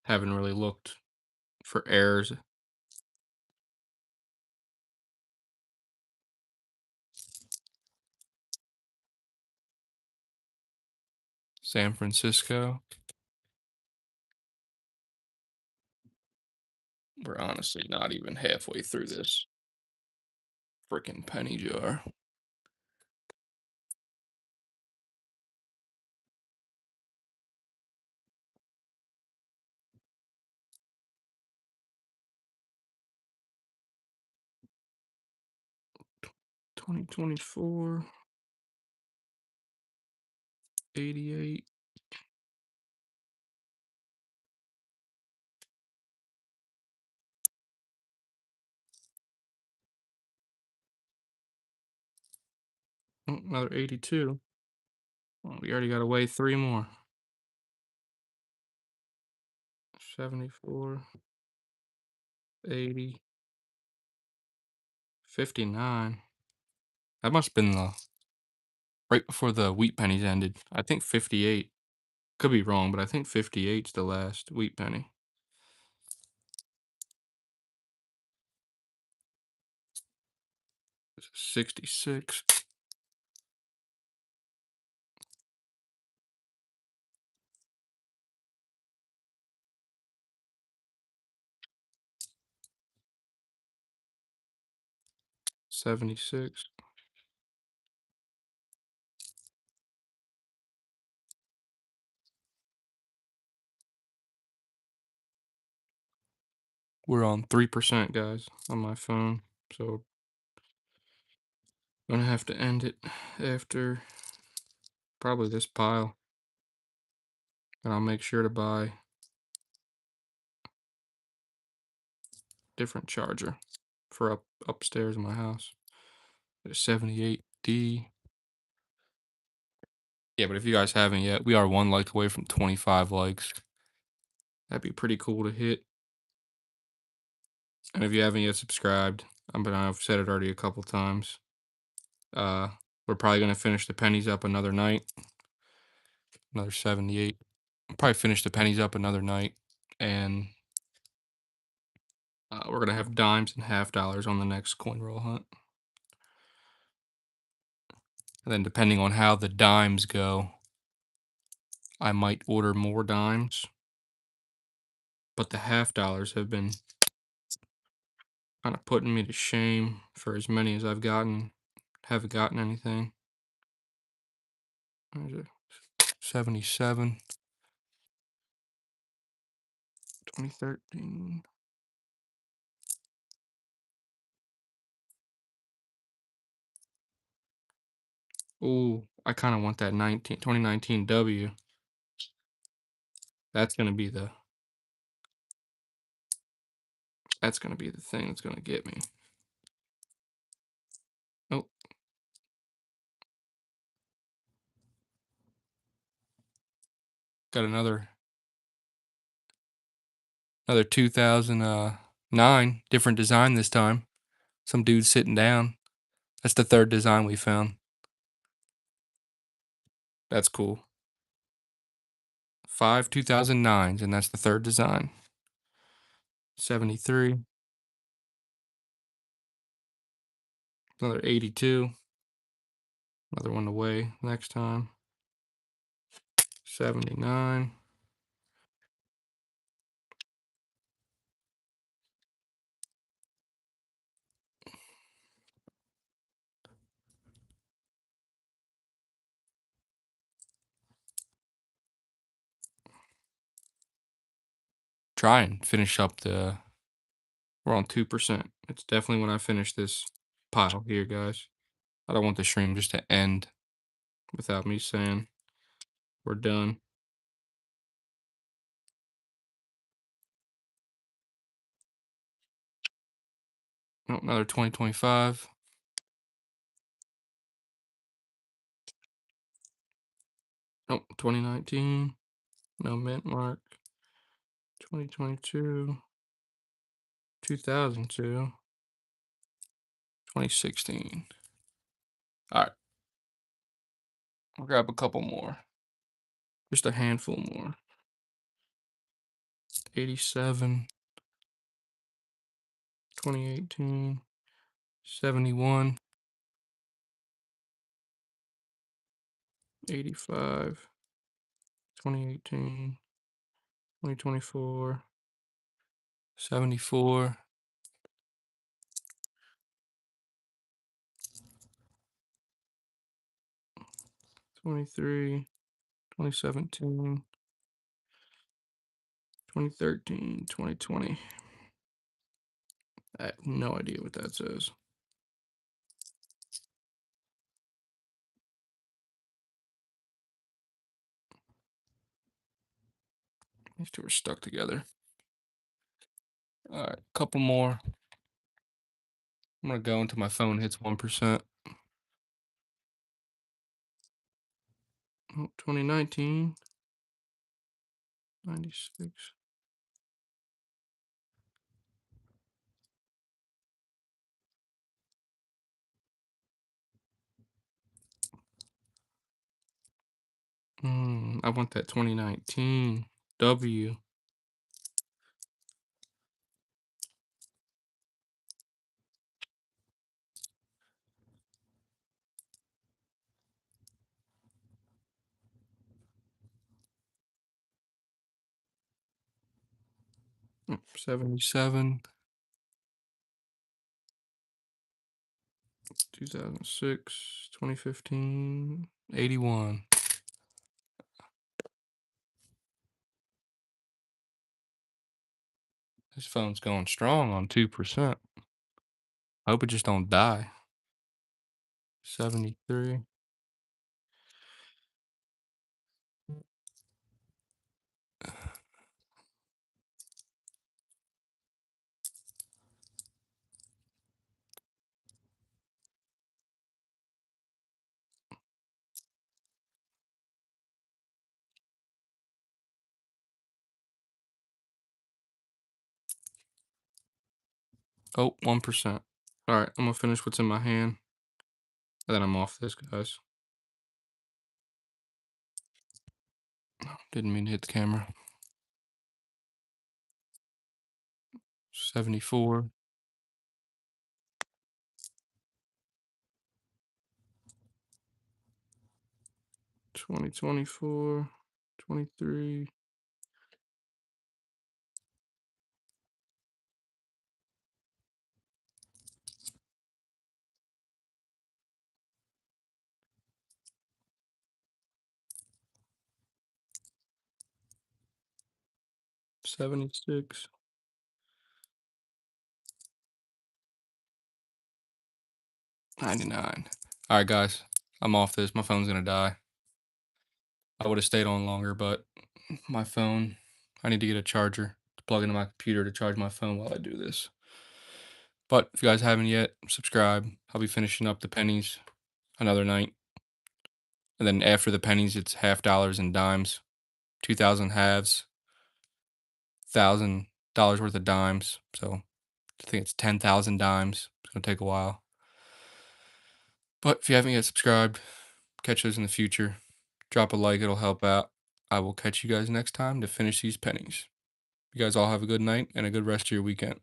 Haven't really looked for errors. San Francisco. We're honestly not even halfway through this. Freaking penny jar. 2024, 88. Oh, another 82. Well, we already got to weigh three more. 74, 80, 59. That must have been the right before the wheat pennies ended. I think 58. Could be wrong, but I think 58's the last wheat penny. 66. 76. We're on 3%, guys, on my phone. So I'm gonna have to end it after probably this pile. And I'll make sure to buy different charger for upstairs in my house. A 78D. Yeah, but if you guys haven't yet, we are one like away from 25 likes. That'd be pretty cool to hit. And if you haven't yet subscribed, I've said it already a couple times. We're probably gonna finish the pennies up another night. Another 78. Probably finish the pennies up another night, and we're gonna have dimes and half dollars on the next coin roll hunt. And then depending on how the dimes go, I might order more dimes. But the half dollars have been kind of putting me to shame for as many as I've gotten. Haven't gotten anything. There's a 77. 2013. Ooh, I kind of want that 2019 W. That's gonna be the thing that's gonna get me. Oh, got another 2009, different design this time. Some dude sitting down. That's the third design we found. That's cool. 5 2009s, and that's the third design. 73. Another 82. Another one away next time. 79. Try and finish up the. We're on 2%. It's definitely when I finish this pile here, guys. I don't want the stream just to end without me saying we're done. Oh, another 2025. Oh, 2019. No mint mark. 2022. 2002. 2016. All right. I'll grab a couple more. Just a handful more. 87. 2018. 71. 85. 2018. 2024. 74. 2023, 2017, 2013, 2020. I have no idea what that says. These two are stuck together. All right, couple more. I'm gonna go until my phone hits 1%. Oh, 2019, 96. I want that 2019 W. 77, 2006, 2015, 81. This phone's going strong on 2%. I hope it just don't die. 73. Oh, 1%. All right, I'm gonna finish what's in my hand, and then I'm off this, guys. Didn't mean to hit the camera. 74, 2024, 23, 76, 99. All right, guys, I'm off this. My phone's gonna die. I would have stayed on longer, but my phone, I need to get a charger to plug into my computer to charge my phone while I do this. But if you guys haven't yet, subscribe. I'll be finishing up the pennies another night. And then after the pennies, it's half dollars and dimes, 2,000 halves, $1,000 worth of dimes. So I think it's 10,000 dimes. It's gonna take a while. But if you haven't yet subscribed, catch those in the future. Drop a like, it'll help out. I will catch you guys next time to finish these pennies. You guys all have a good night and a good rest of your weekend.